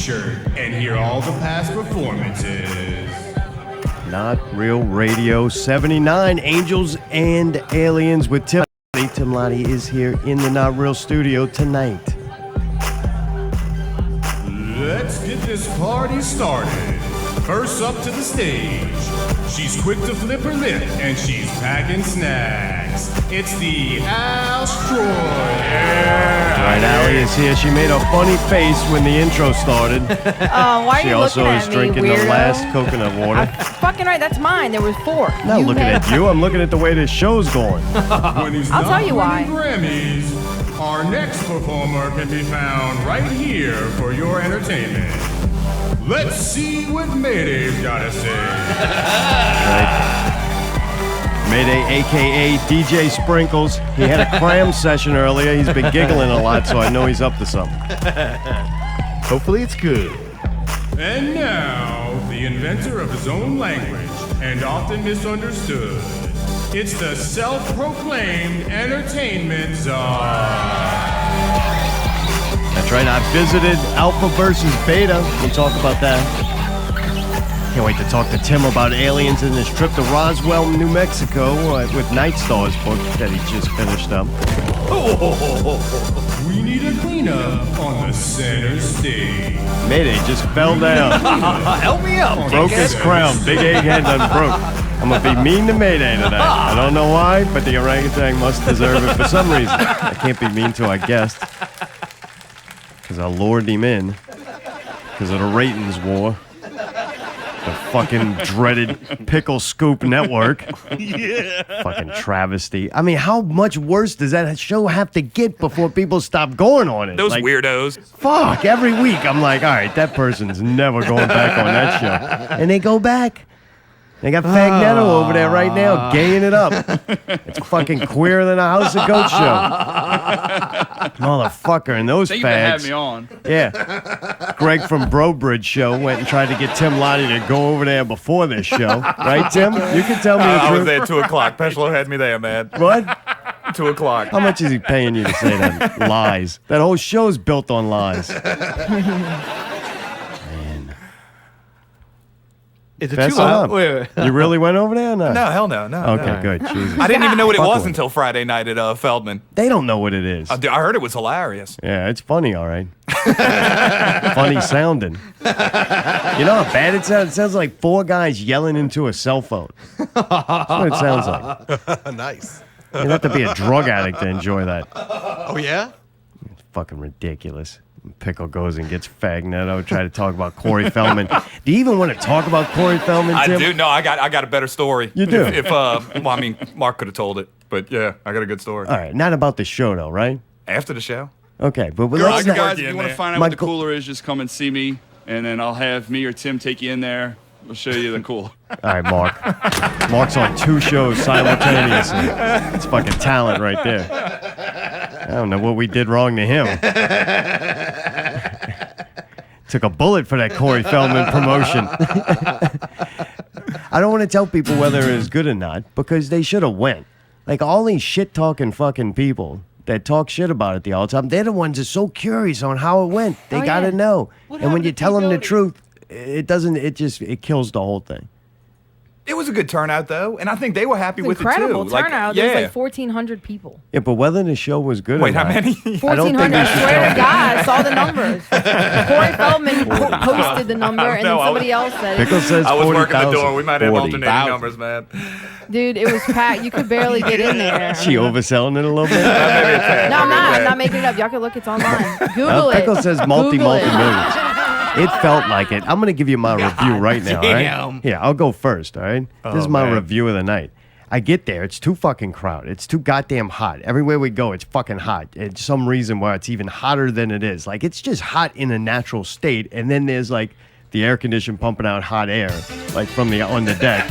T-shirt and hear all the past performances. Not Real Radio 79, Angels and Aliens with Tim. Tim Lattie is here in the Not Real studio tonight. Let's get this party started. First up to the stage. She's quick to flip her lip and she's packing snacks. It's the Astroid. All right, Allie is here. She made a funny face when the intro started. Why are you looking at me, She also is drinking weirdo? the last coconut water. Fucking right, that's mine. There was 4. I'm not looking at you. I'm looking at the way this show's going. When he's I'll tell you why. Grammys, our next performer can be found right here for your entertainment. Let's see what Mayday's gotta say. Mayday, a.k.a. DJ Sprinkles. He had a cram session earlier. He's been giggling a lot, so I know he's up to something. Hopefully it's good. And now, the inventor of his own language and often misunderstood. It's the self-proclaimed entertainment czar. That's right, I visited Alpha versus Beta. We'll talk about that. Can't wait to talk to Tim about aliens and his trip to Roswell, New Mexico with Night Star's book that he just finished up. We need a cleanup on the center stage. Mayday just fell down. Help me up. Broke his crown. Big egghead done broke. I'm going to be mean to Mayday today. I don't know why, but the orangutan must deserve it for some reason. I can't be mean to our guest. Because I lured him in. Because of the ratings war. The fucking dreaded Pickle Scoop Network. Yeah. Fucking travesty. I mean, how much worse does that show have to get before people stop going on it? Those weirdos. Fuck, every week I'm like, all right, that person's never going back on that show. And they go back. They got Fagnetto over there right now, gaying it up. It's fucking queerer than a House of Goats show. Motherfucker, and those Thank fags. you for having me on. Yeah. Greg from Brobridge Show went and tried to get Tim Lattie to go over there before this show. Right, Tim? You can tell me the I truth. was there at 2 o'clock. Peshlo had me there, man. What? 2 o'clock. How much is he paying you to say that? Lies. That whole show's built on lies. Is it Fess too up. loud? Wait. You really went over there or not? No, hell no. No. Okay, no. good. Jesus. I didn't even know what it Fuck was with until Friday night at Feldman. They don't know what it is. I heard it was hilarious. Yeah, it's funny, all right. Funny sounding. You know how bad it sounds? It sounds like 4 guys yelling into a cell phone. That's what it sounds like. Nice. You have to be a drug addict to enjoy that. Oh, yeah? It's fucking ridiculous. Pickle goes and gets Fagnetto, try to talk about Corey Feldman. Do you even want to talk about Corey Feldman, I Tim? do. No, I got a better story. You do? Well, I mean, Mark could have told it, but yeah, I got a good story. All right, not about the show, though, right? After the show. Okay, but Girls, let's not... guys, if you want to find out My what the cooler is, just come and see me, and then I'll have me or Tim take you in there. We'll show you the cooler. All right, Mark. Mark's on 2 shows simultaneously. It's fucking talent right there. I don't know what we did wrong to him. Took a bullet for that Corey Feldman promotion. I don't want to tell people whether it was good or not because they should have went. Like all these shit-talking fucking people that talk shit about it all the time, they're the ones that are so curious on how it went. They gotta know. And when you tell them the truth, it kills the whole thing. It was a good turnout, though, and I think they were happy with Incredible it, too. turnout. There was like 1,400 people. Yeah, but whether the show was good Wait, or how not. many? 1,400. I swear to God, I saw the numbers. Corey Feldman posted the number, and then somebody else said it. Pickle says I was 40,000. working the door. We might have 40,000. alternating numbers, man. Dude, it was packed. You could barely get in there. She overselling it a little bit? No, I'm not. I'm not making it up. Y'all can look. It's online. Google it. Pickle says Google it. multi-millions. It felt like it. I'm going to give you my review right now, all right? Yeah, I'll go first, all right? This is my review of the night. I get there. It's too fucking crowded. It's too goddamn hot. Everywhere we go, it's fucking hot. It's some reason why it's even hotter than it is. Like, it's just hot in a natural state. And then there's, like, the air condition pumping out hot air, like, from on the deck.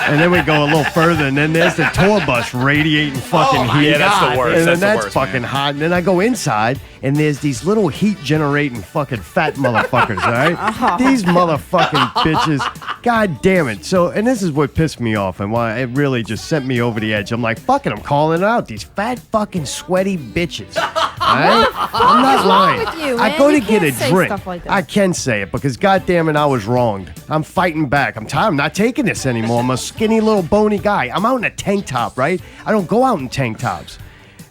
And then we go a little further, and then there's the tour bus radiating fucking heat. Yeah, that's the worst. And then That's the that's worst, fucking man. hot. And then I go inside, and there's these little heat-generating fucking fat motherfuckers, all right? These motherfucking bitches God damn it. So, and this is what pissed me off and why it really just sent me over the edge. I'm like, fucking, I'm calling it out. These fat fucking sweaty bitches. Right? I'm not lying. What's wrong with you, I man? go to You get a can't say drink. stuff like that. I can say it because goddamn it, I was wronged. I'm fighting back. I'm tired. I'm not taking this anymore. I'm a skinny little bony guy. I'm out in a tank top, right? I don't go out in tank tops.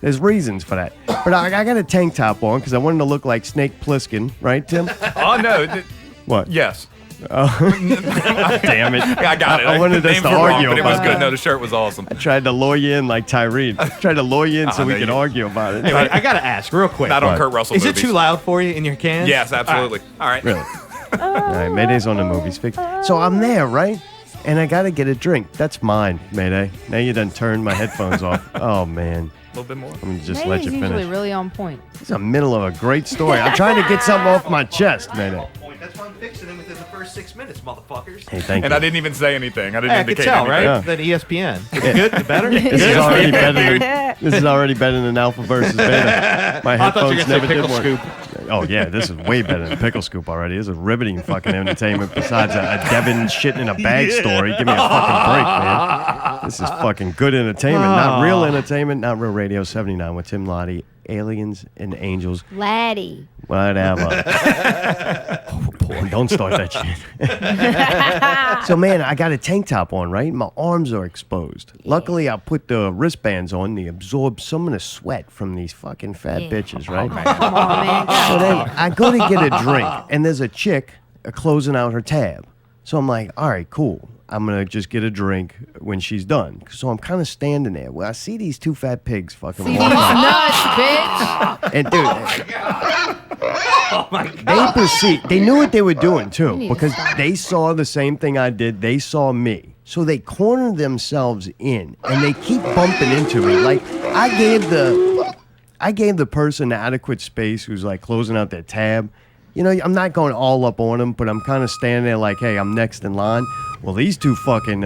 There's reasons for that. But I got a tank top on because I wanted to look like Snake Plissken, right, Tim? Oh, no. What? Yes. Damn it. I got it. I wanted The us names to were wrong, argue but it was about good. it. No, the shirt was awesome. I tried to lure you in like Tyree. Tried to lure you in so we no, could you- argue about it. Anyway, I gotta ask real quick. Not on What? Kurt Russell Is it movies. too loud for you in your can? Yes, absolutely. All right. Really? All right, Mayday's on the movies. Fix. So I'm there, right? And I got to get a drink. That's mine, Mayday. Now you done turned my headphones off. Oh, man. A little bit more. I'm going to just Mayday let is you usually finish. really on point. It's the middle of a great story. I'm trying to get something off my chest, Mayday. That's why I'm fixing it within the first 6 minutes, motherfuckers. Hey, thank And you. I didn't even say anything. I didn't Hey, I could indicate tell, anything. right? Yeah. That ESPN. Is it good? Is it better? This is already better than this is already better than Alpha versus Beta. My I thought you were headphones gonna never say did Pickle work. Oh yeah, this is way better than Pickle Scoop already. This is riveting fucking entertainment. Besides a Devin shitting in a bag story, give me a fucking break, man. This is fucking good entertainment, not real entertainment, not real radio. 79 with Tim Lattie, aliens and angels, Laddie. whatever. Don't start that shit. So, man, I got a tank top on, right? My arms are exposed. Luckily, I put the wristbands on. They absorb some of the sweat from these fucking fat bitches, right? Come on, man. So then I go to get a drink, and there's a chick closing out her tab. So I'm like, all right, cool. I'm going to just get a drink when she's done. So I'm kind of standing there. Well, I see these two fat pigs fucking See these walking. nuts, bitch. And dude, they perceived, they knew what they were doing too, need to because stop. they saw the same thing I did. They saw me. So they cornered themselves in and they keep bumping into me. Like I gave the person adequate space who's like closing out their tab. You know, I'm not going all up on them, but I'm kind of standing there like, hey, I'm next in line. Well, these two fucking,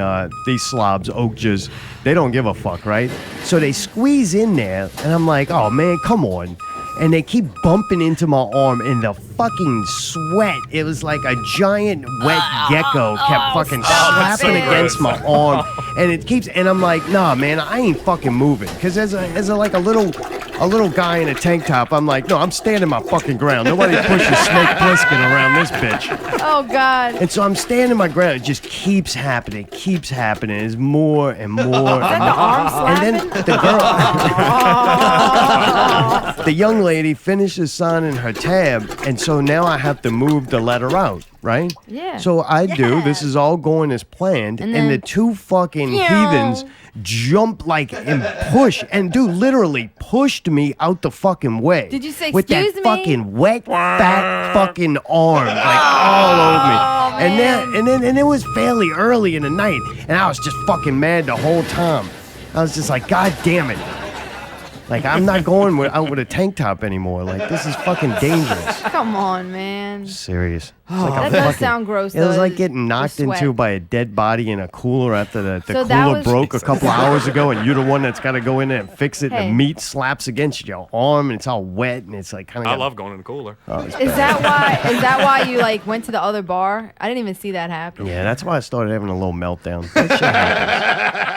these slobs, oakjas, they don't give a fuck, right? So they squeeze in there, and I'm like, oh, man, come on. And they keep bumping into my arm, and the fucking sweat, it was like a giant wet gecko kept fucking slapping against my arm. And it keeps, and I'm like, nah, man, I ain't fucking moving. Because as a little guy in a tank top, I'm like, no, I'm standing my fucking ground. Nobody pushes Snake Plissken around this bitch. Oh, God. And so I'm standing my ground. It just keeps happening. It's more and more. Is that the arm And then slapping? the girl, the young lady finishes signing her tab, and so now I have to move to let her out, right? Yeah. So I do. This is all going as planned, And and then- the two fucking Meow. heathens jump like and push, and dude literally pushed me out the fucking way. Did you say, with that "Excuse me"? fucking wet, fat fucking arm like all over me? And it was fairly early in the night, and I was just fucking mad the whole time. I was just like, God damn it. Like, I'm not going out with a tank top anymore. Like, this is fucking dangerous. Come on, man. Serious. It's like That I'm does fucking- sound gross, It was though, like the getting knocked sweat. into by a dead body in a cooler after the So that cooler was- broke a couple hours ago, and you're the one that's got to go in there and fix it. Hey. The meat slaps against your arm, and it's all wet, and it's like kind of. I love going in the cooler. Is that why you like went to the other bar? I didn't even see that happen. Yeah, that's why I started having a little meltdown. That shit happens.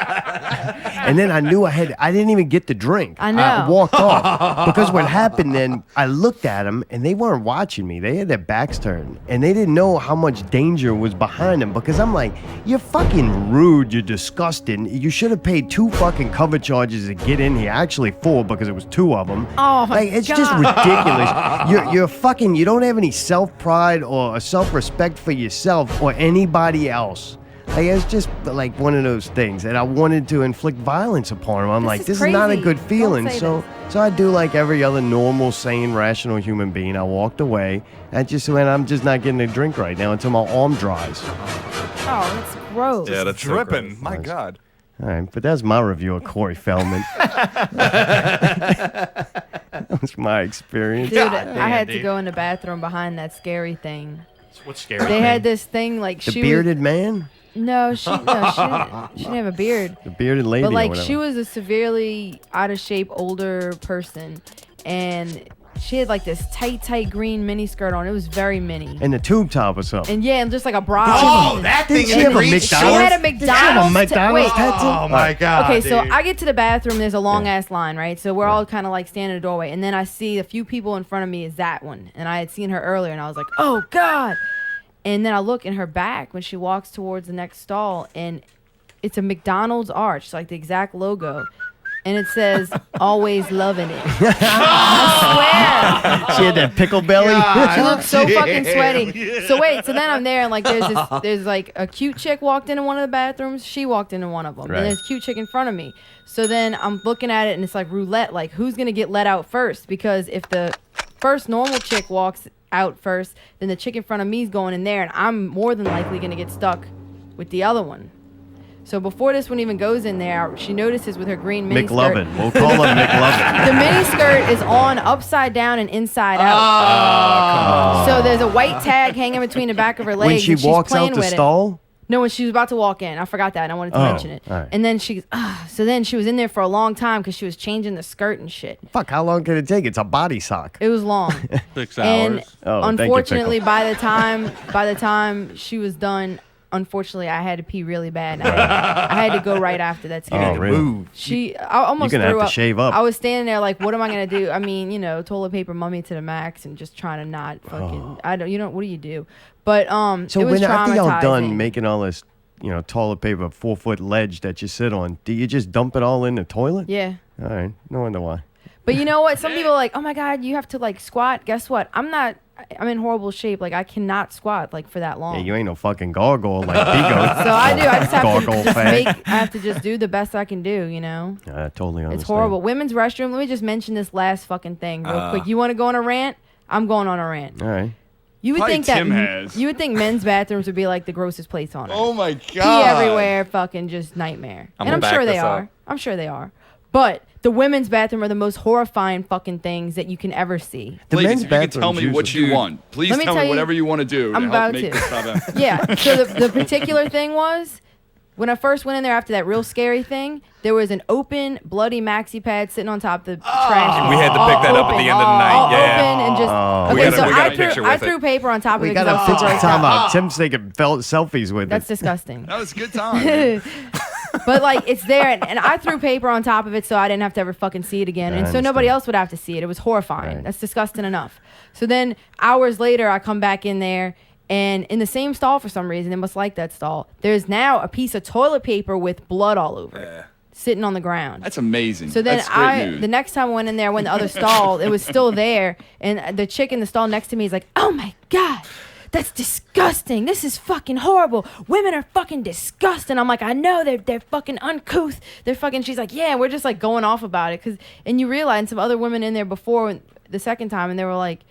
And then I knew I didn't even get the drink. I know. I walked off. Because what happened then, I looked at them and they weren't watching me. They had their backs turned. And they didn't know how much danger was behind them. Because I'm like, you're fucking rude. You're disgusting. You should have paid 2 fucking cover charges to get in here. Actually 4 because it was 2 of them. Oh, my Like, it's God. just ridiculous. You're fucking, you don't have any self-pride or self-respect for yourself or anybody else. Like, it's just like one of those things, and I wanted to inflict violence upon him. I'm like, is this is not a crazy. good Don't feeling. say So I do like every other normal, sane, rational human being. I walked away. I just went, I'm just not getting a drink right now until my arm dries. Oh, that's gross. Yeah, that's dripping. My Nice. God. All right, but that's my review of Corey Feldman. That was my experience. Dude, I had dude. to go in the bathroom behind that scary thing. What's scary? They had this thing like The she bearded man, No, she didn't have a beard. the bearded lady, But or like whatever. she was a severely out of shape older person, and she had like this tight green mini skirt on. It was very mini. And the tube top or something. And yeah, and just like a bra. Oh, that thing Did she have a McDonald's? She had a McDonald's. McDonald's Wait. tattoo? Oh my god. Okay, so dude. I get to the bathroom. There's a long ass line, right? So we're all kind of like standing in the doorway, and then I see a few people in front of me. Is that one? And I had seen her earlier, and I was like, oh god. And then I look in her back when she walks towards the next stall, and it's a McDonald's arch, like the exact logo. And it says, always loving it. I swear. She had that pickle belly. She looks so fucking sweaty. So wait, so then I'm there and like there's like a cute chick walked into one of the bathrooms. She walked into one of them. Right. And there's a cute chick in front of me. So then I'm looking at it and it's like roulette, like who's gonna get let out first? Because if the first normal chick walks out first, then the chick in front of me is going in there and I'm more than likely gonna get stuck with the other one. So before this one even goes in there, she notices with her green mini skirt. McLovin. We'll call her McLovin. The mini skirt is on upside down and inside out. So there's a white tag hanging between the back of her legs. When she and she's walks playing out the with it. stall? No, when she was about to walk in. I forgot that and I wanted to mention it. all right. And then so then she was in there for a long time because she was changing the skirt and shit. Fuck, how long can it take? It's a body sock. It was long. 6 And hours. Oh, thank you, unfortunately, Pickle. by the time she was done, unfortunately, I had to pee really bad. I had to go right after that. Oh, really? I almost You're gonna threw have up. to shave up. I was standing there like, what am I gonna do? I mean, toilet paper mummy to the max and just trying to not fucking. What do you do? But So it was when after y'all traumatizing. done making all this, toilet paper 4-foot ledge that you sit on, do you just dump it all in the toilet? Yeah. All right. No wonder why. But you know what? Some people are like, oh my God, you have to like squat. Guess what? I'm in horrible shape. Like I cannot squat like for that long. Yeah, you ain't no fucking gargoyle like Bigo. So I do. I just have Gargoyle to fag. I have to just do the best I can do. I totally understand. It's horrible. Women's restroom. Let me just mention this last fucking thing real quick. You want to go on a rant? I'm going on a rant. All right. You would Probably think that Tim has. you would think men's bathrooms would be like the grossest place on earth. Oh my Pee god. everywhere, fucking just nightmare. I'm And I'm gonna sure back they this are. up. I'm sure they are. But the women's bathroom are the most horrifying fucking things that you can ever see. The Ladies, men's if you could tell bathrooms me what usually- you want. Please Let me tell tell me you- whatever you want to do I'm to about help make to. this happen. Yeah. So the particular thing was, when I first went in there after that real scary thing, there was an open, bloody maxi pad sitting on top of the trash. We had to pick that up at the end of the night. All Yeah. open and just. Oh. We Okay, got a- so we got a I picture threw, I with it. threw paper on top of We it got because I was a super picture time excited. out. Tim's taking selfies with That's it. disgusting. That was a good time. But like it's there, and I threw paper on top of it so I didn't have to ever fucking see it again, and so nobody else would have to see it. It was horrifying. Right. That's disgusting enough. So then hours later, I come back in there, and in the same stall for some reason, they must like that stall. There's now a piece of toilet paper with blood all over it, sitting on the ground. That's amazing. So then That's great news. the next time I went in there, I went in the other stall, it was still there, and the chick in the stall next to me is like, "Oh my God, that's disgusting. This is fucking horrible. Women are fucking disgusting." I'm like, I know they're fucking uncouth. They're fucking. She's like, yeah, we're just like going off about it, and you realize some other women in there before the second time, and they were like,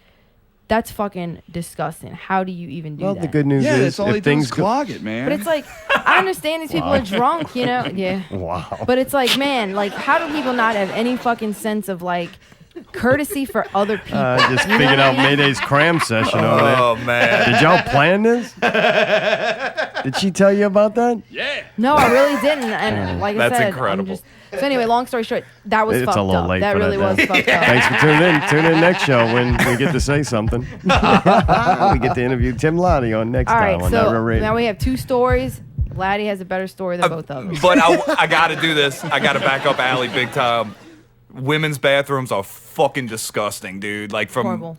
that's fucking disgusting. How do you even do Well, that? the good news yeah, is that's all they if do is things go. clog it, man. But it's like, I understand these people are drunk, Yeah. Wow. But it's like, man, like, how do people not have any fucking sense of like courtesy for other people? Just figured out Mayday's cram session over there. Oh man. Did y'all plan this? Did she tell you about that? yeah. No, I really didn't. And like I That's said, incredible. so anyway, long story short, that was It's fucked a little up. late That for really that was now. fucked up. Thanks for tuning in. Tune in next show when we get to say something. We get to interview Tim Lattie on next All time right, on Not Real so Radio. now we have two stories. Laddie has a better story than both of us. But I got to do this. I got to back up Allie big time. Women's bathrooms are fucking disgusting, dude. Like from Horrible.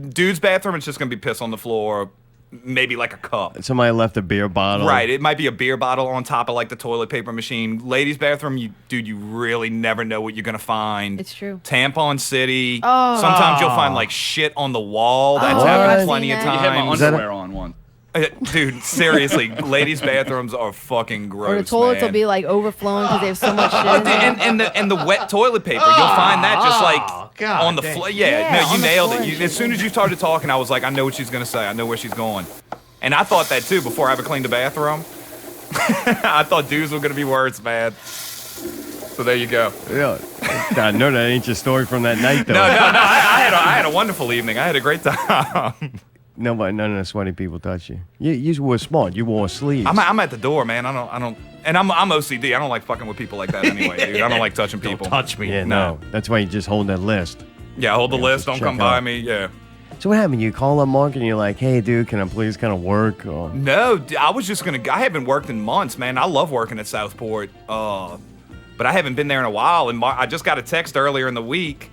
Dude's bathroom, it's just gonna be piss on the floor, maybe like a cup. Somebody left a beer bottle. Right, it might be a beer bottle on top of like the toilet paper machine. Ladies' bathroom, you really never know what you're gonna find. It's true. Tampon City. Oh. Sometimes you'll find like shit on the wall. That's Oh, happened I've plenty seen of that. You had my times. that a- underwear on one. Dude, seriously, ladies' bathrooms are fucking gross. Or the toilets man. will be like overflowing because they have so much shit Oh, in there. and the wet toilet paper, you'll find that just like God on the dang. floor. Yeah, Yeah, no, on you the nailed floor it. and As shit. soon as you started talking, I was like, I know what she's gonna say. I know where she's going. And I thought that too before I ever cleaned the bathroom. I thought dudes were gonna be worse, man. So there you go. Yeah. I know that ain't your story from that night, though. No, I had a wonderful evening. I had a great time. Nobody, none of the sweaty people touched you. You were smart. You wore sleeves. I'm at the door, man. I don't, and I'm OCD. I don't like fucking with people like that anyway, dude. I don't like touching people. Touch me. yeah, no. That's why you just hold that list. Yeah, hold the list. Don't check come by out. me. Yeah. So what happened? You call up Mark and you're like, hey, dude, can I please kind of work? Or... No, I was just going to... I haven't worked in months, man. I love working at Southport. But I haven't been there in a while. And I just got a text earlier in the week.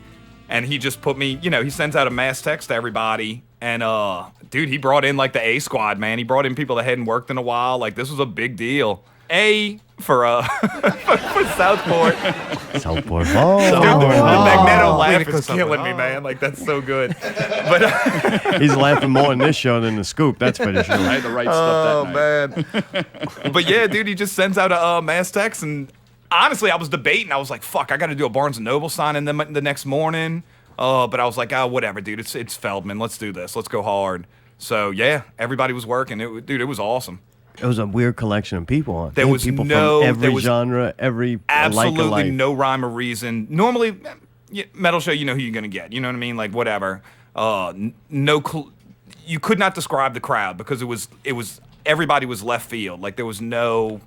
And he just put me... he sends out a mass text to everybody. And, dude, he brought in, like, the A squad, man. He brought in people that hadn't worked in a while. Like, this was a big deal. A for for Southport. Southport. Dude, Oh, the Magneto laugh Clinical is killing me, something. man. Like, that's so good. But he's laughing more in this show than the Scoop. That's for I sure. had the right stuff that night. man. But yeah, dude, he just sends out a mass text, and honestly, I was debating. I was like, fuck, I got to do a Barnes & Noble signing the next morning. But I was like, whatever, dude. It's Feldman. Let's do this. Let's go hard. So yeah, everybody was working. Dude, it was awesome. It was a weird collection of people. There was people no- from every there was genre, every Absolutely life. no rhyme or reason. Normally, metal show, you know who you're gonna get. You know what I mean? Like whatever. You could not describe the crowd because it was everybody was left field. Like there was no,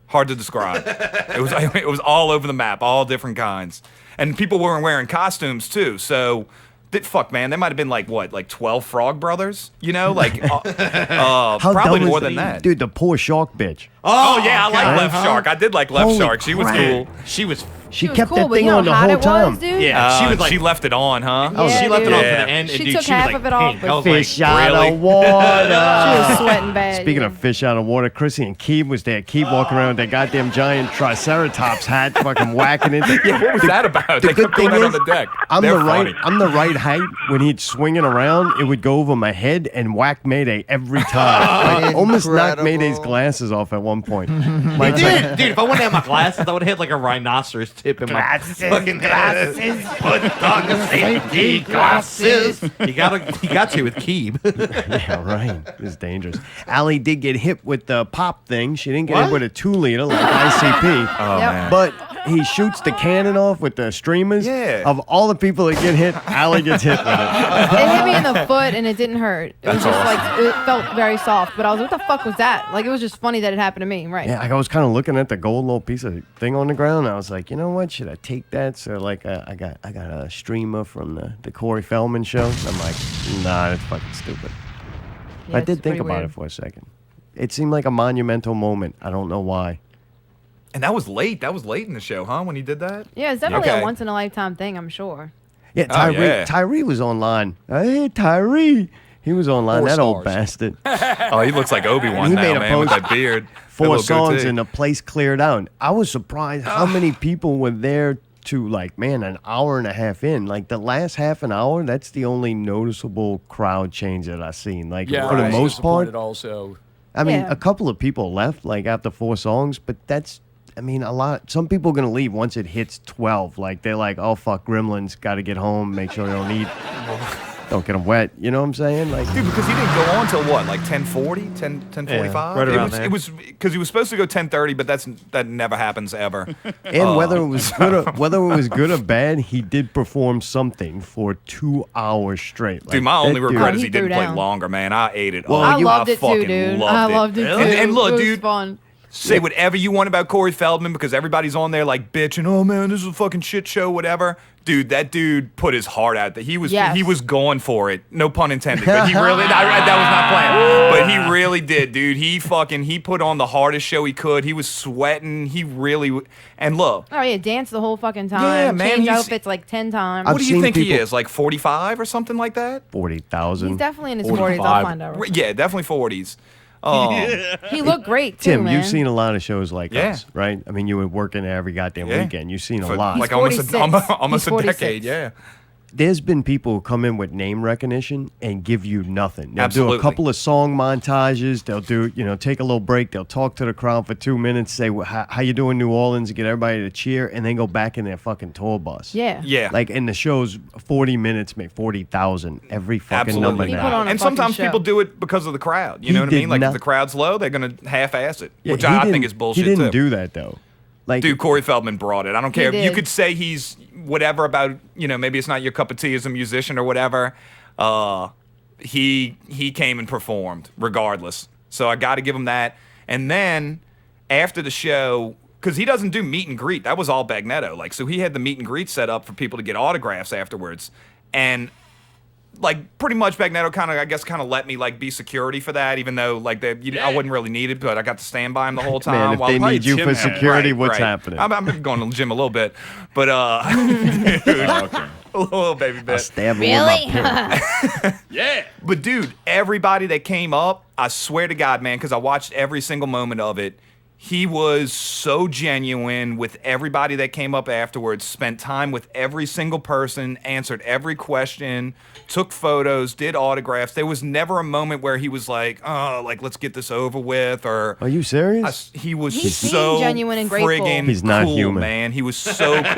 hard to describe. it was all over the map, all different kinds, and people weren't wearing costumes too. So. Fuck, man, there might have been like 12 Frog Brothers, like How probably dumb more is than that. Dude, the poor shark bitch. Oh yeah, I like okay. Left Shark. I did like Left Holy Shark. She was crap. cool. She was. She was kept cool, that but thing you know on the how hot whole it time. was, dude? Yeah, she was like. She left it on, huh? Yeah, she left it on dude. for the end. And She dude, took she was half like of it off, pink. but I was Fish like, out really? of water. She was sweating bad. Speaking yeah. of fish out of water, Chrissy and Keeb was there. Keeb walking around with that goddamn giant Triceratops hat, fucking whacking it. What was that about? They good kept doing thing that on is, the deck. I'm They're the right. funny. I'm the right height. When he'd swing it around, it would go over my head and whack Mayday every time. Like, almost knocked Incredible. Mayday's glasses off at one point. Mike's like, Dude, if I wouldn't have my glasses, I would have had like a rhinoceros tip in my fucking glasses. Put on the safety glasses. You got to with Keeb. yeah, right. It's dangerous. Allie did get hit with the pop thing. She didn't get hit with a 2-liter like ICP. Oh Yep. man. But he shoots the cannon off with the streamers. Yeah. Of all the people that get hit, Allie gets hit with it. It hit me in the foot and it didn't hurt. It was just like it felt very soft. But I was like, what the fuck was that? Like it was just funny that it happened to me, right? Yeah, I was kind of looking at the gold little piece of thing on the ground. And I was like, you know what? Should I take that? So like, I got a streamer from the Corey Feldman show. And I'm like, nah, that's fucking stupid. Yeah, I it's did think pretty about weird. it for a second. It seemed like a monumental moment. I don't know why. And that was late. That was late in the show, huh? When he did that. Yeah, it's definitely Okay. a once in a lifetime thing, I'm sure. Yeah, Oh, yeah. Tyree was online. Hey, Tyree. He was online. 4 that old stars. bastard. Oh, he looks like Obi-Wan He now, made a man, with post. that beard. 4 That songs little and the place cleared out. I was surprised how many people were there to like, man, an hour and a half in. Like the last half an hour, that's the only noticeable crowd change that I've seen. Like Yeah, for the I was most part, disappointed also. I mean, Yeah. a couple of people left like after 4 songs, but that's, I mean, a lot. Some people are gonna leave once it hits 12. Like they're like, oh fuck, Gremlins, got to get home, make sure they don't eat, don't get them wet. You know what I'm saying? Like, Dude, because he didn't go on till what, like 10:40, 10:45? Yeah, right around there. It was because he was supposed to go 10:30, but that never happens ever. and whether it was good or bad, he did perform something for 2 hours straight. Like, Dude, my only that dude- regret Oh, is he he didn't threw play down. longer, man. I ate it. Well, up. I loved it fucking too, dude. loved I it. loved it too. And look, it was dude, fun. say whatever you want about Corey Feldman because everybody's on there like bitching. Oh man, this is a fucking shit show, whatever. Dude, that dude put his heart out there. He was going for it. No pun intended. But he really that was not planned. But he really did, dude. He put on the hardest show he could. He was sweating. He really and look. Oh yeah, dance the whole fucking time. Yeah, man, Change he's- outfits like 10 times. I've What do you seen think he people- is? Like 45 or something like that? 40,000. He's definitely in his 45. 40s. I'll find out. Yeah, definitely 40s. He looked great too, Tim, man. you've seen a lot of shows like Yeah. us, right? I mean, you were working every goddamn Yeah. weekend. You've seen a For lot. like He's almost 46. almost He's a 46. decade, yeah. There's been people who come in with name recognition and give you nothing. They'll do Absolutely. a couple of song montages. They'll do, take a little break. They'll talk to the crowd for 2 minutes, say, well, how you doing, New Orleans, get everybody to cheer, and then go back in their fucking tour bus. Yeah. Yeah. Like, in the show's 40 minutes, make 40,000 every fucking Absolutely. number He put now. on a And fucking sometimes show. people do it because of the crowd. You He know what I did mean? Like not- if the crowd's low, they're gonna half-ass it, Yeah, which he I think didn't- is bullshit He didn't too. do that, though. Like, Dude, Corey Feldman brought it. I don't care. You did. could say he's whatever about, maybe it's not your cup of tea as a musician or whatever. He came and performed regardless. So I got to give him that. And then after the show, because he doesn't do meet and greet. That was all Bagnetto. Like, so he had the meet and greet set up for people to get autographs afterwards. And like pretty much Bagnetto kind of let me like be security for that, even though like I wasn't really needed, but I got to stand by him the whole time. Man, if they need you for security, what's happening? I'm going to the gym a little bit, but dude, a little baby bit. I'll stab him with my pen. Yeah. But dude, everybody that came up, I swear to God, man, because I watched every single moment of it. He was so genuine with everybody that came up afterwards, spent time with every single person, answered every question, took photos, did autographs. There was never a moment where he was like, oh, like, let's get this over with. Or Are you serious? he was He so seemed genuine and grateful. friggin' He's not cool, human. man. He was so cool.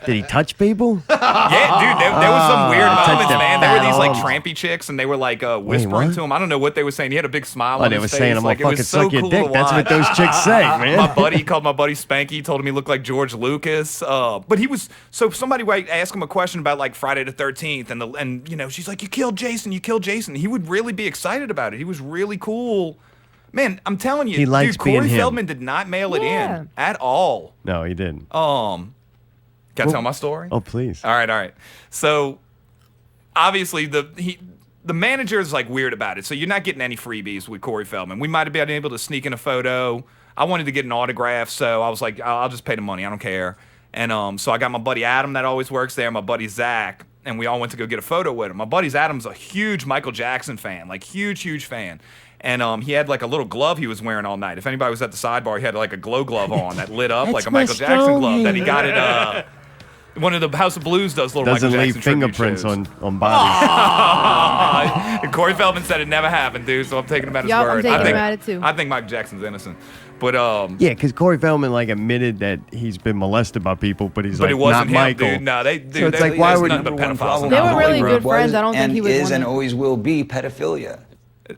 Did he touch people? Yeah, dude, there was some weird touch moments, them man. There were these like arms. trampy chicks, and they were like whispering what? to him. I don't know what they were saying. He had a big smile Oh, on they his were face. saying, I'm like, gonna it was fucking suck so your cool dick. to That's what watch. those chicks say, man. My buddy called my buddy Spanky, told him he looked like George Lucas. But he was so somebody would ask him a question about like Friday the 13th, and you know, she's like, you killed Jason. He would really be excited about it. He was really cool. Man, I'm telling you, He likes dude, Corey being him. Feldman did not mail it Yeah. in at all. No, he didn't. Can I tell my story? Oh, please. All right. So obviously the manager is like weird about it. So you're not getting any freebies with Corey Feldman. We might have been able to sneak in a photo. I wanted to get an autograph, so I was like, I'll just pay the money. I don't care. And so I got my buddy Adam that always works there, my buddy Zach, and we all went to go get a photo with him. My buddy Adam's a huge Michael Jackson fan, like huge fan. And he had like a little glove he was wearing all night. If anybody was at the sidebar, he had like a glow glove on that lit up like a Michael Jackson glove that he got at one of the House of Blues does little Doesn't Michael leave Jackson tribute fingerprints shows. on bodies. And Corey Feldman said it never happened, dude. So I'm taking him at his Yup, I'm word. taking him at it, too. I think Michael Jackson's innocent, but Yeah, because Corey Feldman like admitted that he's been molested by people, but he's but like, it wasn't not him, Michael. dude. No, So it's like, why there's would- nothing but pedophiles? They were really good Was friends. I don't think and he would is want and to- always will be pedophilia.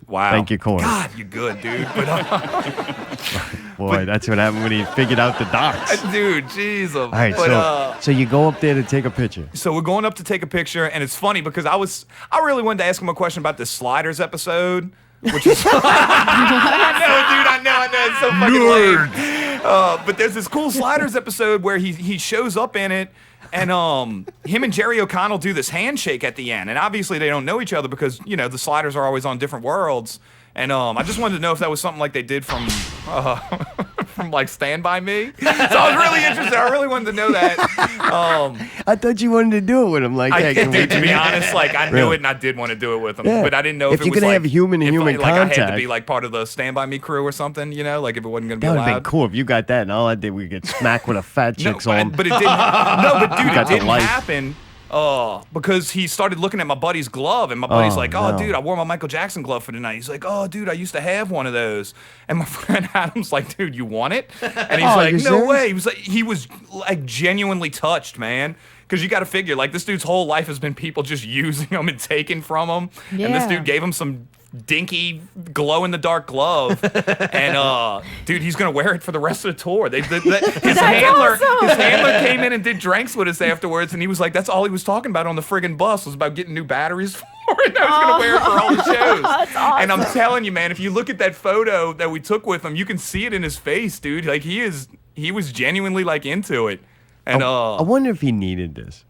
Wow. Thank you, Corey. God, you good, dude. But Boy, that's what happened when he figured out the docs. dude, jeez. All right, so you go up there to take a picture. So we're going up to take a picture, and it's funny because I really wanted to ask him a question about this Sliders episode, which is I know, it's so fucking lame. But there's this cool Sliders episode where he shows up in it, and him and Jerry O'Connell do this handshake at the end, and obviously they don't know each other because you know the Sliders are always on different worlds. And I just wanted to know if that was something like they did from like Stand By Me. So I was really interested. I really wanted to know that. I thought you wanted to do it with him. Like, I hey, did, can we dude, to do be that? honest, like I knew Really? it and I did want to do it with him, Yeah. but I didn't know if If it you was could like have human to if, human like I had to contact. be like part of the Stand By Me crew or something, you know, like if it wasn't going to be That would have been allowed. cool if you got that and all I did we get smacked with a fat No, chick's arm. but it didn't. No, but dude, got it the didn't life. happen. Because he started looking at my buddy's glove, and my buddy's Oh, like, "Oh, no. dude, I wore my Michael Jackson glove for tonight." He's like, "Oh, dude, I used to have one of those." And my friend Adam's like, "Dude, you want it?" And he's Oh, like, you "No serious? way." He was like genuinely touched, man. Because you got to figure, like, this dude's whole life has been people just using him and taking from him, and this Yeah. dude gave him some dinky glow-in-the-dark glove, and dude, he's gonna wear it for the rest of the tour. His handler came in and did drinks with us afterwards, and he was like, "That's all he was talking about on the friggin' bus was about getting new batteries for it. I was gonna wear it for all the shows." That's awesome. And I'm telling you, man, if you look at that photo that we took with him, you can see it in his face, dude. Like he was genuinely like into it. And I wonder if he needed this.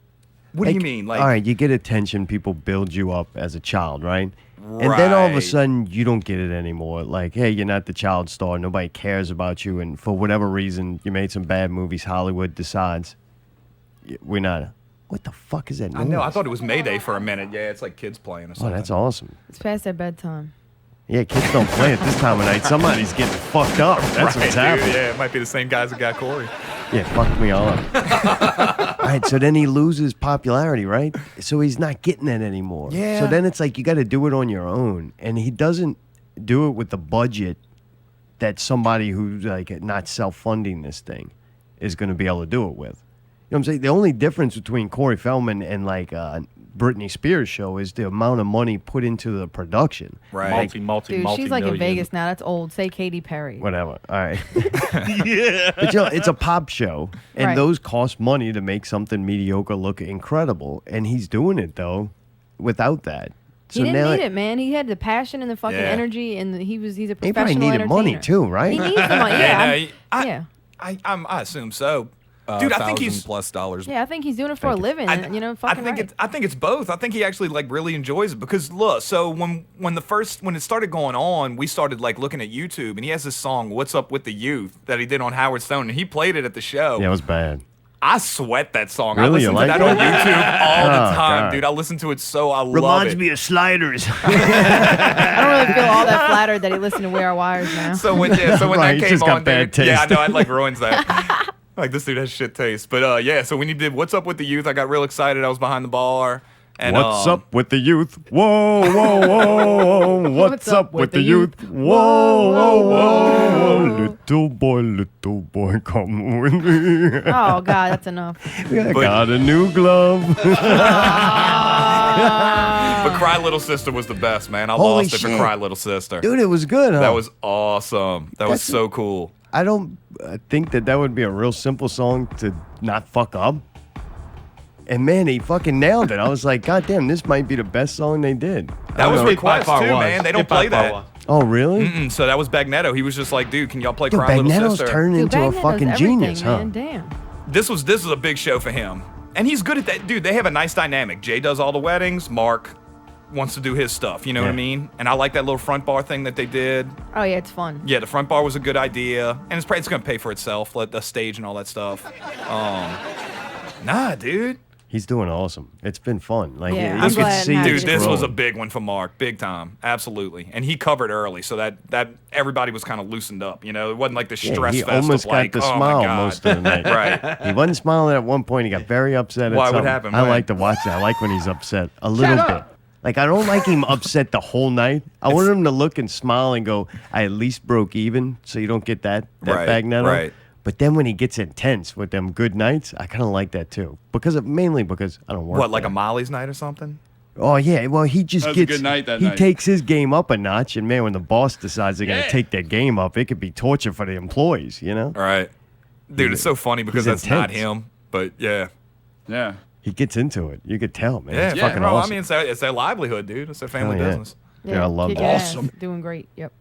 what do you mean? Like, all right, you get attention, people build you up as a child, right? And then all of a Right. sudden, you don't get it anymore. Like, hey, you're not the child star. Nobody cares about you. And for whatever reason, you made some bad movies. Hollywood decides we're not. What the fuck is that noise? I know. I thought it was Mayday for a minute. Yeah, it's like kids playing or Oh, something. that's awesome. It's past their bedtime. Yeah, kids don't play at this time of night. Somebody's getting fucked up. That's Right, what's dude. happening. Yeah, it might be the same guys that got Corey. Yeah, fucked me all up. All right, so then he loses popularity, right? So he's not getting it anymore. Yeah. So then it's like you got to do it on your own, and he doesn't do it with the budget that somebody who's like not self-funding this thing is going to be able to do it with. You know what I'm saying? The only difference between Corey Feldman and like Britney Spears show is the amount of money put into the production. Right. Dude, she's like in Vegas now. That's old. Say Katy Perry. Whatever. All right. Yeah. But you know, it's a pop show, and Right. those cost money to make something mediocre look incredible. And he's doing it though, without that. He didn't need it, man. He had the passion and the fucking Yeah. energy, and he's a He professional probably needed entertainer. money too, right? He needs the money. Yeah, Yeah, no, yeah. I assume so. Dude, I think he's $1,000+ Yeah, I think he's doing it for a living. Fucking right. I think it's both. I think he actually like really enjoys it because look. So when it started going on, we started like looking at YouTube, and he has this song "What's Up with the Youth" that he did on Howard Stone, and he played it at the show. Yeah, it was bad. I sweat that song. Really? I listen You to like that on that? YouTube all the time, God. dude. I listen to it so I love Reminds it. me of Sliders. I don't really feel all that flattered that he listened to We Are Wires now. So when Right, that he's came just got on, bad dude, yeah, I taste. know it like ruins that. Like this dude has shit taste. But yeah, so when he did "What's Up with the Youth," I got real excited. I was behind the bar. And, What's up with the youth? Whoa, whoa, whoa. What's up with the youth? Whoa, whoa, whoa. Little boy, come with me. Oh, God, that's enough. I got a new glove. But "Cry Little Sister" was the best, man. I Holy lost it for shit. "Cry Little Sister." Dude, it was good, huh? That was awesome. That was so cool. I don't think that would be a real simple song to not fuck up. And man, he fucking nailed it. I was like, God damn, this might be the best song they did. That was It by request far too, was. man. They It don't by play far that. was. Oh, really? So that was Bagnetto. He was just like, dude, can y'all play Dude, "Cry Little Bagnetto's Sister"? turned Dude, into a Bagnet does fucking everything, genius, huh? man. Damn. This was a big show for him, and he's good at that. Dude, they have a nice dynamic. Jay does all the weddings. Mark wants to do his stuff. You know what I Yeah. mean? And I like that little front bar thing that they did. Oh, yeah, it's fun. Yeah, the front bar was a good idea, and it's going to pay for itself. Let the stage and all that stuff. Nah, dude. He's doing awesome. It's been fun. Like, Yeah, you I'm could glad see Matt it's Dude, this was a growing. big one for Mark, big time, absolutely. And he covered early, so that everybody was kind of loosened up. You know, it wasn't like the Yeah, stress he fest almost of like, got the oh smile my God. most of the night. Right. He wasn't smiling at one point. He got very upset at Why? What something. happened? I When? like to watch that. I like when he's upset a little bit. Like, I don't like him upset the whole night. I want him to look and smile and go, I at least broke even, so you don't get that Right, Bagnetto. right. But then when he gets intense with them good nights, I kind of like that too. Mainly because I don't work. What, like there. a Molly's night or something? Oh yeah, well he just That was a gets good night that he night. takes his game up a notch, and man, when the boss decides they're Yeah. gonna take their game up, it could be torture for the employees. You know, All right. Dude, it's so funny because He's that's not intense. him. But yeah. Yeah. he gets into it. You could tell, man. Yeah, It's fucking bro. awesome. I mean, it's their livelihood, dude. It's their family Hell yeah. business. Yeah, I love kick that. ass. Doing great. Yep.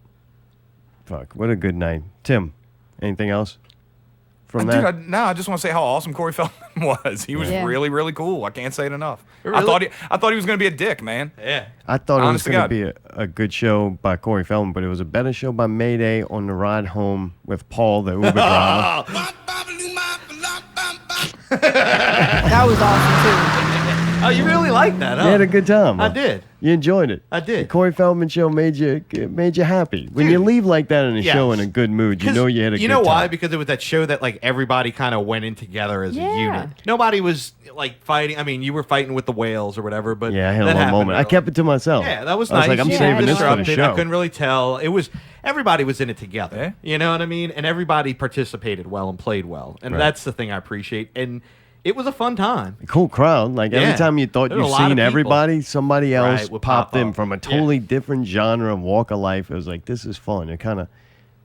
Fuck, what a good night, Tim. Anything else from Dude, that? I just want to say how awesome Corey Feldman was. He was Yeah. really, really cool. I can't say it enough. Really? I thought he was going to be a dick, man. Yeah. I thought honest it to was going God. to be a good show by Corey Feldman, but it was a better show by Mayday on the ride home with Paul, the Uber driver. That was awesome, Oh, you really liked that, huh? You had a good time. I huh? did. You enjoyed it. I did. The Corey Feldman show made you happy. When you leave like that in a Yes. show in a good mood, you 'Cause know you had a good time. You know why? Because it was that show that like everybody kind of went in together as Yeah. a unit. Nobody was like fighting. I mean, you were fighting with the whales or whatever, but Yeah, I had a that little happened moment. I early. kept it to myself. Yeah, that was I was nice. like, I'm Yeah, saving this for the Disrupted. I show. couldn't really tell. It was everybody was in it together. Yeah. You know what I mean? And everybody participated well and played well, and Right. that's the thing I appreciate. And it was a fun time. Cool crowd. Like Yeah. every time you thought There were you've a lot of seen people. everybody, somebody else Right, would popped pop in up. from a Yeah. totally different genre and walk of life. It was like, this is fun. It kind of,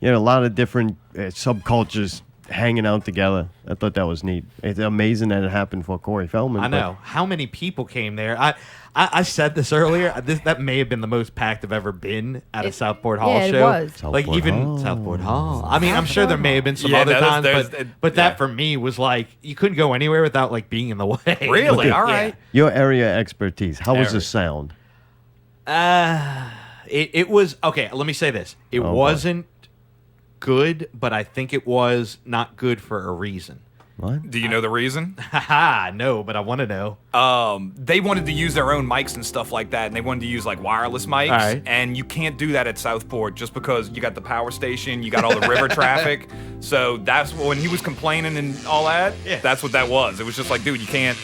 a lot of different subcultures hanging out together. I thought that was neat. It's amazing that it happened for Corey Feldman. I but- know how many people came there. I said this earlier. That may have been the most packed I've ever been at a It- Southport Hall yeah, it show. was. Like Southport even Hall. Southport Hall. I mean, I'm sure there may have been some Yeah, other there's- times, there's- but yeah. that for me was like you couldn't go anywhere without like being in the way. Really? Like, All yeah. right. Your area expertise. How was the Area. sound? It was okay. Let me say this: it boy. wasn't good, but I think it was not good for a reason. What? Do you know the reason? Haha, no, but I want to know. They wanted to use their own mics and stuff like that, and they wanted to use like wireless mics. All right. And you can't do that at Southport just because you got the power station, you got all the river traffic. So that's when he was complaining and all that. Yeah. That's what that was. It was just like, dude, you can't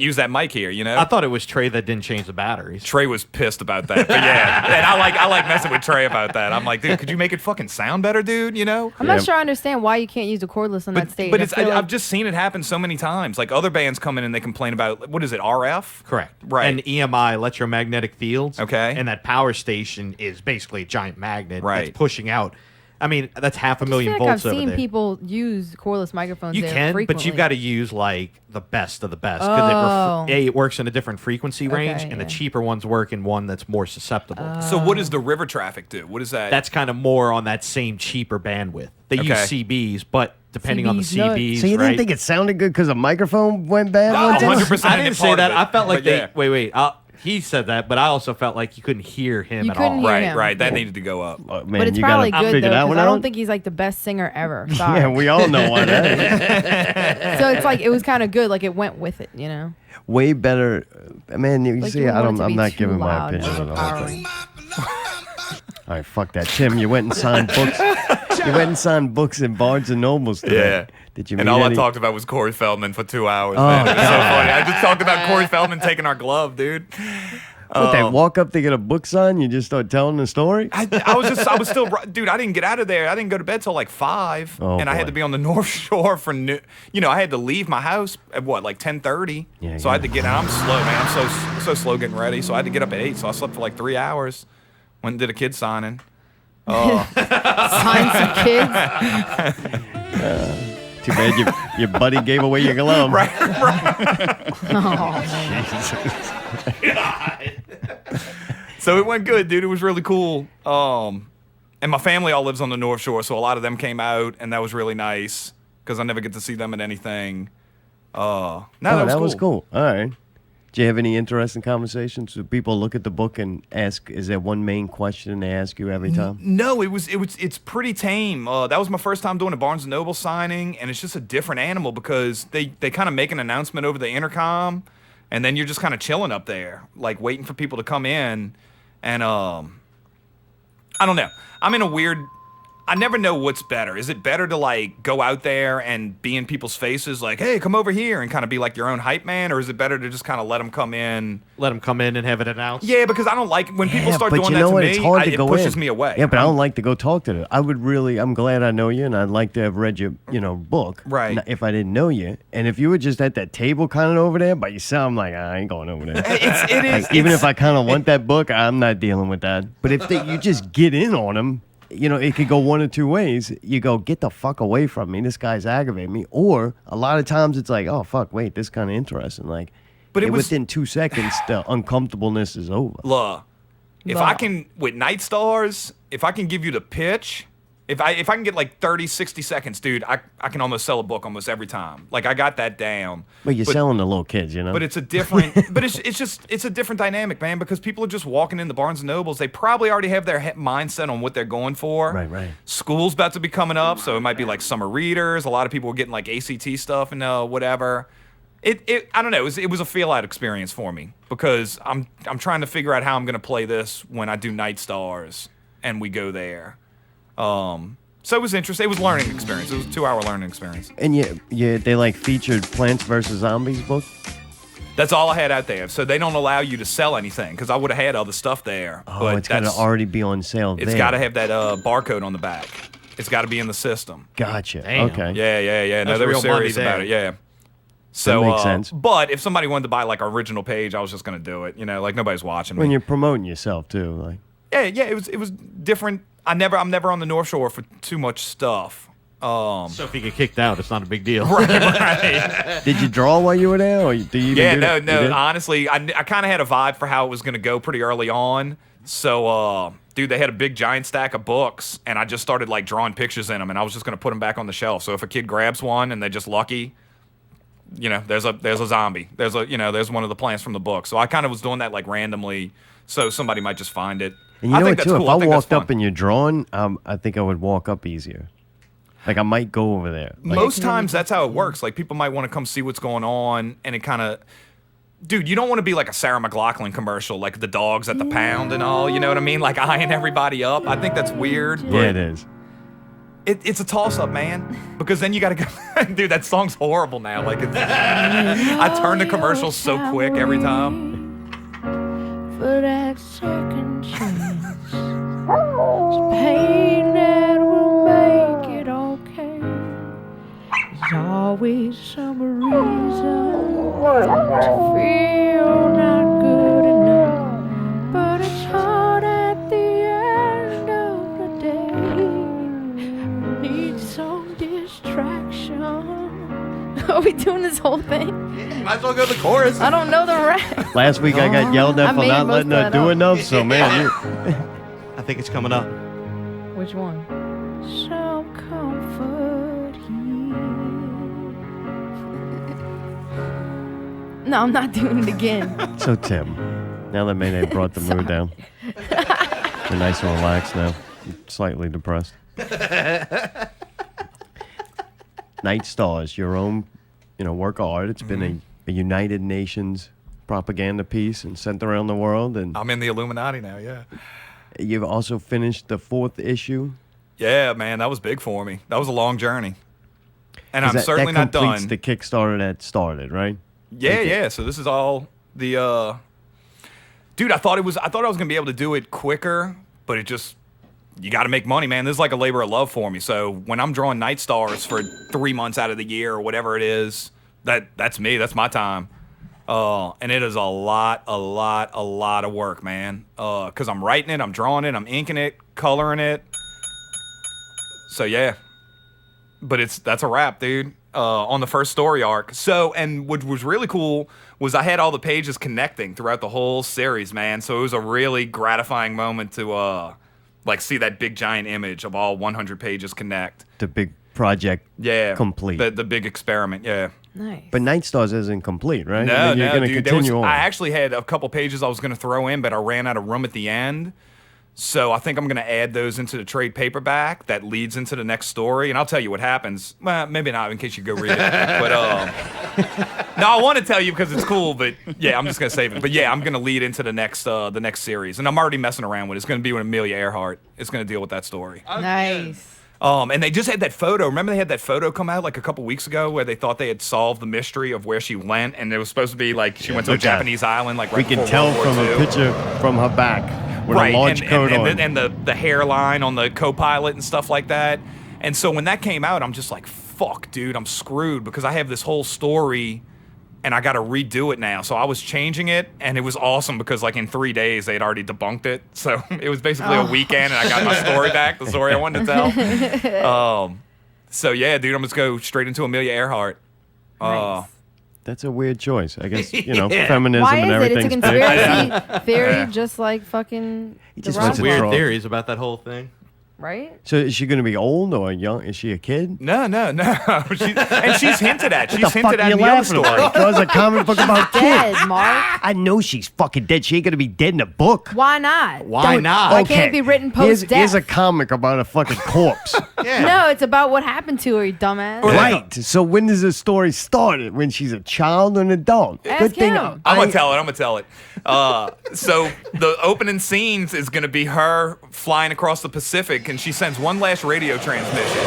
use that mic here. You know. I thought it was Trey that didn't change the batteries. Trey was pissed about that, but yeah, and I like messing with Trey about that. I'm like, dude, could you make it fucking sound better, dude? You know. I'm not sure I understand why you can't use the cordless on that stage. But I it's feel like- I've just seen it happen so many times. Like other bands come in and they complain about what is it, RF? Correct. Right. And EMI, electromagnetic fields. Okay. And that power station is basically a giant magnet Right. that's pushing out I mean, that's half a I million feel like volts I've over seen there. people use cordless microphones. You there can, but frequently. you've got to use like the best of the best because it works in a different frequency range, and the cheaper ones work in one that's more susceptible. So what does the river traffic do? What is that? That's kind of more on that same cheaper bandwidth. They use CBs, but depending on the CBs nuts. CBs, So you right? didn't think it sounded good because a microphone went bad? No, one time? 100%. I didn't say part of that. it, I felt like but they. yeah. Wait. He said that, but I also felt like you couldn't hear him You at couldn't all. hear him. Right. That needed to go up. Oh, man, But it's you probably gotta good figure though, that because one I don't out? think he's like the best singer ever. Sorry. Yeah, we all know why that is. So it's like it was kind of good. Like it went with it, you know. Way better. Man, you Like see, you wouldn't want it to I'm be not too giving my loud opinion and on the whole overpowering. thing. All right, fuck that. Tim, you went and signed books. You went and signed books in Barnes and Nobles today. Yeah. Did you And meet all any? I talked about was Corey Feldman for 2 hours. Man. It was so funny. I just talked about Corey Feldman taking our glove, dude. What, they walk up to get a book signed? You just start telling the story? I was still, dude, I didn't get out of there. I didn't go to bed till like 5. Oh, and I had boy. to be on the North Shore for, I had to leave my house at like 10:30. Yeah, so I had yeah. to get out. I'm slow, man. I'm so slow getting ready. So I had to get up at 8. So I slept for like 3 hours. Went and did a kid signing. Sign some kids. Too bad your buddy gave away your glove. Right. So it went good, dude. It was really cool. And my family all lives on the North Shore, so a lot of them came out, and that was really nice because I never get to see them at anything. That was cool. All right. Do you have any interesting conversations? Do people look at the book and ask, is there one main question they ask you every time? No, it's pretty tame. That was my first time doing a Barnes & Noble signing, and it's just a different animal because they kind of make an announcement over the intercom, and then you're just kind of chilling up there, like waiting for people to come in. And I don't know. I'm in a weird... I never know what's better. Is it better to like go out there and be in people's faces like, hey, come over here and kind of be like your own hype man? Or is it better to just kind of let them come in? Let them come in and have it announced. Yeah, because I don't like when people start but doing you that know to what? me, It's hard to it go pushes in. me away. Yeah, but I don't like to go talk to them. I'm glad I know you, and I'd like to have read your, book. Right. If I didn't know you. And if you were just at that table kind of over there by yourself, I'm like, I ain't going over there. It is. Even if I kind of want that book, I'm not dealing with that. But if you just get in on them, it could go one or two ways. You go, get the fuck away from me. This guy's aggravating me. Or a lot of times it's like, oh, fuck, wait, this is kind of interesting. Like, But it was- within 2 seconds, the uncomfortableness is over. If I can, with Night Stars, if I can give you the pitch, if I can get like 30, 60 seconds, dude, I can almost sell a book almost every time. Like, I got that down. But you're selling to little kids, But it's a different, it's a different dynamic, man, because people are just walking into Barnes and Nobles. They probably already have their mindset on what they're going for. Right. School's about to be coming up, so it might be like summer readers. A lot of people are getting like ACT stuff and whatever. I don't know. It was a feel-out experience for me because I'm trying to figure out how I'm going to play this when I do Night Stars and we go there. So it was interesting. It was a learning experience. It was a 2-hour learning experience. And they like featured Plants vs. Zombies book? That's all I had out there. So they don't allow you to sell anything because I would have had other stuff there. Oh, but it's got to already be on sale there. It's got to have that barcode on the back. It's got to be in the system. Gotcha. Damn. Okay. Yeah. No, That's they were real money serious about there. it. Yeah. So makes sense. But if somebody wanted to buy like our original page, I was just gonna do it. Like nobody's watching When me. you're promoting yourself too, like. Yeah. It was different. I'm never on the North Shore for too much stuff. So if you get kicked out, it's not a big deal. Right. Did you draw while you were there, or do you? Yeah, even do that? You no. did? Honestly, I kind of had a vibe for how it was gonna go pretty early on. So, dude, they had a big giant stack of books, and I just started like drawing pictures in them, and I was just gonna put them back on the shelf. So if a kid grabs one and they're just lucky, there's a zombie. There's one of the plants from the book. So I kind of was doing that like randomly, so somebody might just find it. And you I know think what, that's too? cool. If I think that's walked up fun. and you're drawing, I think I would walk up easier. Like I might go over there. Like, Most times that's how it works. Like people might want to come see what's going on, and it kind of, dude, you don't want to be like a Sarah McLachlan commercial, like the dogs at the pound and all. You know what I mean? Like eyeing everybody up. I think that's weird. yeah, it is. It's a toss up, man. Because then you got to go, dude. That song's horrible now. Like I turn the commercials so quick every time. For that second chance, it's pain that will make it okay. There's always some reason to feel not good enough, but it's hard at the end of the day. Are we doing this whole thing? Might as well go to the chorus. I don't know the rest. Last week I got yelled I at for made not most letting of her that do up. enough. So man, I think it's coming up. Which one? Shall comfort you. No, I'm not doing it again. so Tim, now that Mayday brought the mood down, you're nice and relaxed now. You're slightly depressed. Night Stars, your own, work of art. It's been a United Nations propaganda piece and sent around the world. And I'm in the Illuminati now, yeah. you've also finished the 4th issue. Yeah, man, that was big for me. That was a long journey. And I'm certainly that not done. completes the Kickstarter that started, right? Yeah. So this is all the dude, I thought I was gonna be able to do it quicker, but it just, you gotta make money, man. This is like a labor of love for me. So when I'm drawing Night Stars for 3 months out of the year or whatever it is, that's me, that's my time. And it is a lot of work, man. Cause I'm writing it, I'm drawing it, I'm inking it, coloring it. So yeah. But that's a wrap, dude. On the first story arc. So, and what was really cool was I had all the pages connecting throughout the whole series, man. So it was a really gratifying moment to see that big giant image of all 100 pages connect. The big project complete. The big experiment, yeah. Nice. But Night Stars isn't complete, right? No, I mean, you're going to dude. continue on. I actually had a couple pages I was going to throw in, but I ran out of room at the end. So I think I'm going to add those into the trade paperback that leads into the next story. And I'll tell you what happens. Well, maybe not in case you go read it. But no, I want to tell you because it's cool. But yeah, I'm just going to save it. But yeah, I'm going to lead into the next series. And I'm already messing around with it. It's going to be with Amelia Earhart. It's going to deal with that story. Nice. And they just had that photo. Remember they had that photo come out like a couple weeks ago where they thought they had solved the mystery of where she went. And it was supposed to be like she went to a Japanese island. Like right we can before tell World War from II. a picture from her back. With a large coat on. And the hairline on the co-pilot and stuff like that. And so when that came out, I'm just like, fuck, dude, I'm screwed because I have this whole story and I got to redo it now. So I was changing it and it was awesome because like in 3 days they had already debunked it. So it was basically a weekend and I got my story back, the story I wanted to tell. So yeah, dude, I'm just go straight into Amelia Earhart. Nice. That's a weird choice. I guess, feminism Why and is it? It's a everything's big. conspiracy theory, just like fucking the just wants to Roswell, draw. Weird theories about that whole thing. right? So is she going to be old or young? Is she a kid? No. She's hinted at. She's What the fuck hinted are at you in the other laughing story. about? Because a comic book about kids. Dead, Mark. I know she's fucking dead. She ain't going to be dead in a book. Why not? Why not? Why can't it be written post-death? Here's a comic about a fucking corpse. No, it's about what happened to her, you dumbass. Right. So when does the story start? When she's a child or an adult? Ask him. I'm gonna tell it. So the opening scenes is gonna be her flying across the Pacific, and she sends one last radio transmission.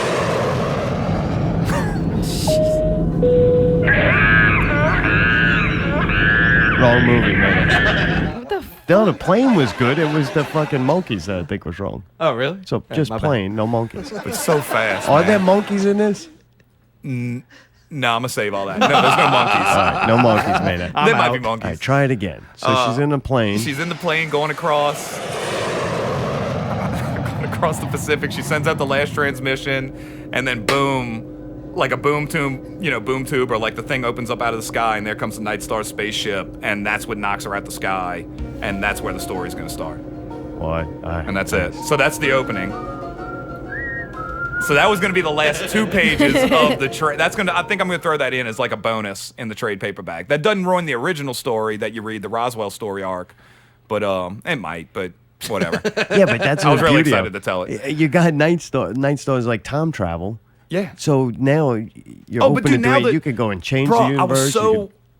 Wrong movie, man. What the No, the plane was good. It was the fucking monkeys that I think was wrong. Oh, really? So Yeah, just my bad. plane, no monkeys. It's so fast. Are man. there monkeys in this? No, I'm gonna save all that. No, there's no monkeys. All right, no monkeys made it. There might be All monkeys. right, try it again. So she's in a plane. She's in the plane going across the Pacific. She sends out the last transmission, and then boom, like a boom tube, or like the thing opens up out of the sky, and there comes the Night Star spaceship, and that's what knocks her out the sky, and that's where the story's gonna start. What? And that's it. So that's the opening. So that was going to be the last 2 pages of the trade. I think I'm going to throw that in as like a bonus in the trade paperback. That doesn't ruin the original story that you read, the Roswell story arc, but it might. But whatever. Yeah, but that's I was the really beauty excited of to tell it. You got Night Star. Night Star is like time travel. Yeah. So now you're Oh, but open dude, to now do it. that- You could go and change Bro, the universe.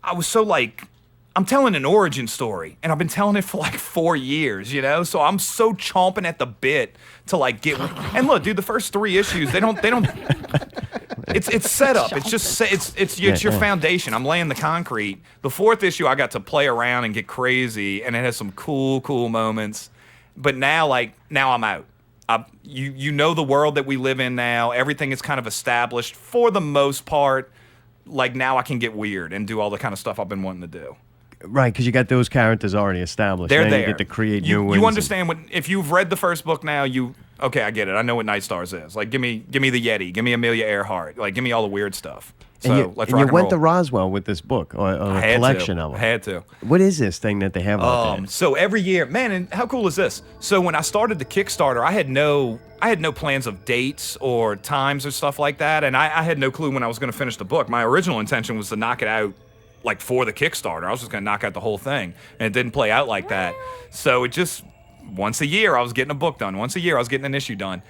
I was so like, I'm telling an origin story, and I've been telling it for like 4 years, So I'm so chomping at the bit to like get. And look, dude, the first 3 issues, they don't. It's set up. It's just it's your foundation. I'm laying the concrete. The 4th issue, I got to play around and get crazy, and it has some cool moments. But now I'm out. You know the world that we live in now. Everything is kind of established for the most part. Like now I can get weird and do all the kind of stuff I've been wanting to do. Right, because you got those characters already established. They're now there. You get to create new ones. You understand if you've read the first book now, okay, I get it. I know what Night Stars is. Like, give me the Yeti. Give me Amelia Earhart. Like, give me all the weird stuff. So let's rock you and went roll. to Roswell with this book or a collection of them. I had to. What is this thing that they have out there? So every year, man, and how cool is this? So when I started the Kickstarter, I had no plans of dates or times or stuff like that, and I had no clue when I was going to finish the book. My original intention was to knock it out like for the Kickstarter. I was just going to knock out the whole thing, and it didn't play out like that. So it just once a year I was getting a book done. Once a year I was getting an issue done.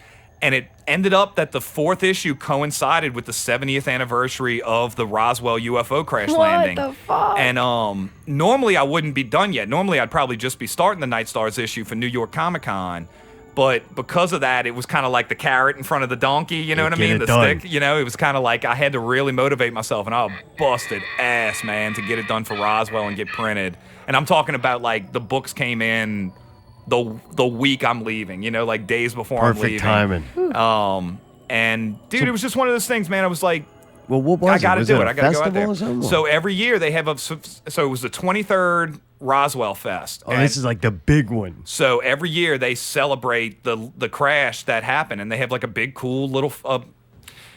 And it ended up that the 4th issue coincided with the 70th anniversary of the Roswell UFO crash landing. What the fuck? And normally I wouldn't be done yet. Normally I'd probably just be starting the Night Stars issue for New York Comic Con. But because of that, it was kind of like the carrot in front of the donkey, you know what I mean? The stick, you know, it was kind of like I had to really motivate myself, and I busted ass, man, to get it done for Roswell and get printed. And I'm talking about like the books came in the week I'm leaving, you know, like days before I'm leaving. Perfect timing. And dude, it was just one of those things, man. I was like, Well, what was I got to do it. a I got to go out festival there. or something? So every year they have so it was the 23rd Roswell Fest. Oh, this is like the big one. So every year they celebrate the crash that happened, and they have like a big, cool little.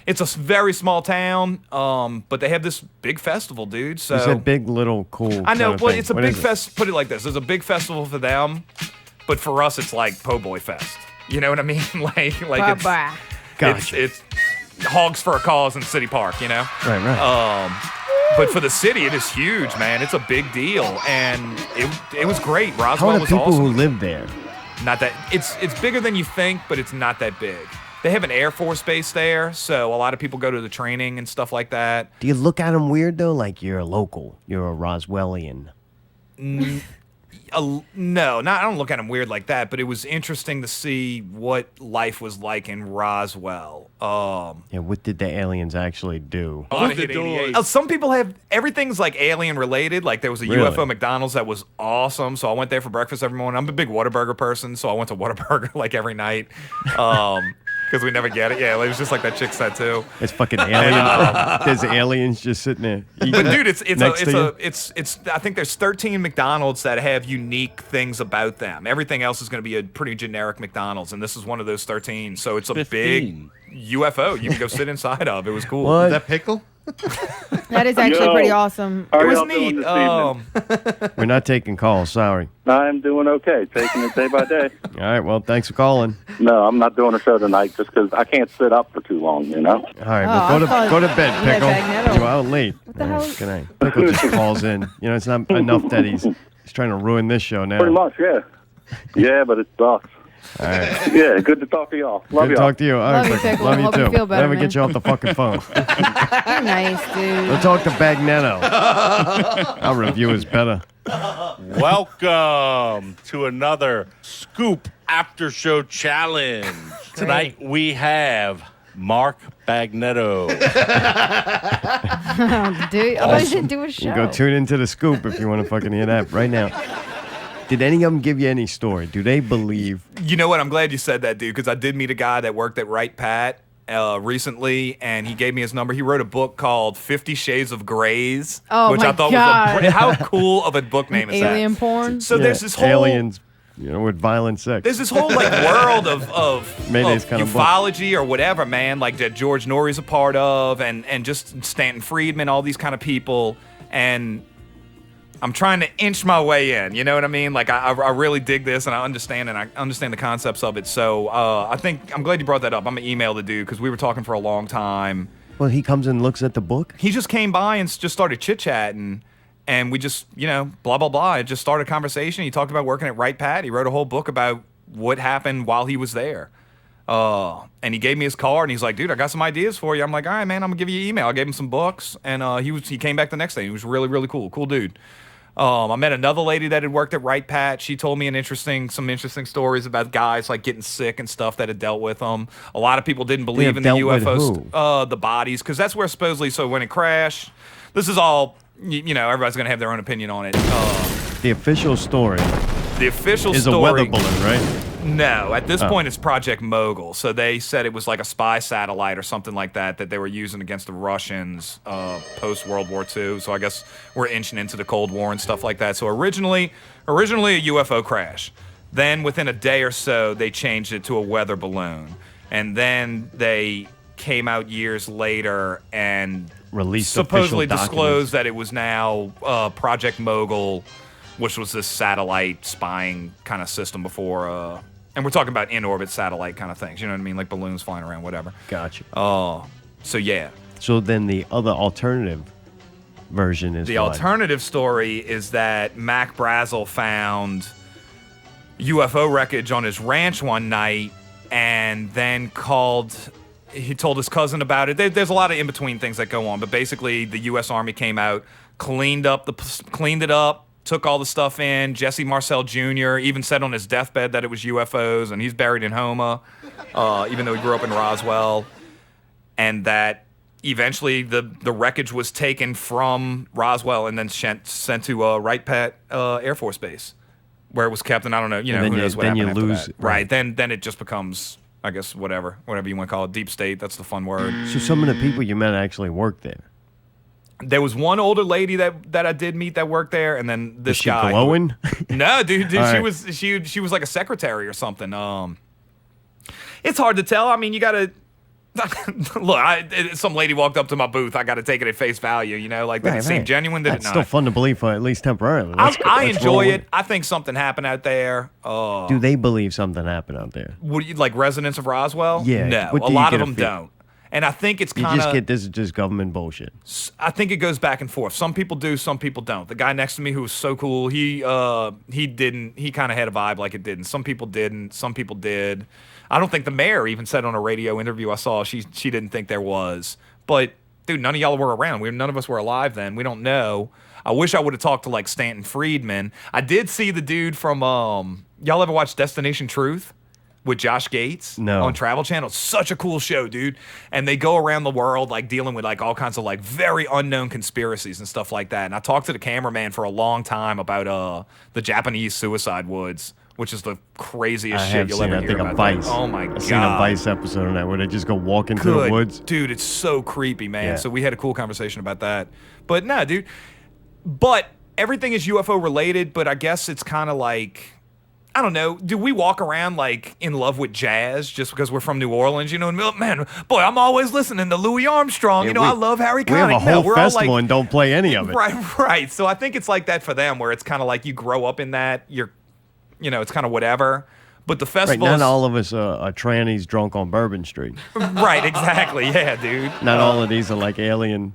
It's a very small town, but they have this big festival, dude. So You said big, little, cool. I know. kind of Well, thing. it's a What big is it? fest. Put it like this: there's a big festival for them, but for us, it's like Po' Boy Fest. You know what I mean? like it's Bye-bye. Gotcha. it's Hogs for a Cause in City Park. You know. Right. But for the city, it is huge, man. It's a big deal, and it was great. How Roswell are the was people awesome. who live there? Not that it's bigger than you think, but it's not that big. They have an Air Force base there, so a lot of people go to the training and stuff like that. Do you look at them weird though? Like you're a local, you're a Roswellian. No, I don't look at them weird like that, but it was interesting to see what life was like in Roswell. Yeah, what did the aliens actually do? Open the doors. Some people have everything's like alien related. Like there was a Really? UFO McDonald's that was awesome, so I went there for breakfast every morning. I'm a big Whataburger person, so I went to Whataburger like every night. Because we never get it. Yeah, it was just like that chick said too. It's fucking alien. There's aliens just sitting there. But dude, it's next to you? I think there's 13 McDonald's that have unique things about them. Everything else is going to be a pretty generic McDonald's, and this is one of those 13. So it's a 15. big UFO you can go sit inside of. It was cool. What? Is that pickle? That is actually Yo. pretty awesome. How It are was y'all doing neat. this evening? We're not taking calls. Sorry. I'm doing okay, taking it day by day. All right. Well, thanks for calling. No, I'm not doing a show tonight just because I can't sit up for too long, you know? All right. Oh, Well, I thought go to bed, you had Pickle. Magneto. You're out late. What the hell? Good night. Pickle just calls in. You know, it's not enough that he's trying to ruin this show now. Pretty much, yeah. Yeah, but it sucks. All right. Yeah, good to talk to y'all. Love Good to y'all. talk to you. All Love right, you, Pickle. Pickle. Love you Hope you too. feel better, Never man. get you off the fucking phone. You're nice, dude. We'll talk to Magneto. Our review is better. Welcome to another Scoop After Show Challenge. Tonight we have Mark Bagnetto. Dude, I thought you didn't do a show. You go tune into the Scoop if you want to fucking hear that right now. Did any of them give you any story? Do they believe? You know what? I'm glad you said that, dude, because I did meet a guy that worked at Right Pat recently, and he gave me his number. He wrote a book called 50 Shades of Grays, Oh, which my I thought God. was how cool of a book name is that? Alien porn? So there's this whole aliens, you know, with violent sex. There's this whole like world of Mayday's kind of book. ufology or whatever, man, like that George Norrie's a part of, and just Stanton Friedman, all these kind of people, and I'm trying to inch my way in. You know what I mean? Like I really dig this, and I understand the concepts of it. So I think I'm glad you brought that up. I'm gonna email the dude because we were talking for a long time. Well, he comes and looks at the book. He just came by and just started chit chatting. And we just, you know, blah, blah, blah. It just started a conversation. He talked about working at Right Pat. He wrote a whole book about what happened while he was there. And he gave me his card, and he's like, dude, I got some ideas for you. I'm like, all right, man, I'm going to give you an email. I gave him some books, and he came back the next day. He was really, really cool. Cool dude. I met another lady that had worked at Right Pat. She told me some interesting stories about guys like getting sick and stuff that had dealt with them. A lot of people didn't believe in the dealt with UFOs, the bodies, because that's where supposedly, so when it crashed, this is all, you know, everybody's going to have their own opinion on it. The official story The official is story a weather balloon, right? No, at this point it's Project Mogul. So they said it was like a spy satellite or something like that they were using against the Russians post World War II. So I guess we're inching into the Cold War and stuff like that. So originally a UFO crash. Then within a day or so they changed it to a weather balloon. And then they came out years later and released supposedly official disclosed that it was now Project Mogul, which was this satellite spying kind of system before. And we're talking about in-orbit satellite kind of things. You know what I mean? Like balloons flying around, whatever. Gotcha. So yeah. So then the other alternative version is the alternative story is that Mac Brazel found UFO wreckage on his ranch one night and then he told his cousin about it. There's a lot of in-between things that go on, but basically the U.S. Army came out, cleaned it up, took all the stuff in. Jesse Marcel Jr. even said on his deathbed that it was UFOs, and he's buried in Houma, even though he grew up in Roswell, and that eventually the wreckage was taken from Roswell and then sent to Wright Pat Air Force Base, where it was kept, and I don't know, who knows what happened after that. Right, then it just becomes, I guess, whatever you want to call it, deep state. That's the fun word. So some of the people you met actually worked there. There was one older lady that I did meet that worked there, and then this Was she guy. glowing? No, dude, All she was like a secretary or something. It's hard to tell. I mean, you gotta look. Some lady walked up to my booth. I got to take it at face value. Like did it seem genuine? Did That's it not? still fun to believe for at least temporarily. I enjoy it. I think something happened out there. Do they believe something happened out there? Would you like residents of Roswell? Yeah. No, What a do you lot get of a them feel? don't. And I think it's You kind just of. get this is just government bullshit. I think it goes back and forth. Some people do, some people don't. The guy next to me who was so cool, he didn't. He kind of had a vibe like it didn't. Some people didn't. Some people did. I don't think the mayor even said on a radio interview I saw she didn't think there was. But dude, none of y'all were around. None of us were alive then. We don't know. I wish I would have talked to like Stanton Friedman. I did see the dude from y'all ever watch Destination Truth? With Josh Gates on Travel Channel. It's such a cool show, dude. And they go around the world like dealing with like all kinds of like very unknown conspiracies and stuff like that. And I talked to the cameraman for a long time about the Japanese suicide woods, which is the craziest shit you'll ever hear about. Vice. Oh my god. I've seen a Vice episode on that where they just go walk into the woods. Dude, it's so creepy, man. Yeah. So we had a cool conversation about that. But nah, dude. But everything is UFO related, but I guess it's kind of like, I don't know. Do we walk around like in love with jazz just because we're from New Orleans? You know, man, boy, I'm always listening to Louis Armstrong. Yeah, I love Harry We have Connick. a whole we're festival all like, and don't play any of it. Right. So I think it's like that for them, where it's kind of like you grow up in that. It's kind of whatever. But the festival, not all of us are trannies drunk on Bourbon Street. Right, exactly. Yeah, dude. Not all of these are like alien,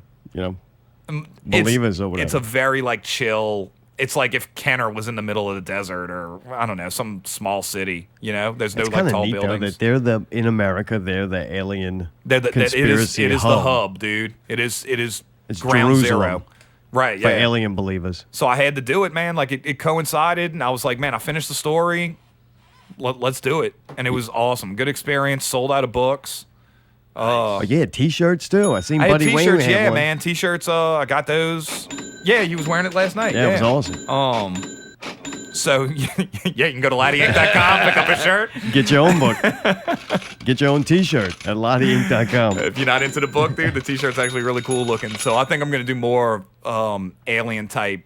believers or whatever. It's a very like chill. It's like if Kenner was in the middle of the desert, or I don't know, some small city. There's no it's like tall neat, buildings. Though, that in America, they're the alien conspiracy It is hub. the hub, dude. It is. It's ground Jerusalem zero. Right. For Yeah. alien believers. So I had to do it, man. Like it coincided, and I was like, man, I finished the story. Let's do it, and it was awesome. Good experience. Sold out of books. Oh yeah, T-shirts too. I seen I had Buddy Wayne T-shirts, had yeah, one. man. T-shirts. I got those. Yeah, you was wearing it last night. Yeah, it was awesome. So yeah, you can go to LattieInk.com, pick up a shirt. Get your own book. Get your own T-shirt at LottieInk.com. If you're not into the book, dude, the T-shirt's actually really cool looking. So I think I'm gonna do more alien type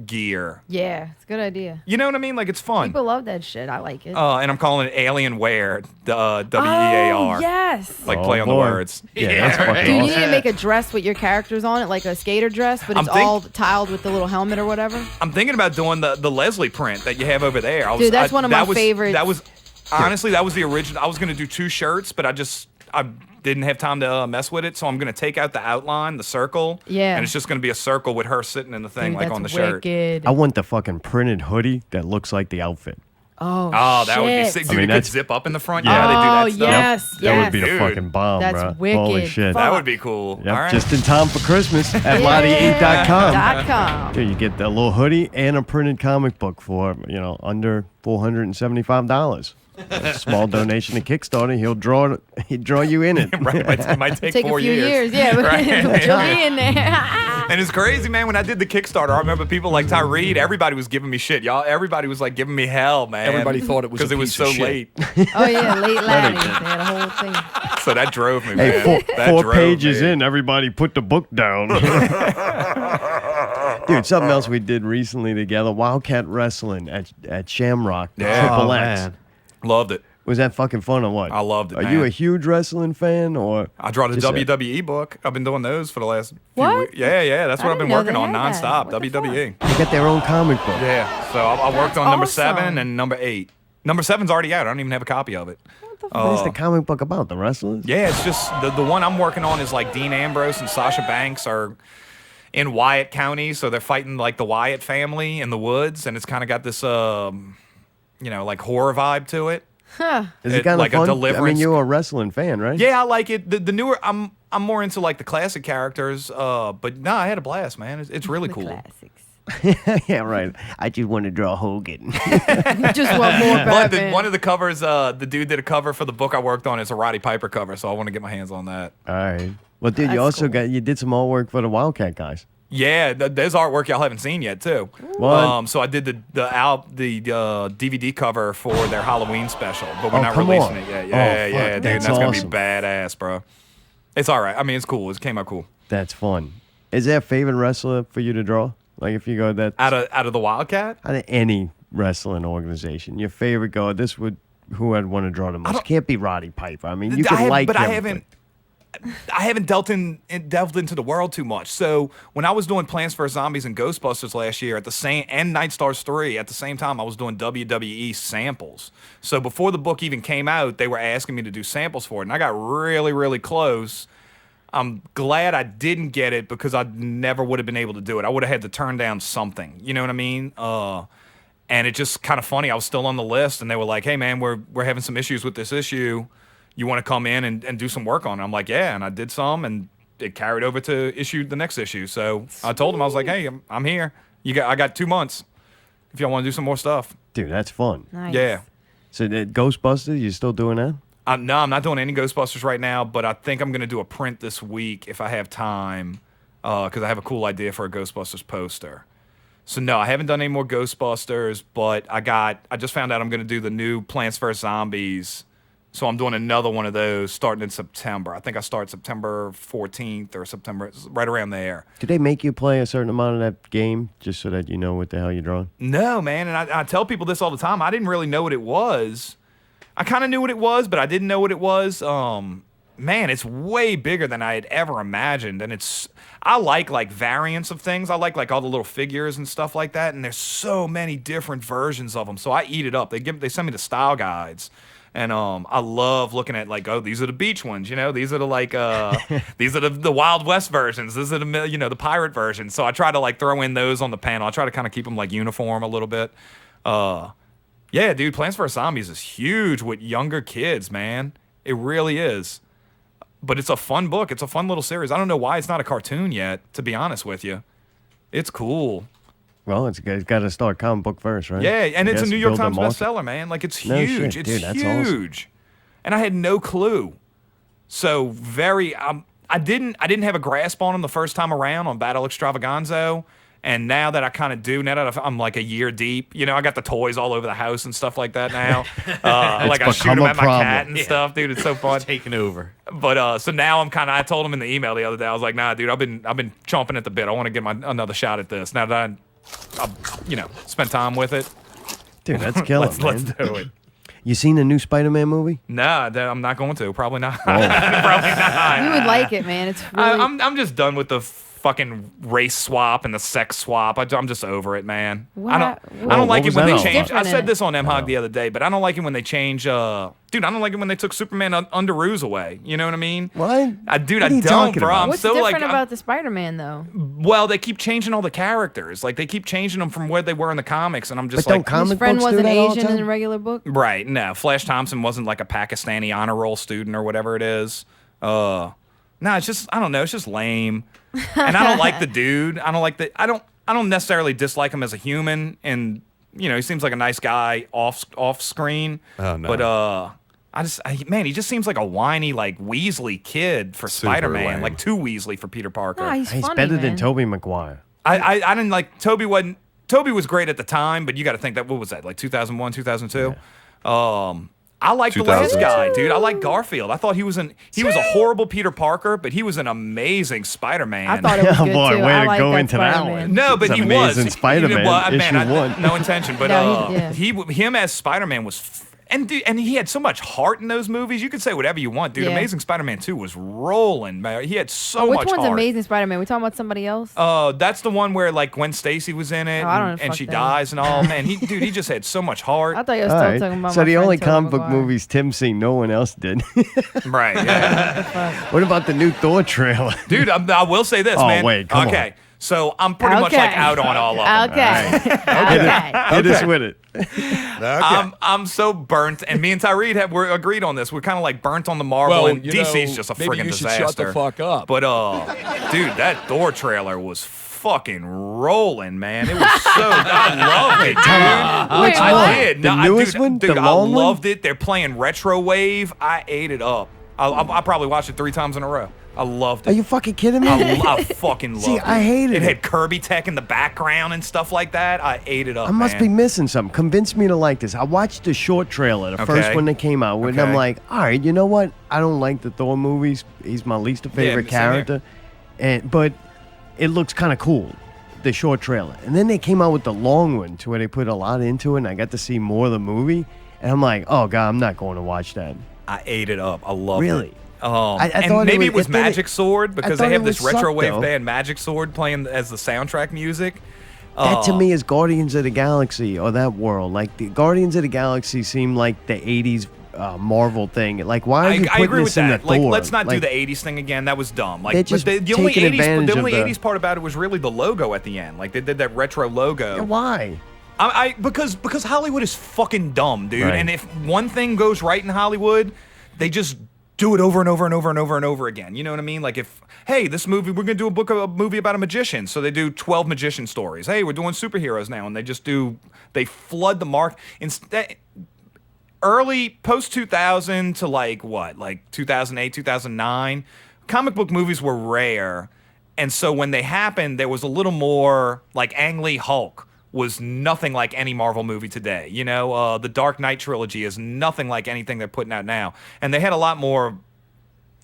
gear. Yeah, it's a good idea. You know what I mean? Like it's fun. People love that shit. I like it. And I'm calling it Alien Wear. WEAR. Oh, yes. Like play on the words. Yeah, that's fucking Do you awesome. need to make a dress with your characters on it, like a skater dress, but it's all tiled with the little helmet or whatever? I'm thinking about doing the Leslie print that you have over there. Dude, that's one of my favorites. That was honestly that was the original. I was gonna do 2 shirts, but I didn't have time to mess with it, so I'm gonna take out the outline, the circle, and it's just gonna be a circle with her sitting in the thing, Dude, like on the wicked. shirt. I want the fucking printed hoodie that looks like the outfit. Oh, that would be shit. sick. I Dude, mean, it could that's- zip up in the front. Yeah. Yeah, they do that stuff. Yes, That would be the Dude, fucking bomb, that's bro. wicked. Holy shit. That would be cool. Yep, All right. just in time for Christmas at Yeah. LottieInk.com. .com. Dude, you get the little hoodie and a printed comic book for, under $475. A small donation to Kickstarter, he'd draw you in it. Right, it might take Take 4 a few years. years, yeah, but Right. you'll be in there. And it's crazy, man. When I did the Kickstarter, I remember people like Tyreed. Everybody was giving me shit, y'all. Everybody was like giving me hell, man. Everybody thought it was because a it was piece so of shit. late. Oh yeah, late Laddie. They had a whole thing. So that drove me, Hey, man. That four drove pages me. in, everybody put the book down. Dude, something else we did recently together, WildKat Wrestling at Shamrock, Yeah. Triple Oh, X. man. Loved it. Was that fucking fun or what? I loved it, Are man. you a huge wrestling fan or? I draw the just a- WWE book. I've been doing those for the last few What? weeks. Yeah. That's I what I've been didn't know working they on had that. nonstop. What the fuck? WWE. They got their own comic book. Yeah. So I worked on number 7 awesome. and number 8. Number 7's already out. I don't even have a copy of it. What is the comic book about? The wrestlers? Yeah, it's just the one I'm working on is like Dean Ambrose and Sasha Banks are in Wyatt County, so they're fighting like the Wyatt family in the woods, and it's kind of got this like horror vibe to it. Huh. Is it kind like of a fun? I mean, deliverance. you're a wrestling fan, right? Yeah, I like it. The newer, I'm more into like the classic characters. But no, I had a blast, man. It's really The cool. classics. Yeah, right. I just want to draw Hogan. Just want more Batman. One of the covers, the dude did a cover for the book I worked on. It's a Roddy Piper cover, so I want to get my hands on that. All right. Well, dude, you That's also cool. you did some artwork for the WildKat guys. Yeah, there's artwork y'all haven't seen yet too. What? So I did the DVD cover for their Halloween special, but we're Oh, not come releasing on. it yet. Oh, Yeah, fuck, yeah, dude, that's that's gonna awesome. be badass, bro. It's all right. I mean, it's cool. It came out cool. That's fun. Is there a favorite wrestler for you to draw? Like if you go that Out of the WildKat. out of any wrestling organization, your favorite go. This would who I'd want to draw the most. Can't be Roddy Piper. I mean, you can like but him. I haven't delved into the world too much. So when I was doing Plants vs Zombies and Ghostbusters last year and Night Stars 3 at the same time, I was doing WWE samples. So before the book even came out, they were asking me to do samples for it, and I got really, really close. I'm glad I didn't get it because I never would have been able to do it. I would have had to turn down something. You know what I mean? And it just kind of funny. I was still on the list, and they were like, "Hey, man, we're having some issues with this issue. You want to come in and do some work on it?" I'm like, "Yeah," and I did some, and it carried over to the next issue. So I told them, I was like, "Hey, I'm here. I got 2 months if y'all want to do some more stuff." Dude, that's fun. Nice. Yeah. So the Ghostbusters, you still doing that? No, I'm not doing any Ghostbusters right now, but I think I'm going to do a print this week if I have time, because I have a cool idea for a Ghostbusters poster. So no, I haven't done any more Ghostbusters, but I just found out I'm going to do the new Plants vs Zombies. So I'm doing another one of those starting in September. I think I start September 14th or September, right around there. Do they make you play a certain amount of that game just so that you know what the hell you're drawing? No, man, and I tell people this all the time. I didn't really know what it was. I kind of knew what it was, but I didn't know what it was. Man, it's way bigger than I had ever imagined, and I like variants of things. I like all the little figures and stuff like that, and there's so many different versions of them. So I eat it up. They send me the style guides. And I love looking at like, oh, these are the beach ones, you know. These are the like, these are the Wild West versions. These are the pirate versions. So I try to like throw in those on the panel. I try to kind of keep them like uniform a little bit. Yeah, dude, Plants vs Zombies is huge with younger kids, man. It really is. But it's a fun book. It's a fun little series. I don't know why it's not a cartoon yet, to be honest with you. It's cool. Well, it's got to start comic book first, right? Yeah, and it's a Yes, New York build a Times market. bestseller, man. Like, it's No huge. shit, It's dude, that's awesome. huge. And I had no clue. So I didn't have a grasp on them the first time around on Battle Extravaganza. And now that I kind of do, now that I'm like a year deep, I got the toys all over the house and stuff like that now. Like I shoot become them a at my problem. cat and stuff, dude. It's so fun. Taking over. But so now I told him in the email the other day, I was like, nah, dude, I've been chomping at the bit. I want to get another shot at this. Now that I've spent time with it. Dude, that's killer, Let's man. do it. You seen the new Spider-Man movie? Nah, I'm not going to. Probably not. Probably not. You would like it, man. It's really. I'm just done with the fucking race swap and the sex swap. I'm just over it, man. I don't like it was when that they all change. about? I said this on M-Hog the other day, but I don't like it when they change. Dude, I don't like it when they took Superman Underoos away. You know what I mean? What? Dude, What I are you don't, talking bro. about? I'm What's so different like. about the Spider-Man though? Well, they keep changing all the characters. Like they keep changing them from where they were in the comics, and I'm just But don't like, comic His friend books do wasn't that all the Asian in time? the regular book. right? No, Flash Thompson wasn't like a Pakistani honor roll student or whatever it is. No, it's just I don't know. It's just lame, and I don't like the dude. I don't necessarily dislike him as a human, and he seems like a nice guy off screen. Oh, no. But he just seems like a whiny like Weasley kid for Super Spider-Man, lame. like too Weasley for Peter Parker. Oh, he's He's funny, better man. than Tobey Maguire. I didn't like Toby. Toby was great at the time, but you got to think that what was that like 2001, 2002. I like the last 2002. guy, dude. I like Garfield. I thought he was a horrible Peter Parker, but he was an amazing Spider-Man. I thought it was Oh, good boy, too. way I to like go that into that Spider-Man. one. No, but It's he Amazing was Spider-Man, Well, issue one. no intention, but No, he- yeah. him as Spider-Man was And dude, and he had so much heart in those movies. You could say whatever you want, dude. Yeah. Amazing Spider-Man 2 was rolling, man. He had so Which much one's heart. Amazing Spider-Man? We talking about somebody else? That's the one where like Gwen Stacy was in it, Oh, I don't know and fuck she that. dies and all. Man, he just had so much heart. I thought you were All still right. talking about So my the friend only Tobey comic book Maguire. movies Tim's seen, no one else did. Right? Yeah. What about the new Thor trailer? Dude, I will say this, Oh, man. wait, come okay. So I'm pretty much like out on all of them. Okay. Okay. Hit us with it. I'm so burnt, and me and Tyree were agreed on this. We're kind of like burnt on the Marvel, and DC's just a maybe friggin' you should disaster. shut the fuck up. But dude, that Thor trailer was fucking rolling, man. It was so I loved it, dude. Which I one? did. The newest dude, one? Dude, The I long one? loved it. They're playing Retro Wave. I ate it up. I probably watched it 3 times in a row. I loved it. Are you fucking kidding me? I fucking loved See, it. I hated it. it. Had Kirby Tech in the background and stuff like that. I ate it up. I must man. be missing something. Convince me to like this. I watched the short trailer, the first Okay. one that came out, and I'm Okay. like, all right, you know what? I don't like the Thor movies. He's my least favorite same here. character, but it looks kind of cool, the short trailer. And then they came out with the long one, to where they put a lot into it, and I got to see more of the movie. And I'm like, oh god, I'm not going to watch that. I ate it up. I loved Really? it. I and thought maybe it was thought Magic Sword because thought they have it this would retro suck, wave though. band Magic Sword playing as the soundtrack music. That to me is Guardians of the Galaxy, or that world. Like the Guardians of the Galaxy seem like the '80s Marvel thing. Like, why are you I putting agree with this in that. the Like, Thor? let's not do Like, the '80s thing again. That was dumb. Like, They're just but the only taking '80s, advantage the of only the- '80s part about it was really the logo at the end. Like they did that retro logo. why? Because Hollywood is fucking dumb, dude. Right. And if one thing goes right in Hollywood, they just do it over and over and over and over and over again. You know what I mean? Like if, hey, this movie, we're gonna do a movie about a magician, so they do 12 magician stories. Hey, we're doing superheroes now, and they flood the mark. Instead, early post 2000 to like 2008, 2009, comic book movies were rare, and so when they happened, there was a little more like Ang Lee Hulk was nothing like any Marvel movie today. You know, the Dark Knight trilogy is nothing like anything they're putting out now. And they had a lot more,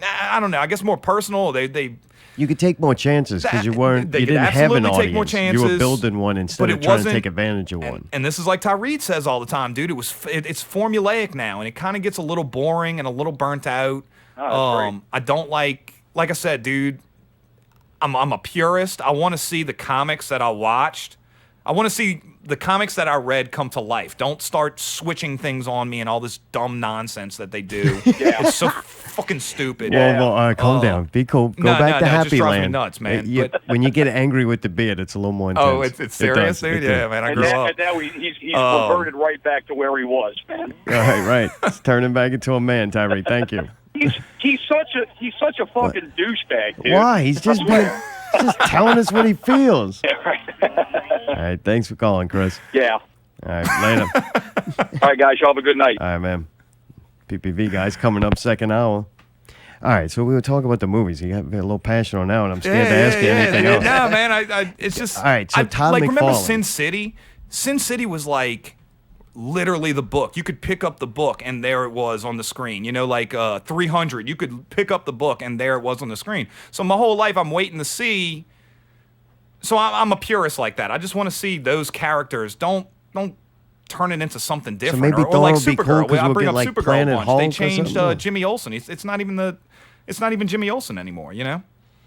I don't know, I guess more personal. You could take more chances because you weren't. They You could didn't have an absolutely take more audience. You were chances, building one instead but of it trying to wasn't- take advantage of one. And this is like Tyree says all the time, dude. It's formulaic now, and it kind of gets a little boring and a little burnt out. Oh, that's great. I don't like I said, dude. I'm a purist. I want to see the comics that I watched. I want to see the comics that I read come to life. Don't start switching things on me and all this dumb nonsense that they do. It's so fucking stupid. Well, all right, calm down. Be cool. Go No, back no, to no, it Happy just drives me Land. nuts, man. But when you get angry with the beard, it's a little more intense. Oh, it's serious, It dude. does. Yeah, man. I And grew now, up. and now he's reverted right back to where he was, man. Right. It's turning back into a man, Tyree. Thank you. He's such a fucking douchebag, dude. Why? He's just telling us what he feels. Yeah, right. All right, thanks for calling, Chris. Yeah. All right, later. All right, guys. Y'all have a good night. All right, man. PPV guys coming up second hour. All right, so we were talking about the movies. You got a little passion on that one. I'm scared to ask you anything else. No, man. It's just. All right, so Todd remember McFarlane. Sin City? Sin City was like literally the book. You could pick up the book and there it was on the screen. You know, like 300. You could pick up the book and there it was on the screen. So my whole life I'm waiting to see. So I'm a purist like that. I just want to see those characters. Don't turn it into something different. maybe or Thor like would be cool Supergirl. 'cause I we'll bring get, up like, Supergirl Planet once. Hulk They or changed something. Jimmy Olsen. It's not even Jimmy Olsen anymore. You know.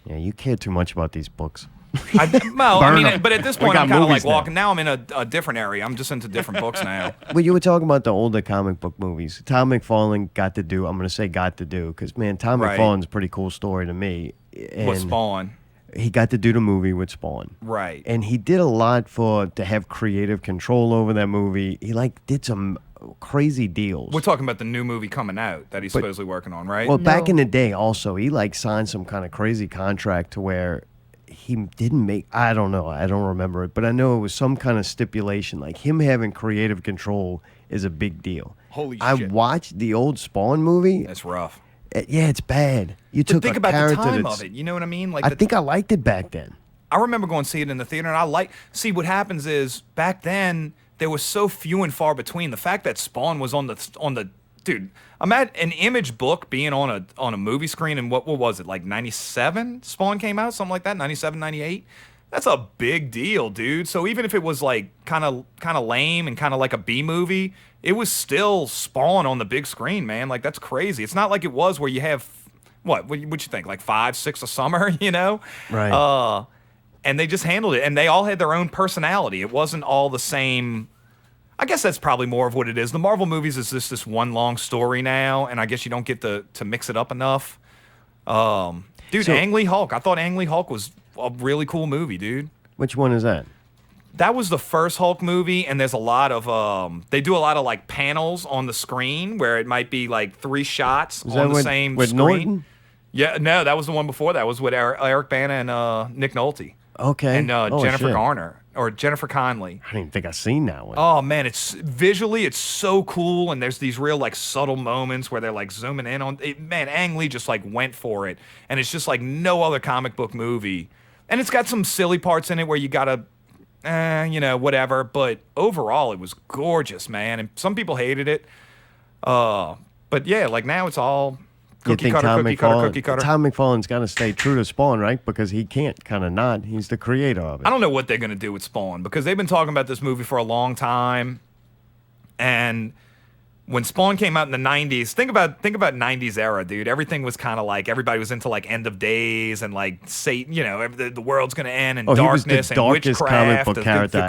Yeah, you care too much about these books. I mean, but at this We point, got I'm kind of like movies now. walking. Now I'm in a different area. I'm just into different books now. Well, you were talking about the older comic book movies. Tom McFarlane got to do, I'm going to say got to do, because, man, Tom Right. McFarlane's a pretty cool story to me. And What Spawn? He got to do the movie with Spawn. Right. And he did a lot to have creative control over that movie. He, did some crazy deals. We're talking about the new movie coming out that he's supposedly working on, right? Well, back in the day, also, he signed some kind of crazy contract to where he didn't make. I don't know. I don't remember it, but I know it was some kind of stipulation. Like him having creative control is a big deal. Holy I shit. watched the old Spawn movie. That's rough. Yeah, it's bad. You But took think a about the character time that's- of it. You know what I mean? Like I think I liked it back then. I remember going to see it in the theater, and see what happens is back then there was so few and far between. The fact that Spawn was on the dude, I'm at an Image book being on a movie screen, and what was it, like 97? Spawn came out, something like that, 97, 98. That's a big deal, dude. So even if it was like kind of lame and kind of like a B movie, it was still Spawn on the big screen, man. Like that's crazy. It's not like it was where you have what you think, like 5, 6 a summer, you know? Right. And they just handled it, and they all had their own personality. It wasn't all the same. I guess that's probably more of what it is. The Marvel movies is this one long story now, and I guess you don't get to mix it up enough. Dude, Ang Lee Hulk. I thought Ang Lee Hulk was a really cool movie, dude. Which one is that? That was the first Hulk movie, and there's a lot of they do a lot of like panels on the screen where it might be like 3 shots on the same with screen. Norton? Yeah, no, that was the one before. That was with Eric Bana and Nick Nolte. Okay. And Jennifer shit. Garner or Jennifer Connelly. I don't even think I've seen that one. Oh man, it's visually it's so cool, and there's these real like subtle moments where they're like zooming in on it. Man, Ang Lee just like went for it, and it's just like no other comic book movie. And it's got some silly parts in it where you gotta, whatever. But overall, it was gorgeous, man. And some people hated it. But yeah, like now it's all cookie cutter. Tom McFarlane's got to stay true to Spawn, right? Because he can't kind of not. He's the creator of it. I don't know what they're gonna do with Spawn because they've been talking about this movie for a long time. And when Spawn came out in the 90s, think about 90s era, dude. Everything was kind of like everybody was into like End of Days and like Satan, the world's gonna end and darkness and witchcraft. The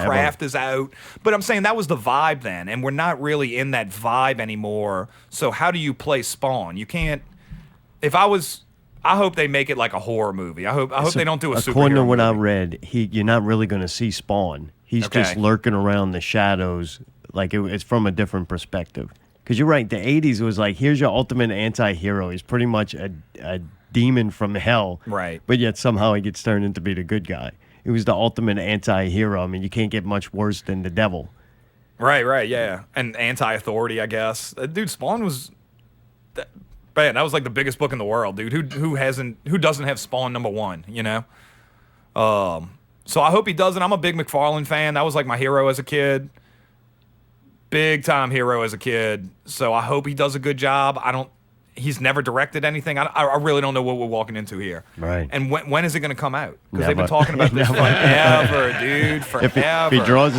craft is out. But I'm saying that was the vibe then, and we're not really in that vibe anymore. So how do you play Spawn? You can't. I hope they make it like a horror movie. I hope they don't do a superhero According to what movie. I read, you're not really going to see Spawn. He's just lurking around the shadows, like it's from a different perspective. Because you're right, the 80s was like, here's your ultimate anti-hero. He's pretty much a demon from hell. Right. But yet somehow he gets turned into be the good guy. He was the ultimate anti-hero. I mean, you can't get much worse than the devil. Right, yeah. And anti-authority, I guess. Dude, Spawn was... Man, that was like the biggest book in the world, dude. Who doesn't have Spawn #1, you know? So I hope he doesn't. I'm a big McFarlane fan. That was like my hero as a kid. Big time hero as a kid. So I hope he does a good job. He's never directed anything. I really don't know what we're walking into here. Right. And when is it going to come out? Because they've been talking about this forever, dude. Forever. If he draws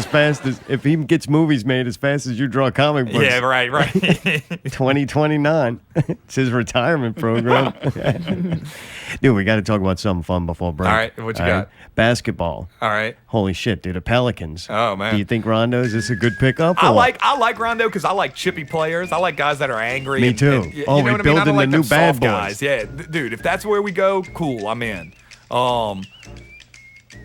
if he gets movies made as fast as you draw comic books. Yeah, right. 2029. It's his retirement program. Dude, we got to talk about something fun before break. All right, what you got? Basketball. All right. Holy shit, dude. The Pelicans. Oh, man. Do you think Rondo, is this a good pickup? I like Rondo because I like chippy players. I like guys that are angry. Me too. You know what I mean? I don't building like the new them bad soft boys. guys. Yeah, dude, if that's where we go, cool, I'm in. The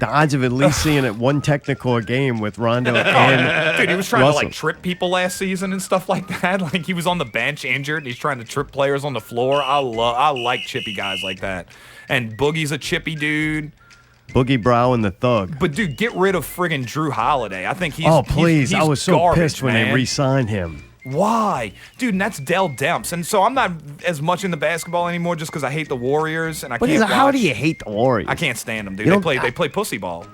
odds of at least seeing it one technical game with Rondo and dude, he was trying Russell. to like trip people last season and stuff like that. Like he was on the bench injured and he's trying to trip players on the floor. I like chippy guys like that. And Boogie's a chippy dude. Boogie Brow and the Thug. But dude, get rid of friggin' Drew Holiday. I think he's please. he's I was so garbage, pissed when man. they re-signed him. Why? Dude, and that's Dell Demps. And so I'm not as much into basketball anymore just because I hate the Warriors and I can't watch. How do you hate the Warriors? I can't stand them, dude. They play pussy ball.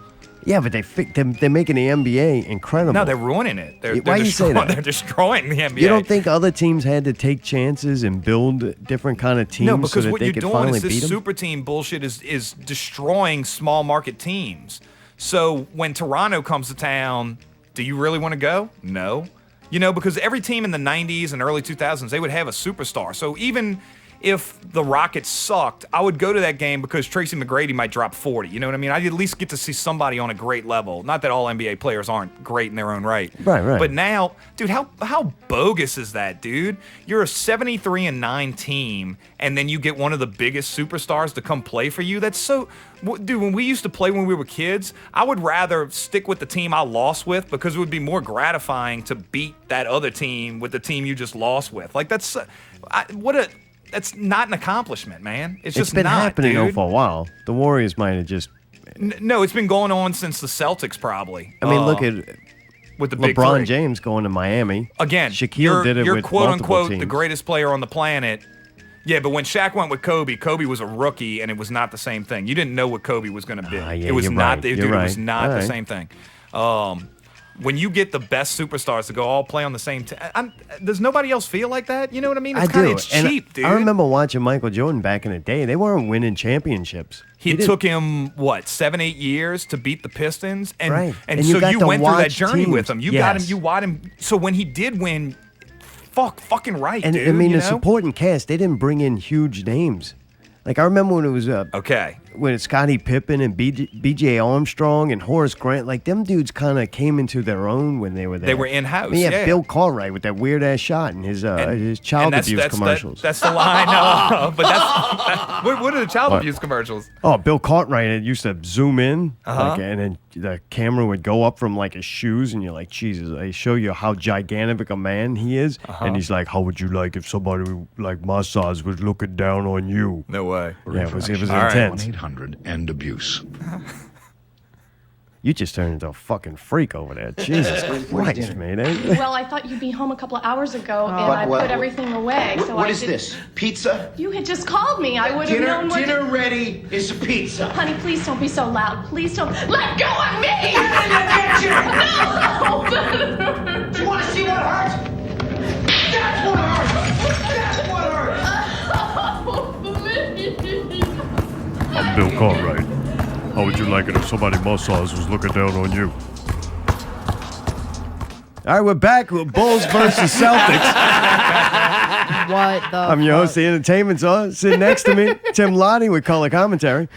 Yeah, but they're making the NBA incredible. No, they're ruining it. Why you say that? They're destroying the NBA. You don't think other teams had to take chances and build different kind of teams no, because so that what they you're could doing finally is beat this them? super team bullshit is destroying small market teams. So when Toronto comes to town, do you really want to go? No. Because every team in the 90s and early 2000s, they would have a superstar. So even if the Rockets sucked, I would go to that game because Tracy McGrady might drop 40. You know what I mean? I'd at least get to see somebody on a great level. Not that all NBA players aren't great in their own right. Right. But now, dude, how bogus is that, dude? You're a 73-9 team, and then you get one of the biggest superstars to come play for you? That's so... Dude, when we used to play when we were kids, I would rather stick with the team I lost with because it would be more gratifying to beat that other team with the team you just lost with. Like, that's... That's not an accomplishment, man. It's just been happening dude. though for a while. The Warriors might have just. No, it's been going on since the Celtics, probably. I mean, look at with the big LeBron three. James going to Miami. Again, Shaquille did it you're with quote multiple unquote teams. the greatest player on the planet. Yeah, but when Shaq went with Kobe was a rookie, and it was not the same thing. You didn't know what Kobe was going to be. Yeah, it was you're not. right. Dude, You're it was right. not All the right. same thing. when you get the best superstars to go all play on the same team, does nobody else feel like that? You know what I mean? I do. It's cheap, dude. I remember watching Michael Jordan back in the day. They weren't winning championships. He took him, 7-8 years to beat the Pistons? And, Right. and you so got you to went through that watch journey teams. with him. You got him, you watched him. So when he did win, fucking right, And dude. I mean, you the know? supporting cast, they didn't bring in huge names. Like, I remember when it was when Scottie Pippen and B.J. Armstrong and Horace Grant, like, them dudes kind of came into their own when they were there. They were in-house, I mean, yeah. Bill Cartwright with that weird-ass shot and his child abuse commercials. That's the line. No, but what are the child abuse commercials? Oh, Bill Cartwright, it used to zoom in, Uh-huh. and then the camera would go up from, like, his shoes, and you're like, Jesus, they show you how gigantic a man he is, and he's like, how would you like if somebody like my size was looking down on you? No way. Yeah, it was All right. intense. 1-800-END abuse. You just turned into a fucking freak over there. Jesus Christ, Mayday. Well, I thought you'd be home a couple of hours ago, and But I what- put everything away. So What I is did- this? Pizza? You had just called me. I would have known what. Dinner ready is a pizza. Honey, please don't be so loud. Please don't. Let go of me! No! Do you want to see what hurts? That's what hurts! That's what hurts! I'm Bill Cartwright. How would you like it if somebody my size was looking down on you? All right, we're back with Bulls versus Celtics. What the I'm your host, the entertainment czar. Sitting next to me, Tim Lattie with color commentary.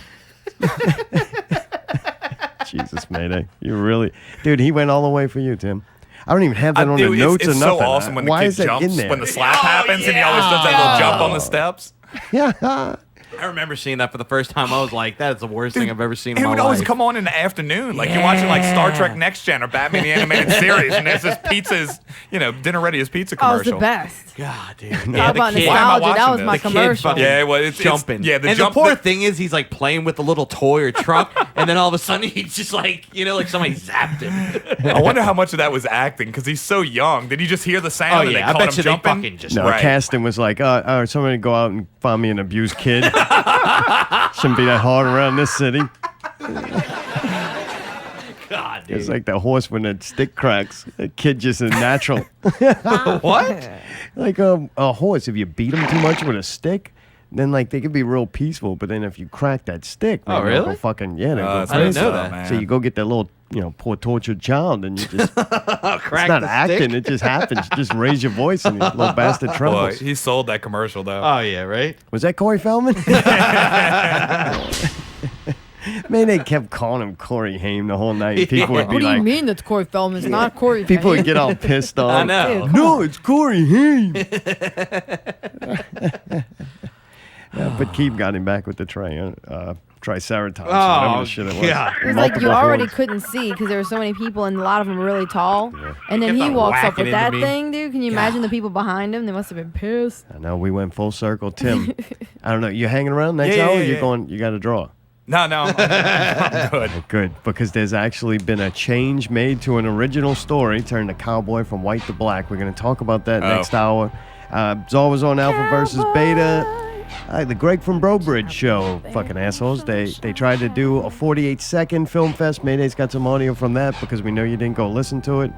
Jesus, Mayday. You really... Dude, he went all the way for you, Tim. I don't even have that on the notes or it's nothing. so awesome when the Why kid is that in jumps there? when the slap happens and he always does that little jump on the steps. Yeah. I remember seeing that for the first time. I was like, that is the worst thing I've ever seen in It my would life. always come on in the afternoon. Like you're watching like Star Trek Next Gen or Batman the Animated Series, and there's this pizza's, dinner ready as pizza Oh, it's commercial. the best. God, dude. Talk Yeah, about the kid. Why am I nostalgia. That watching was this? my The kid commercial. fucking Yeah, well, it's jumping. Yeah, and the poor thing is, he's like playing with a little toy or truck, and then all of a sudden he's just like, like somebody zapped him. I wonder how much of that was acting because he's so young. Did he just hear the sound? Oh, and yeah, they I caught bet him you they jumping? fucking just- No, Right. casting was like, somebody go out and find me an abused kid. Shouldn't be that hard around this city. God, dude. It's like the horse when the stick cracks. The kid just is natural. What? Like a horse, if you beat them too much with a stick, then like they could be real peaceful. But then if you crack that stick, man, Oh, they'll really? go fucking yeah, they go that's I didn't crazy. know that. man. So you go get that little, poor tortured child, and you just Crack it's not the acting, stick? it just happens. You just raise your voice and the little bastard Boy, trembles. he sold that commercial though. Oh, yeah, right? Was that Corey Feldman? Man, they kept calling him Corey Haim the whole night. People would be What do like, you mean that's Corey Feldman? It's not Corey people would Feldman. get all pissed off. I know. Dude, No, it's Corey Haim. But Keith got him back with the triceratops. whatever the shit it was. God. It was like you Multiple already horns. couldn't see because there were so many people and a lot of them were really tall. And then kept he on walks up whacking with into that me. thing, dude. Can you imagine the people behind him? They must have been pissed. I know we went full circle. Tim, I don't know. You hanging around next Yeah, hour? yeah, You're yeah. going. You got to draw. No, I'm good. Good, because there's actually been a change made to an original story, turning the cowboy from white to black. We're going to talk about that next hour. It's always on Alpha versus Beta. The Greg from Brobridge show, fucking assholes. They tried to do a 48-second film fest. Mayday's got some audio from that because we know you didn't go listen to it.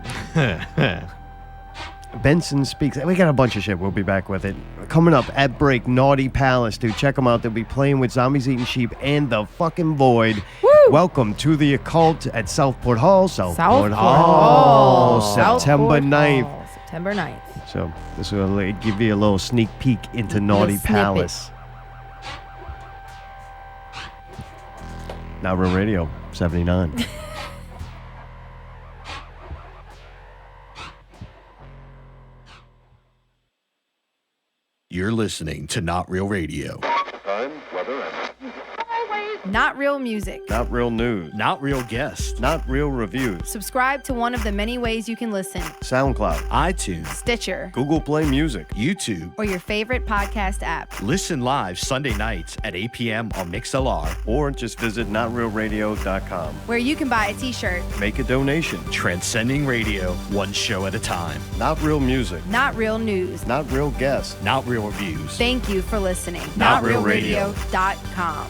Benson Speaks. We got a bunch of shit. We'll be back with it. Coming up at break, Naughty Palace, dude. Check them out. They'll be playing with Zombies Eating Sheep and The Fucking Void. Woo! Welcome to the Occult at Southport Hall. Southport Hall. September Southport 9th. Hall, September 9th. So this will give you a little sneak peek into Naughty snippet. Palace. Now Real Radio 79. You're listening to Not Real Radio. Time, weather, and... Not real music. Not real news. Not real guests. Not real reviews. Subscribe to one of the many ways you can listen. SoundCloud. iTunes. Stitcher. Google Play Music. YouTube. Or your favorite podcast app. Listen live Sunday nights at 8 p.m. on MixLR. Or just visit NotRealRadio.com. Where you can buy a t-shirt. Make a donation. Transcending radio, one show at a time. Not real music. Not real news. Not real guests. Not real reviews. Thank you for listening. NotRealRadio. NotRealRadio.com.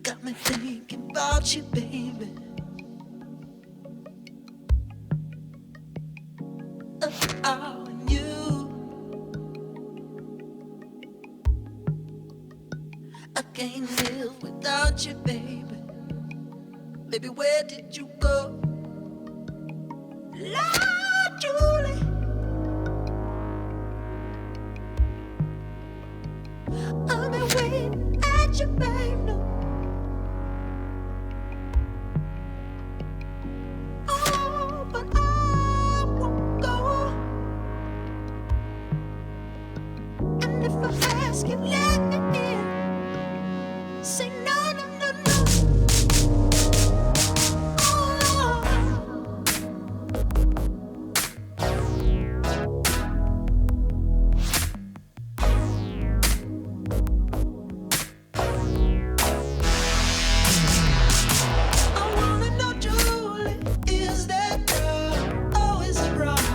Got me thinking about you, baby. Oh, and you. I can't live without you, baby. Baby, where did you go? Lord, Julie. I've been waiting at you, baby. Oh, but I won't go. And if I ask you, let me in. Say no, no, no, no. Oh, I wanna know, Julie, is that girl always wrong?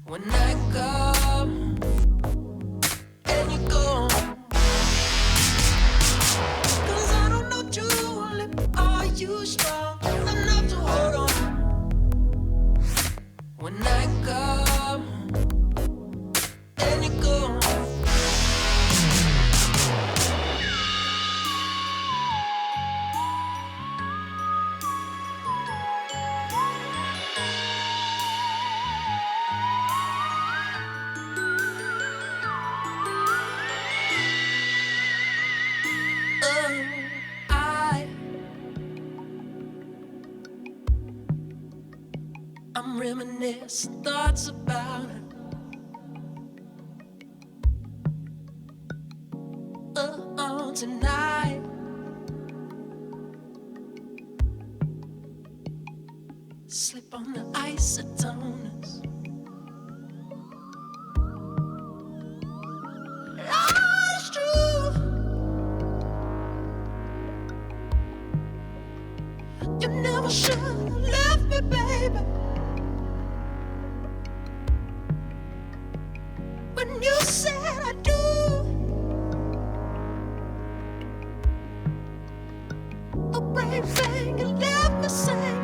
When I come and you go, 'cause I don't know, Julie, are you strong enough to hold on? When I come and you go. I'm reminiscing thoughts about her. Tonight. Slip on the isotoners. That's true. You never should have left me, baby. When you said I do. A brave thing you left me singing.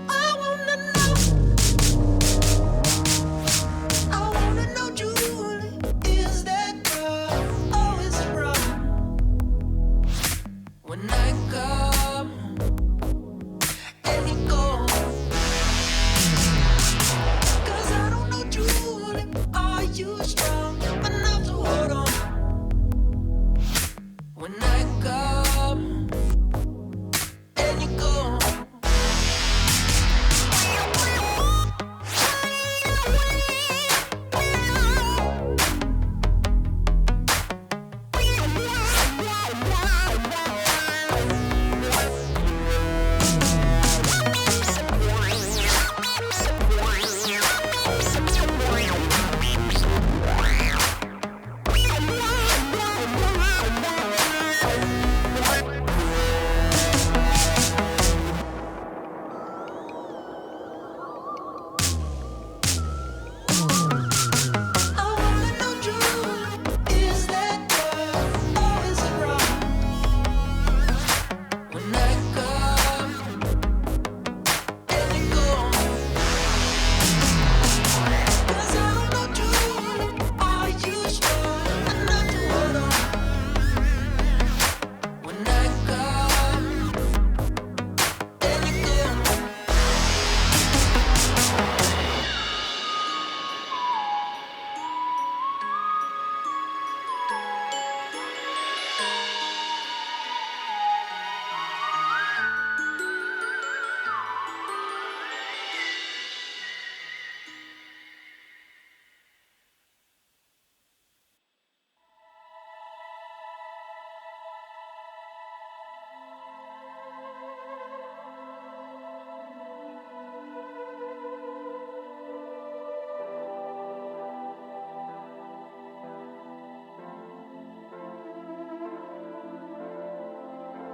I wanna know, Julie, is that girl always wrong? When I come and you go, 'cause I don't know, Julie, are you strong enough to hold on? When I come and you go.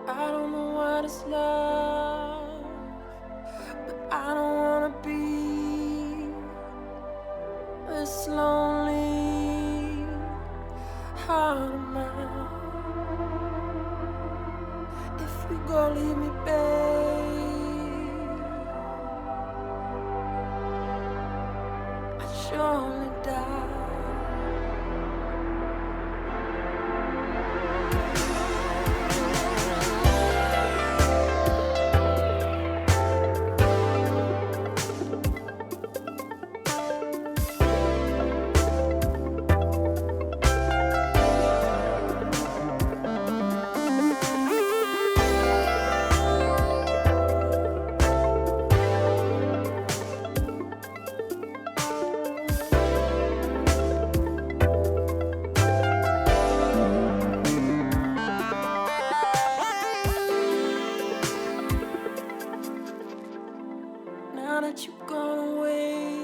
I don't know what is love, but I don't wanna be this lonely heart of mine. go leave me, babe, I'd surely die. Now that you've gone away,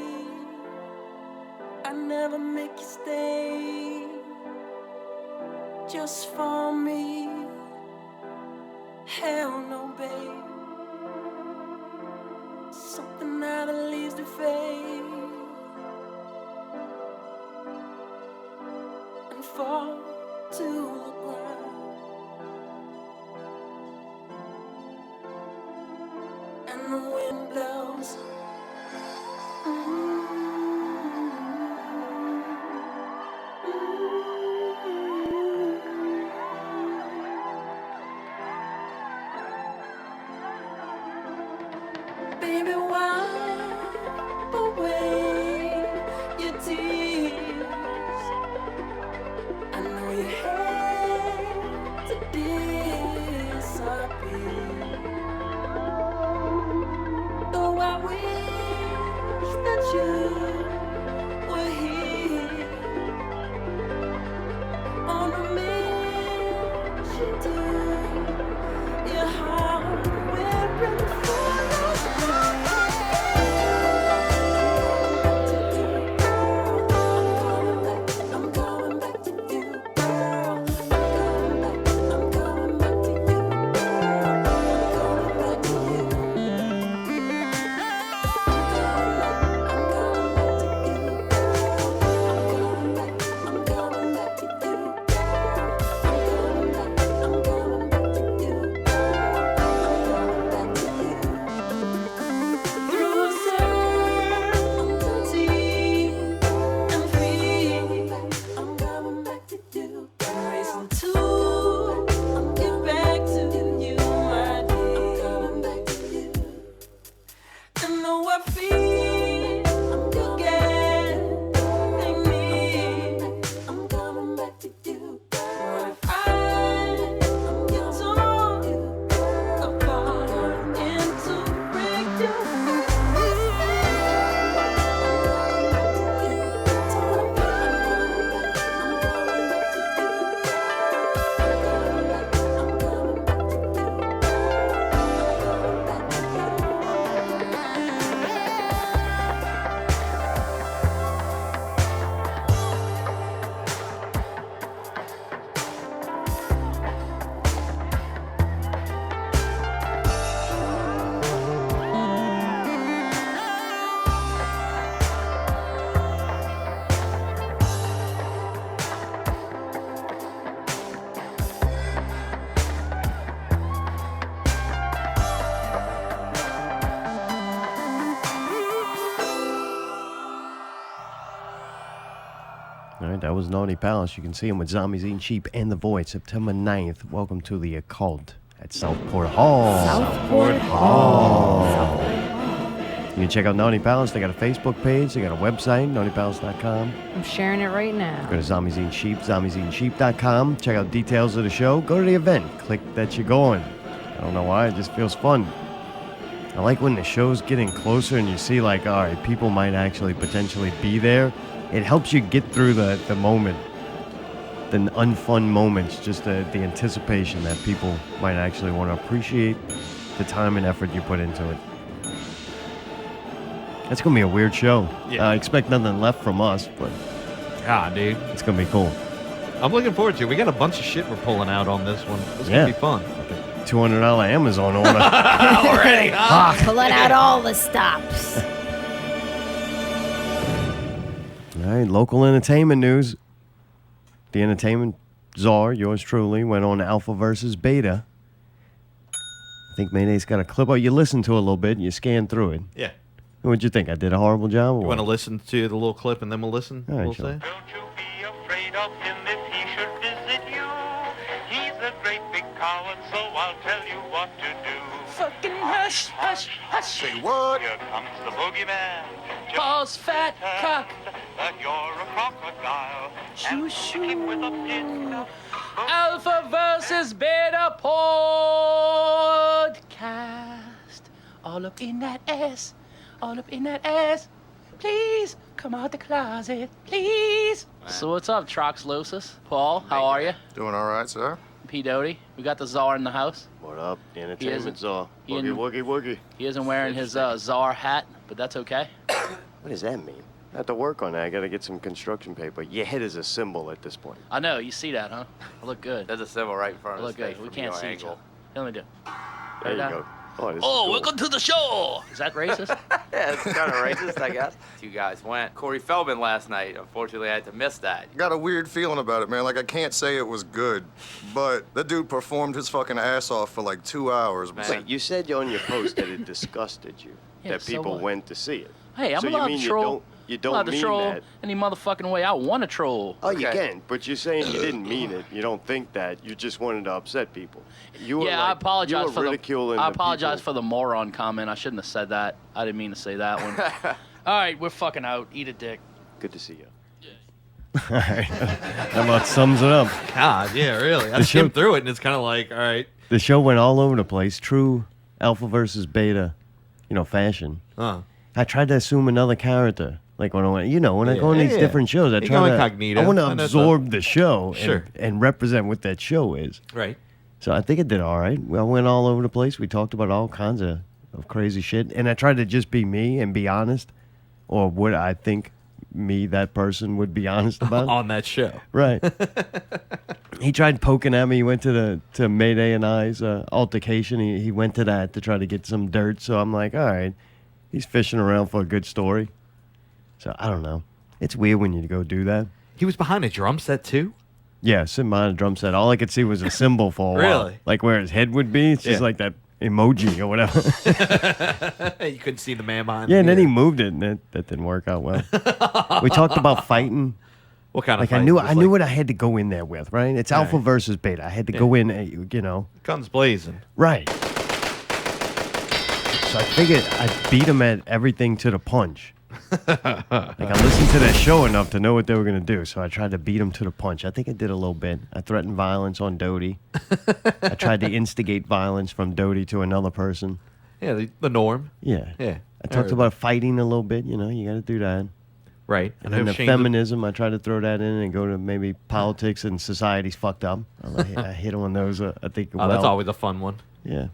I never make you stay just for me. Hell no, babe. Something that leaves the fade and fall to the ground. And the wind blows. Baby, wipe away your tears. I know you hate to disappear. Though I wish that you were here on a mission to your heart, wearing the I'm going back to you, girl. I'm going back to you, girl. I'm going back to you. All right, that was Naughty Palace. You can see him with Zombies Eating Sheep and The Void, September 9th. Welcome to the Occult at Southport Hall. Southport Hall. You can check out Naughty Palace. They got a Facebook page. They got a website, naughtypalace.com. I'm sharing it right now. Go to Zombies Eating Sheep, zombieseatingsheep.com. Check out details of the show. Go to the event. Click that you're going. I don't know why. It just feels fun. I like when the show's getting closer and you see, like, all right, people might actually potentially be there. It helps you get through the moment, the unfun moments, just the anticipation that people might actually want to appreciate the time and effort you put into it. It's going to be a weird show. Yeah. I expect nothing left from us, but God, dude. It's going to be cool. I'm looking forward to it. We got a bunch of shit we're pulling out on this one. It's going to be fun. $200 Amazon order. Already, huh? Pulling out all the stops. All right, local entertainment news. The entertainment czar, yours truly, went on Alpha versus Beta. think Mayday's got a clip. Oh, you listen to it a little bit and you scan through it. Yeah. What'd you think? I did a horrible job? Or You want to what? listen to the little clip and then we'll listen? All right, we'll sure. say? Afraid of him if he should visit you. He's a great big coward, so I'll tell you what to do. Fucking hush, hush, hush. Say what? Here comes the boogeyman. Paul's fat cock. That you're a crocodile. Shoo, shoo. With a pin. Alpha versus Beta podcast. All up in that ass. All up in that ass. Please come out the closet. Please. So what's up, Troxlosis? Paul, how are you? Doing all right, sir. P. Doty. We got the Czar in the house. What up? The entertainment czar. he Woogie, isn't- woogie, woogie. He isn't wearing his Czar hat, but that's okay. What does that mean? I have to work on that. I got to get some construction paper. Your head is a symbol at this point. I know, you see that, huh? I look good. There's a symbol right in front I of look his face good. We from can't your see each angle. other. Here, let me do. There you Right go. now. Oh, this is Oh, cool. welcome to the show. Is that racist? Yeah, it's kind of racist, I guess. You guys went. Corey Feldman last night. Unfortunately, I had to miss that. Got a weird feeling about it, man. Like, I can't say it was good, but that dude performed his fucking ass off for like 2 hours. Man. Wait, you said on your post that it disgusted you Yeah, that so people what? went to see it. Hey, I'm so allowed you mean to troll. you I'm don't allowed to mean troll that? any motherfucking way I want to troll. Oh, you can, but you're saying you didn't mean it. You don't think that. You just wanted to upset people. You were Yeah, like, I apologize you were for ridiculing the. I the apologize people. for the moron comment. I shouldn't have said that. I didn't mean to say that one. All right, we're fucking out. Eat a dick. Good to see you. All right. How about sums it up? God, yeah, really. I The show- skimmed through it and it's kind of like, all right. The show went all over the place. True alpha versus beta, fashion. I tried to assume another character. Like when I went, when I go on these different shows, I You try go to. incognito. I want to I know absorb the show Sure. and represent what that show is. Right. So I think it did all right. I went all over the place. We talked about all kinds of crazy shit, and I tried to just be me and be honest, or what I think that person would be honest about On that show. Right. He tried poking at me. He went to Mayday and I's altercation. He went to that to try to get some dirt. So I'm like, all right, he's fishing around for a good story. So I don't know. It's weird when you go do that. He was behind a drum set too? Yeah, sitting behind a drum set. All I could see was a symbol for a while. Really? Like where his head would be. It's just Yeah. like that emoji or whatever. You couldn't see the man behind Yeah, the and then he mirror. moved it, and that didn't work out well. We talked about fighting. What kind of Like fight? I knew Just what I had to go in there with, right? It's alpha Right. versus beta. I had to go in, Guns blazing. Right. So I figured I'd beat him at everything to the punch. Like I listened to that show enough to know what they were gonna do, so I tried to beat him to the punch. I think I did a little bit. I threatened violence on Doty. I tried to instigate violence from Doty to another person. Yeah, the norm. Yeah. Yeah. I talked about fighting a little bit. You got to do that. Right. And then the feminism, I tried to throw that in and go to maybe politics and society's fucked up. I hit on those. I think. Oh, that's always a fun one. Yeah.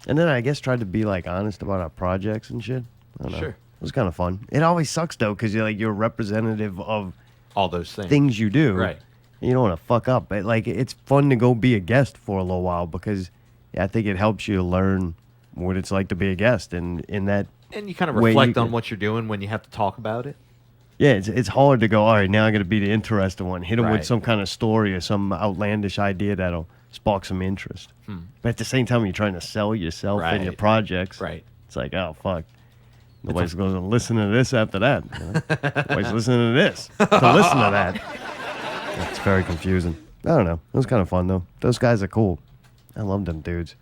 And then I guess tried to be like honest about our projects and shit. I don't know. Sure. It was kind of fun. It always sucks though because you're a representative of all those things you do. Right. And you don't want to fuck up. But it's fun to go be a guest for a little while because I think it helps you learn what it's like to be a guest and in that. And you kind of way reflect you on can- what you're doing when you have to talk about it. Yeah, it's hard to go, all right, now I got to be the interested one. Hit them Right. with some kind of story or some outlandish idea that'll spark some interest. But at the same time, you're trying to sell yourself and your Right. projects. Right. It's like, oh, fuck. Nobody's going to listen to this after that. Nobody's listening to this to listen to that. It's very confusing. I don't know. It was kind of fun, though. Those guys are cool. I love them dudes.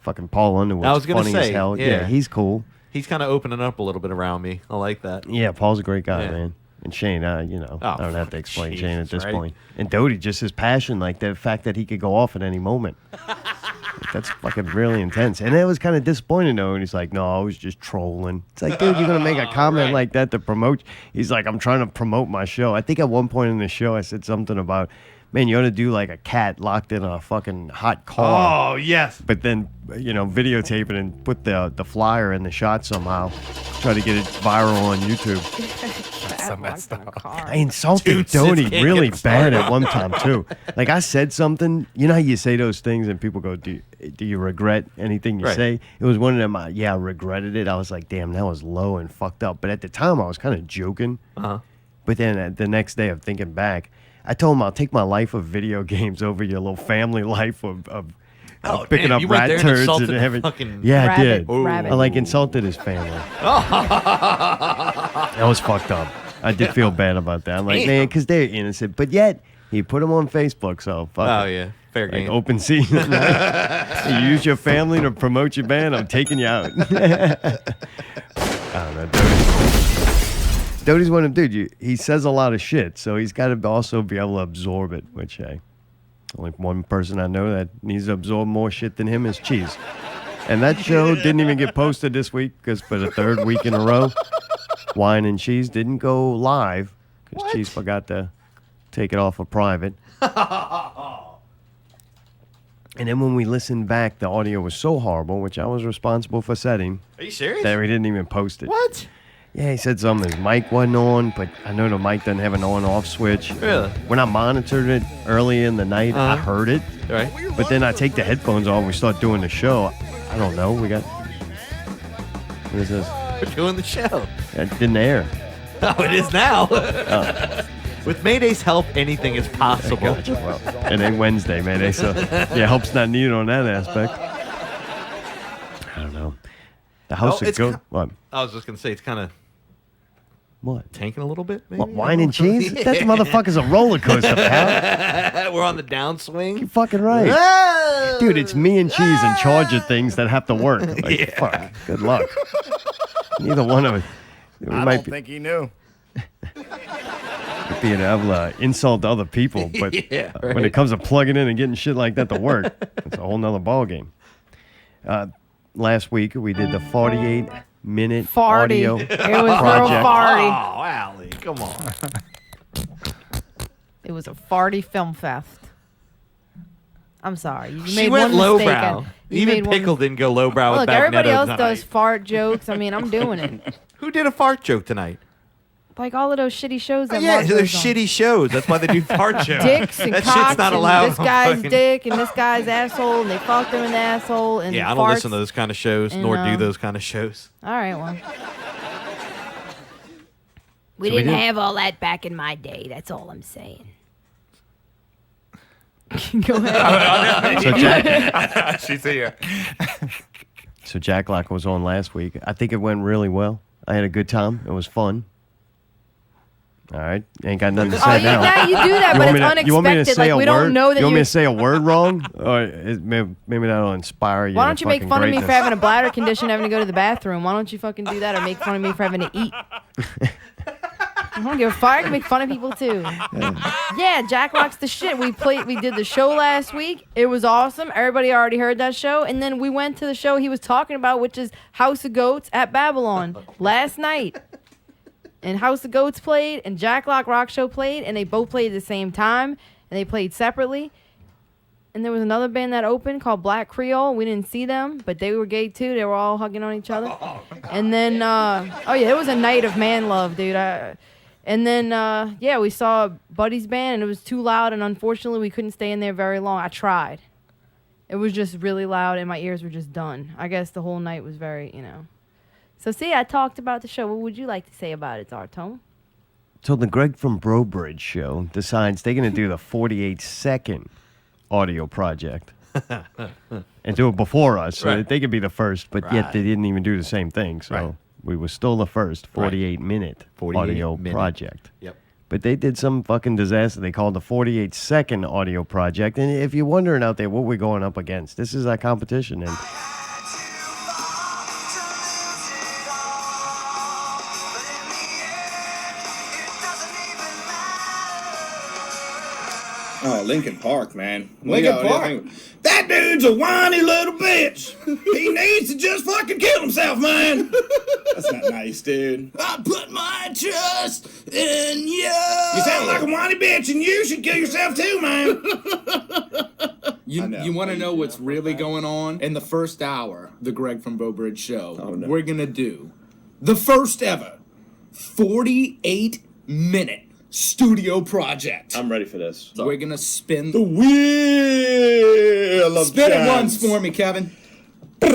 Fucking Paul Underwood's I was gonna funny as say, hell. yeah. He's cool. He's kind of opening up a little bit around me. I like that. Yeah, Paul's a great guy, Yeah. man. And Shane, I don't have to explain Shane at Jesus, this right? point. And Doty, just his passion, like the fact that he could go off at any moment. That's fucking really intense. And it was kind of disappointing, though. And he's like, no, I was just trolling. It's like, dude, you're going to make a comment like that to promote. He's like, I'm trying to promote my show. I think at one point in the show, I said something about, man, you ought to do like a cat locked in a fucking hot car. Oh, yes. But then, videotape it and put the flyer in the shot somehow. Try to get it viral on YouTube. I insulted Dude, Doty can't really get bad started. at one time, too. Like, I said something. You know how you say those things and people go, do you regret anything you Right. say? It was one of them, I regretted it. I was like, damn, that was low and fucked up. But at the time, I was kind of joking. Uh-huh. But then the next day, I'm thinking back. I told him I'll take my life of video games over your little family life of Oh, picking damn, up you went rat there and turds insulted and the everything. fucking Yeah, I rabbit. did. Rabbit. I like insulted his family. That was fucked up. I did feel bad about that. I'm like, man, because they're innocent, but yet he put them on Facebook, so fuck Oh, it. yeah. Fair Like game. open season. You use your family to promote your band, I'm taking you out. I don't know, Doty's one of them, dude. He says a lot of shit, so he's got to also be able to absorb it, which, hey, only one person I know that needs to absorb more shit than him is Cheese. And that show didn't even get posted this week because for the third week in a row, Wine and Cheese didn't go live because Cheese forgot to take it off of private. And then when we listened back, the audio was so horrible, which I was responsible for setting. Are you serious? That we didn't even post it. What? Yeah, he said something. His mic wasn't on, but I know the mic doesn't have an on-off switch. Really? When I monitored it early in the night, I heard it. Right. But then I take the headphones off and we start doing the show. I don't know. We got... What is this? We're doing the show. It didn't air. Oh, it is now. Oh. With Mayday's help, anything is possible. Gotcha. Well, it ain't Wednesday, Mayday, so yeah, help's not needed on that aspect. I don't know. The house of go. What? I was just gonna say it's kind of what tanking a little bit. Maybe? What, wine and cheese? That motherfucker's a roller coaster, pal. We're on the downswing. You're fucking right, dude. It's me and Cheese in charge of things that have to work. Like, fuck. Good luck. Neither one of us. I don't think he knew. Being able to insult other people, but when it comes to plugging in and getting shit like that to work, it's a whole nother ballgame. Last week we did the 48-minute audio It was project. real farty. Oh, Allie, come on. It was a farty film fest. I'm sorry. You She made went one mistake. lowbrow. Even Pickle didn't go lowbrow with Look, everybody Magneto else tonight. does fart jokes. I mean, I'm doing it. Who did a fart joke tonight? Like all of those shitty shows that Yeah, Mark they're goes on. shitty shows. That's why they do fart jokes. Dicks and that cocks shit's not and allowed. this on guy's fucking- dick and this guy's asshole and they fucked him in the asshole and Yeah, I don't farts. listen to those kind of shows, and, nor do um, those kind of shows. All right, well. We So we didn't did- have all that back in my day. That's all I'm saying. Go ahead. So Jack, She's here. so Jack Locke was on last week. I think it went really well. I had a good time. It was fun. All right, ain't got nothing to say now. Yeah, you do that, You but want it's me to- you want me to unexpected. say Like a we don't word? know that You want me you. to say a word wrong, or maybe that'll inspire you? Why to don't you make fucking fun of me greatness. for having a bladder condition, having to go to the bathroom? Why don't you fucking do that, or make fun of me for having to eat? I don't give a fuck. I can make fun of people too. Yeah, Jack Locke's the shit. We did the show last week. It was awesome. Everybody already heard that show, and then we went to the show he was talking about, which is House of Goats at Babylon last night. And House of Goats played, and Jack Locke Rock Show played, and they both played at the same time, and they played separately. And there was another band that opened called Black Creole. We didn't see them, but they were gay too. They were all hugging on each other. And then, oh yeah, it was a night of man love, dude. And then, yeah, we saw Buddy's band, and it was too loud, and unfortunately, we couldn't stay in there very long. I tried. It was just really loud, and my ears were just done. I guess the whole night was very, So, see, I talked about the show. What would you like to say about it, Zartone? So the Greg from Brobridge show decides they're going to do the 48-second audio project and do it before us, so that they could be the first, but yet they didn't even do the same thing. So we were still the first 48-minute audio project. Yep. But they did some fucking disaster. They called the 48-second audio project. And if you're wondering out there what we're going up against, this is our competition. And Oh, Lincoln Park, man. Lincoln Park? That dude's a whiny little bitch. He needs to just fucking kill himself, man. That's not nice, dude. I put my trust in you. You sound like a whiny bitch, and you should kill yourself too, man. You want to know what's really going on? In the first hour, the Greg from Bowbridge show, we're going to do the first ever 48-minute studio project. I'm ready for this. We're going to spin the wheel of Spin it chance. once for me, Kevin. And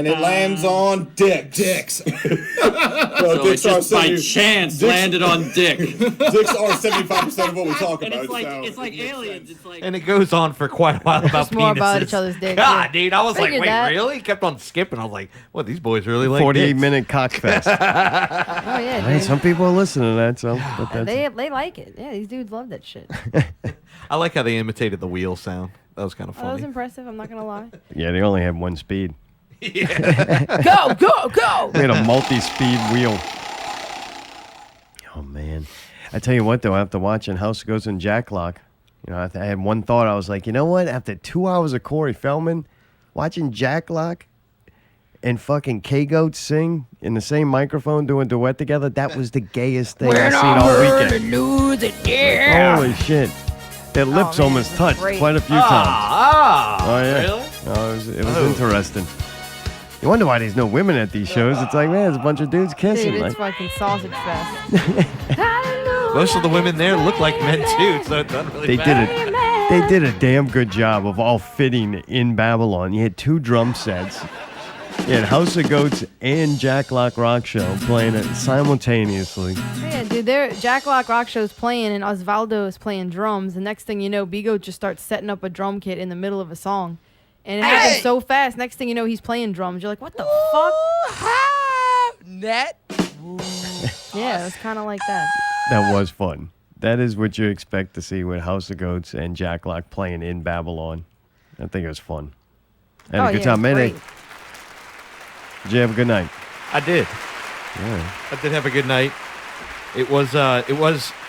it lands on dicks. Dicks. Well, Dicks it are just by 70 chance dicks- landed on dick. Dicks are 75% of what we talk And about. it's like so it's like aliens. It's like And it goes on for quite a while about Just more penises. about each other's dicks, God, yeah. dude, I was like, Figured wait, that. really? Kept on skipping. I was like, well, these boys really like 48-minute cockfest. Oh yeah, Hey, dude. some people are listening to that, so but that's, They like it. Yeah, these dudes love that shit. I like how they imitated the wheel sound. That was kind of Oh, that was funny. impressive. I'm not gonna lie. yeah, they only have one speed. Go, go, go! We had a multi-speed wheel. Oh man, I tell you what though, after watching House of Ghosts and Jack Lock, you know, I had one thought. I was like, you know what? After 2 hours of Corey Feldman, watching Jack Lock and fucking K-Goat sing in the same microphone doing a duet together, that was the gayest thing I've seen all weekend. news, yeah. Holy shit. Their lips man, almost it's touched great. quite a few times. Oh, yeah. Really? Oh, it was interesting. You wonder why there's no women at these shows. It's like, man, there's a bunch of dudes kissing. Dude, it's like, fucking sausage fest. Most of the women there look like men too, so it doesn't really they matter. did it. They did a damn good job of all fitting in Babylon. You had 2 drum sets. You had House of Goats and Jack Lock Rock Show playing it simultaneously. Yeah, dude, Jack Lock Rock Show's playing and Osvaldo is playing drums. The next thing you know, Bigo just starts setting up a drum kit in the middle of a song. And it happens so fast. Next thing you know, he's playing drums. You're like, what the fuck? Net. Yeah, it was kind of like that. That was fun. That is what you expect to see with House of Goats and Jack Lock playing in Babylon. I think it was fun. Had a good time. Mayday. great. Did you have a good night? I did. Yeah. I did have a good night. It was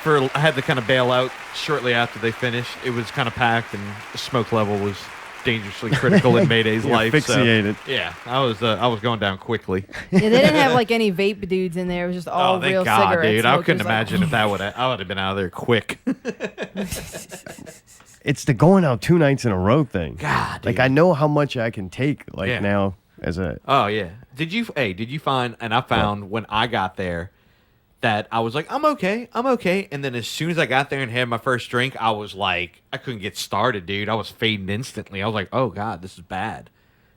for I had to kind of bail out shortly after they finished. It was kind of packed and the smoke level was dangerously critical in Mayday's You're life. asphyxiated. So, yeah, I was going down quickly. Yeah, they didn't have like any vape dudes in there. It was just all Oh, thank real God, cigarette dude! I smokers, couldn't like, imagine if that would I would have been out of there quick. It's the going out 2 nights in a row thing. God, like I know how much I can take. Like Yeah. now as a Oh yeah. Did you find? And I found when I got there that I was like, I'm okay, and then as soon as I got there and had my first drink, I was like, I couldn't get started, dude. I was fading instantly. I was like, oh God, this is bad.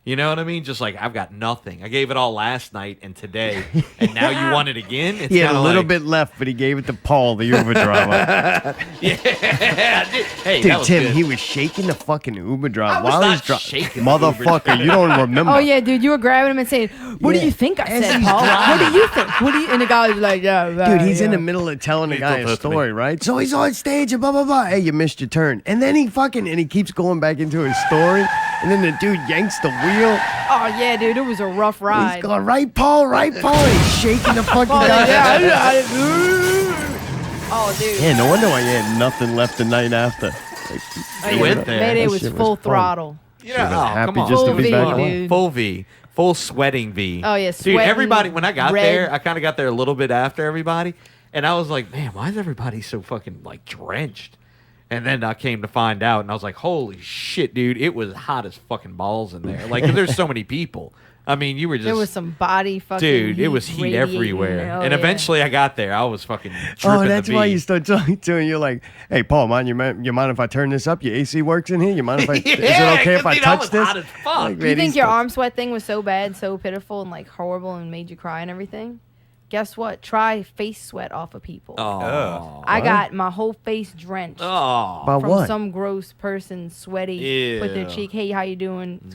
You know what I mean? Just like I've got nothing. I gave it all last night and today, and now you want it again? It's he had a kinda little like, bit left, but he gave it to Paul, the Uber driver. Yeah, dude. Hey, that Dude, was Tim, good. he was shaking the fucking Uber driver I was while not he's driving. shaking the Uber Motherfucker, driver. you don't remember. Oh yeah, dude, you were grabbing him and saying, "What do you think I said, Paul? What do you think? What do you?" And the guy was like, "Yeah, right, Dude, he's yeah. in the middle of telling the He guy told a that to me. story, right? So he's on stage and blah, blah, blah. Hey, you missed your turn. And then he keeps going back into his story. And then the dude yanks the wheel. Oh yeah, dude, it was a rough ride. He's going, right, Paul, right, Paul. He's shaking the fucking Oh, guy. yeah. Oh, dude. Yeah, no wonder why you had nothing left the night after. Like, Oh, yeah, went there. Mayday That was shit full was fun. throttle. Yeah, Should've been oh, happy come on. just to Full be V, back on. dude. Full V. Full sweating V. Oh, yeah, Dude, sweating, everybody, when I got red. there, I kind of got there a little bit after everybody. And I was like, man, why is everybody so fucking, like, drenched? And then I came to find out, and I was like, holy shit, dude. It was hot as fucking balls in there. Like, 'cause there's so many people. I mean, you were just... There was some body fucking Dude, it was heat radiating. everywhere. Oh, and yeah. eventually I got there. I was fucking dripping Oh, that's the why V. you start talking to him. You're like, hey, Paul, you mind if I turn this up? Your AC works in here? You mind if I... is it okay if I dude, touch this? hot as fuck. Like, Do you man, think he's your still- arm sweat thing was so bad, so pitiful, and like horrible, and made you cry and everything? Guess what? Try face sweat off of people. Oh. I got my whole face drenched Oh. About from what? some gross person, sweaty, with their Ew. cheek. Hey, how you doing?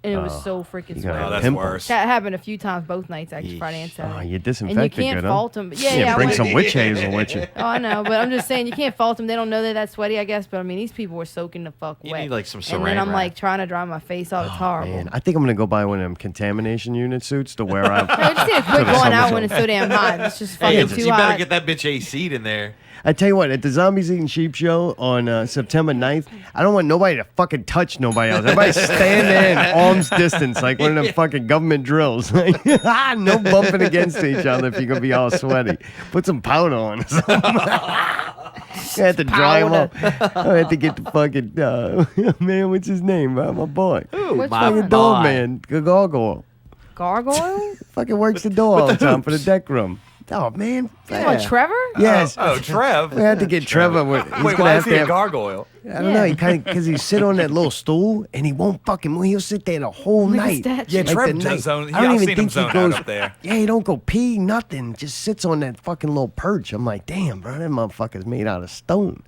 And it was so freaking You got sweaty. a that's pimple. worse. That happened a few times, both nights actually, Friday and Oh, Saturday. you And disinfected you can't good, fault huh? them. Yeah, Yeah, bring I some went- witch hazel with you. Oh, I know, but I'm just saying you can't fault them. They don't know they're that sweaty, I guess. But I mean, these people were soaking the fuck You wet. need, like, some And then saran I'm wrap. like trying to dry my face off. It's horrible. Man, I think I'm going to go buy one of them contamination unit suits to wear out. I just need to quit to the going out summer when it's so damn hot. It's just fucking Hey, too you better hot. get that bitch AC'd in there. I tell you what, at the Zombies Eating Sheep show on September 9th, I don't want nobody to fucking touch nobody else. Everybody stand there in arm's distance like one of them fucking government drills. Like, no bumping against each other if you're going to be all sweaty. Put some powder on or something. I had to dry him up. I had to get the fucking, man, what's his name? My boy. Which my one? Fucking dog man, Gargoyle. Gargoyle? Fucking works the door all the time for the deck room. Oh, man. What, Trevor? Yes. Oh, Trev. We had to get Trevor. He's Wait, gonna why have is to he a have, gargoyle? I don't know. He because he sit on that little stool and he won't fucking move. He'll sit there the whole Like a night. statue. Yeah, Like Trev the does night. zone. I don't I've even seen him think he zone out goes up there. Yeah, he don't go pee, nothing. Just sits on that fucking little perch. I'm like, damn, bro, that motherfucker's made out of stone.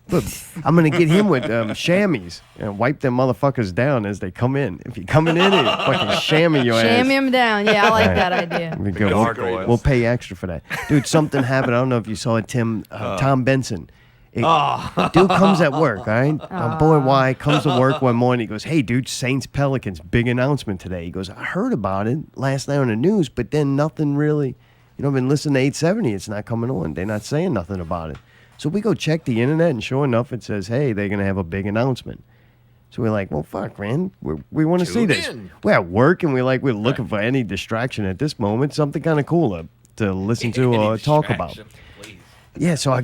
But I'm gonna get him with chamois and wipe them motherfuckers down as they come in. If you're coming in, fucking chamois your ass. Sham him down. Yeah, I like that idea. We go. We'll pay extra for that, dude. Something happened. I don't know if you saw it, Tim. Tom Benson. Dude comes at work, all right? Our boy Y comes to work one morning. He goes, "Hey, dude, Saints Pelicans, big announcement today." He goes, "I heard about it last night on the news, but then nothing really. I've been listening to 870. It's not coming on. They're not saying nothing about it." So we go check the internet, and sure enough, it says, "Hey, they're gonna have a big announcement." So we're like, "Well, fuck, man, we want to see this." We're at work, and we're looking for any distraction at this moment, something kind of cooler to listen to or talk about. Yeah, so we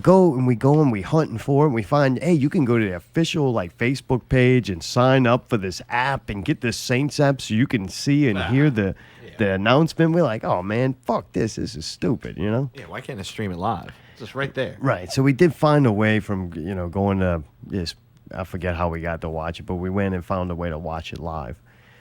go and we hunting for it. And we find, hey, you can go to the official Facebook page and sign up for this app and get this Saints app so you can see and hear the announcement. We're like, oh man, fuck this. This is stupid, Yeah, why can't I stream it live? It's just right there. Right. So we did find a way from going to this. I forget how we got to watch it, but we went and found a way to watch it live.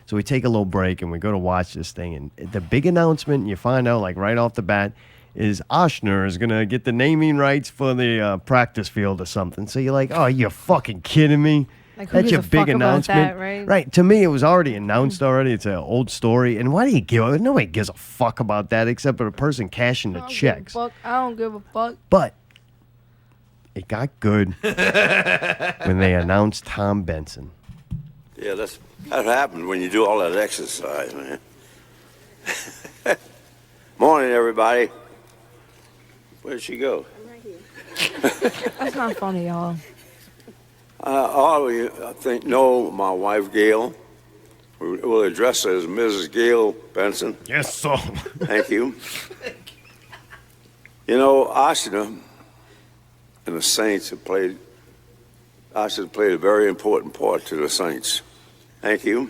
So we take a little break and we go to watch this thing, and the big announcement you find out right off the bat is Oshner is gonna get the naming rights for the practice field or something. So you're like, oh, you're fucking kidding me? Like, who That's gives your a big fuck about announcement, that, right? Right. To me, it was already announced already. It's an old story, and why do you give? Nobody gives a fuck about that except for the person cashing the checks. I don't give a fuck. But it got good when they announced Tom Benson. Yeah, that happens when you do all that exercise, man. Morning, everybody. Where'd she go? That's not funny, y'all. All of you, I think, know my wife, Gail. We'll address her as Mrs. Gail Benson. Yes, sir. Thank you. Oshner and the Saints have played a very important part to the Saints. Thank you.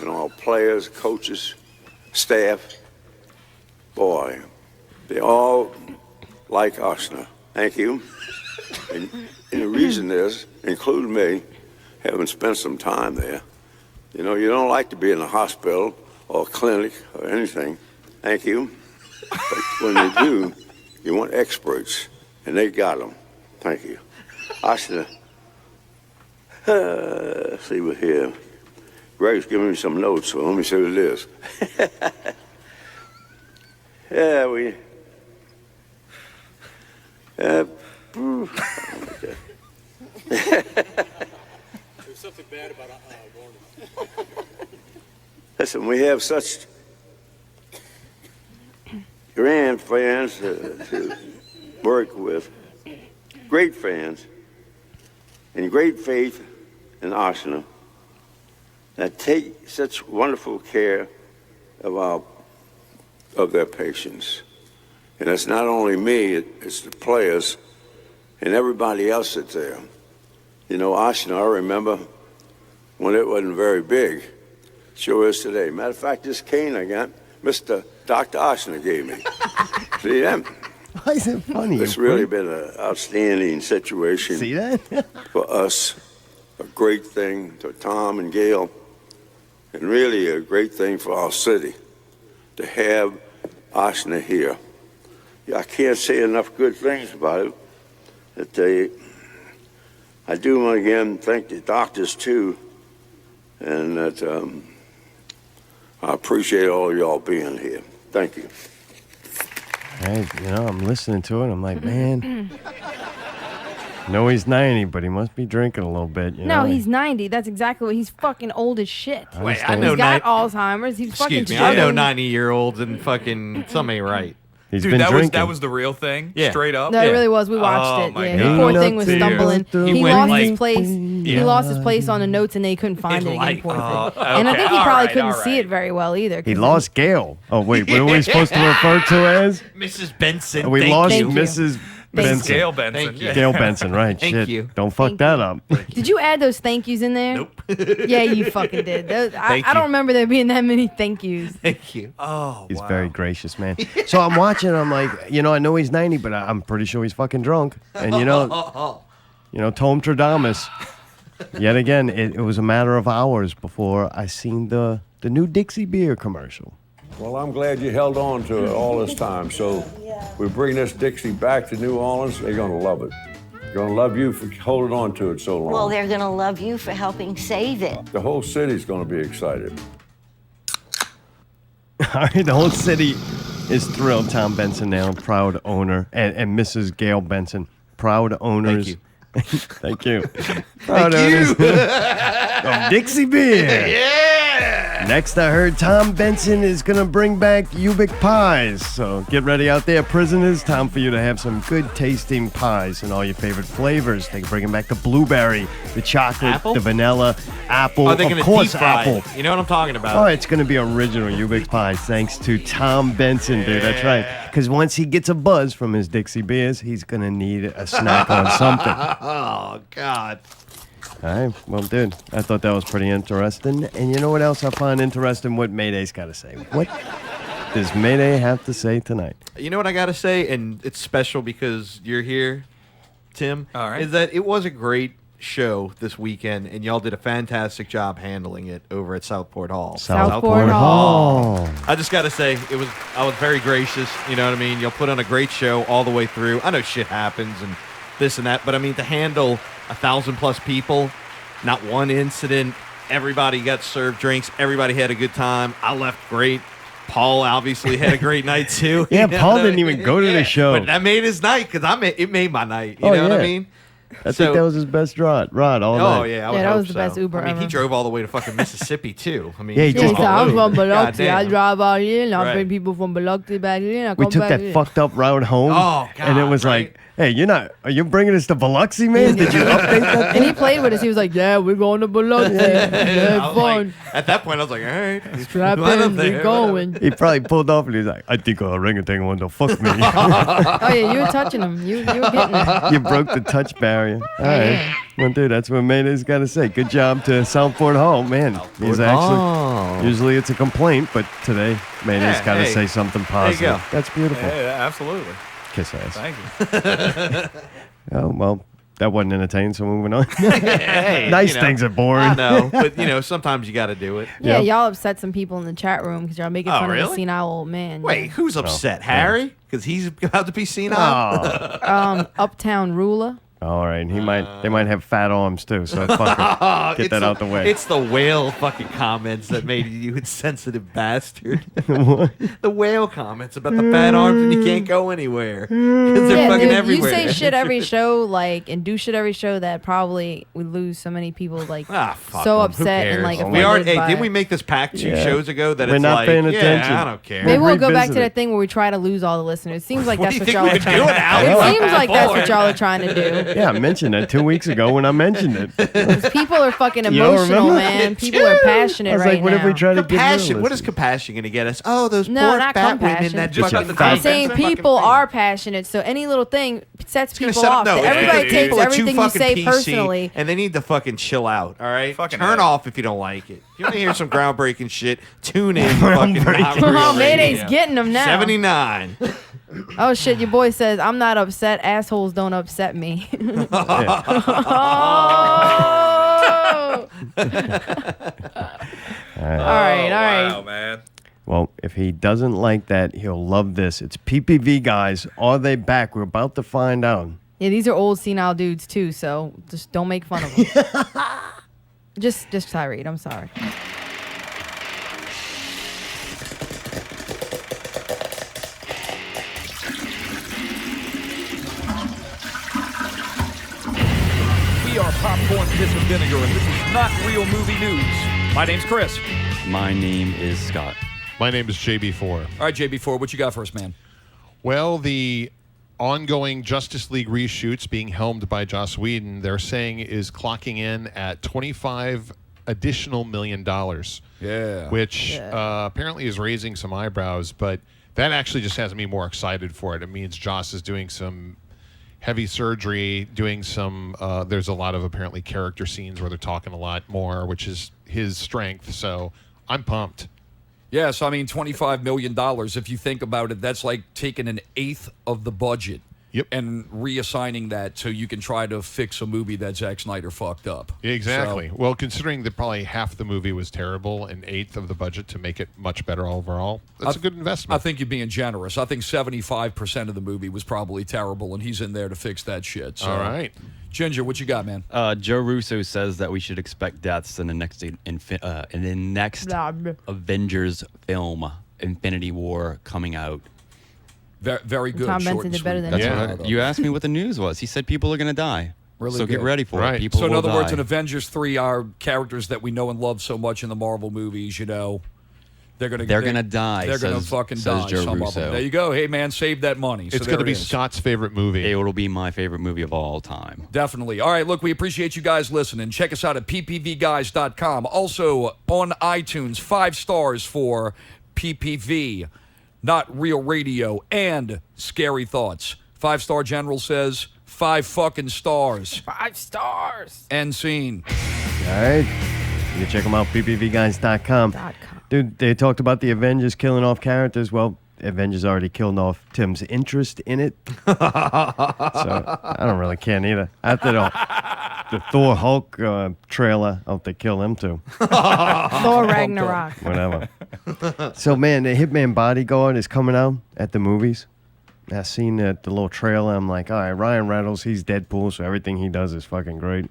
Our players, coaches, staff, boy, they all like Oshner. Thank you. And the reason is, including me, having spent some time there, you don't like to be in a hospital or a clinic or anything. Thank you. But when you do, you want experts, and they got them. Thank you. Oshner, see what here. Greg's giving me some notes, so let me see what it is. Yeah, okay. There's something bad about Warner. Listen, we have such grand fans to work with, great fans, and great faith in Oshner that take such wonderful care of their patients. And it's not only me, it's the players and everybody else that's there. Oshner, I remember when it wasn't very big. Sure is today. Matter of fact, this cane I got, Mr. Dr. Oshner gave me. See that? Why is it funny? It's really been an outstanding situation. See that? For us, a great thing to Tom and Gail, and really a great thing for our city to have Oshner here. I can't say enough good things about it. I do want to again thank the doctors too, and that I appreciate all of y'all being here. Thank you. Hey, I'm listening to it. I'm like, man. No, he's 90, but he must be drinking a little bit. No, he's 90. That's exactly what he's fucking old as shit. Wait, I know He's got Alzheimer's. He's fucking Excuse me, I know struggling. 90-year-olds and fucking something ain't right. He's Dude, been that drinking. was the real thing? Yeah. Straight up? No, it really was. We watched it. my Yeah, God. the poor thing was Ain't no stumbling. tears He went lost like- his place. He Yeah. lost his place on the notes, and they couldn't find it again. like- Poor thing. oh, And I okay, think he all probably right, couldn't all see right. it very well either. He lost Gail. Oh, wait. What are we supposed to refer to as? Mrs. Benson. We thank lost you. Mrs. Mrs. Gail Benson. Thank you. Gail Benson, right? Thank Shit. you. Don't fuck that up. Did you add those thank yous in there? Nope. Yeah, you fucking did. Thank I don't you. remember there being that many thank yous. Thank you. Oh, He's very gracious, man. So I'm watching. I'm like, I know he's 90, but I'm pretty sure he's fucking drunk. And Tom Tradamus. Yet again, it was a matter of hours before I seen the new Dixie beer commercial. Well, I'm glad you held on to it all this time. So we bring this Dixie back to New Orleans. They're going to love it. They're going to love you for holding on to it so long. Well, they're going to love you for helping save it. The whole city's going to be excited. All right, the whole city is thrilled. Tom Benson now, proud owner, and Mrs. Gail Benson, proud owners. Thank you. Proud owners of Dixie Beer. Yeah. Next, I heard Tom Benson is going to bring back Ubik pies. So get ready out there, prisoners. Time for you to have some good tasting pies and all your favorite flavors. They're bringing back the blueberry, the chocolate, Apple? the vanilla, apple, Are they of gonna course, deep fry apple. it? You know what I'm talking about? Oh, it's going to be original Ubik pies thanks to Tom Benson, dude. That's right. Because once he gets a buzz from his Dixie beers, he's going to need a snack on something. Oh, God. All right. Well, dude, I thought that was pretty interesting. And you know what else I find interesting? What Mayday's got to say. What does Mayday have to say tonight? You know what I got to say? And it's special because you're here, Tim. All right. Is that it was a great show this weekend, and y'all did a fantastic job handling it over at Southport Hall. Southport Hall. I just got to say, I was very gracious. You know what I mean? Y'all put on a great show all the way through. I know shit happens and this and that, but I mean, to handle 1,000+ people, not one incident, everybody got served drinks, everybody had a good time. I left great. Paul obviously had a great night too. Yeah, You know Paul what I didn't even mean? go to the show. But that made his night because it made my night. You Oh, know what I yeah. mean? I think that was his best ride all night. Oh yeah, I would that hope was the best so. Uber I mean, he ever. drove all the way to fucking Mississippi too. I mean, Yeah, he Yeah, drove so I'm from Biloxi. I Goddamn. drive out here and I Right. bring people from Biloxi back here and I We come took back that here. fucked up route home. Oh, and it God, was right? like, hey, are you bringing us to Biloxi, man? Did you update that? And he played with us. He was like, yeah, we're going to Biloxi. I Yeah, was fun. like, at that point, I was like, all right, Strap line up in, there, we're going. He probably pulled off and he was like, I think a orangutan wanted to fuck me. Oh, yeah, you were touching him. You were getting him. You broke the touch barrier. All right. Well, dude, that's what Mayday's got to say. Good job to Southport Hall. Man, he's Hall. actually, usually it's a complaint, but today Mayday's Yeah, got to hey. say something There you positive. go. That's beautiful. Yeah, absolutely. Kiss ass. Thank you. Oh, well, that wasn't entertaining, so moving on. Hey, nice you know, things are boring. I know, but sometimes you got to do it. Yeah, Yep. y'all upset some people in the chat room because y'all making Oh, fun of really? the senile old man. Wait, who's upset? Harry? Because he's about to be senile. Oh. Uptown Ruler. All right, they might have fat arms too, so fuck it. Get that out the way. It's the whale fucking comments that made you insensitive bastard. What? The whale comments about the fat arms and you can't go anywhere. 'Cause they're Yeah, fucking dude, everywhere. you say shit every show, and do shit every show that probably we lose so many people, Fuck so 'em. Who upset and cares? offended we are. Hey, by didn't it. we make this pact 2 Yeah. shows ago that We're it's not like, paying attention. I don't care. Maybe we'll go back to revisit that it. thing where we try to lose all the listeners. Seems like What that's do what you y'all think are we're trying doing, to Ally? do. It Like, seems like that's what bored. y'all are trying to do. Yeah, I mentioned that 2 weeks ago when I mentioned it. 'Cause people are fucking You don't emotional, remember? man. People are passionate I was right like, what now. if we try to get Compassion. What is compassion going to get us? Oh, those No, poor not fat women compassion. that Just fucking about the I'm Tom saying Benson people fucking are passionate, so any little thing sets gonna people set up- off. no, Everybody yeah, takes people are too everything you fucking say PC, personally. and they need to fucking chill out. All right, Fucking turn A. off if you don't like it. If you want to hear some groundbreaking shit, tune in. Fucking Not Real Oh, Mayday's Radio. getting them now. 79. Oh shit, your boy says I'm not upset. Assholes don't upset me. Oh. All right. Wow, man. Well, if he doesn't like that, he'll love this. It's PPV guys. Are they back? We're about to find out. Yeah, these are old senile dudes too, so just don't make fun of them. just Tyree, I'm sorry. We are Popcorn Piss and Vinegar, and this is not real movie news. My name's Chris. My name is Scott. My name is JB4. All right, JB4, what you got for us, man? Well, the ongoing Justice League reshoots being helmed by Joss Whedon, they're saying is clocking in at $25 additional million. Yeah. Which apparently is raising some eyebrows, but that actually just has me more excited for it. It means Joss is doing some heavy surgery, doing some. There's a lot of apparently character scenes where they're talking a lot more, which is his strength. So I'm pumped. Yes, I mean $25 million. If you think about it, that's like taking an eighth of the budget and reassigning that so you can try to fix a movie that Zack Snyder fucked up. Exactly. So, Well, considering that probably half the movie was terrible, an eighth of the budget to make it much better overall, that's a good investment. I think you're being generous. I think 75% of the movie was probably terrible, and he's in there to fix that shit. So. All right. Ginger, what you got, man? Joe Russo says that we should expect deaths in the next Avengers film, Infinity War, coming out. Very good. Tom Short Benson and did better sweet. than That's what you asked me what the news was. He said people are going to die. Really so good. get ready for it. People So in will other words, die. in Avengers 3, our characters that we know and love so much in the Marvel movies, you know, they're gonna die. They're gonna says- fucking says die. Joe Some of them. Russo. There you go. Hey man, save that money. So It's there going to be it is. Scott's favorite movie. It will be my favorite movie of all time. Definitely. All right, look, we appreciate you guys listening. Check us out at ppvguys.com. Also on iTunes, 5 stars for PPV, Not Real Radio, and Scary Thoughts. 5-star General says 5 fucking stars. 5 stars. End scene. All right. You can check them out, ppvguys.com. Dude, they talked about the Avengers killing off characters. Well, Avengers already killed off Tim's interest in it. So I don't really care neither. After the Thor Hulk trailer, I hope they kill him too. Thor Ragnarok. Whatever. So, man, the Hitman Bodyguard is coming out at the movies. I seen the little trailer. I'm like, all right, Ryan Reynolds, he's Deadpool, so everything he does is fucking great.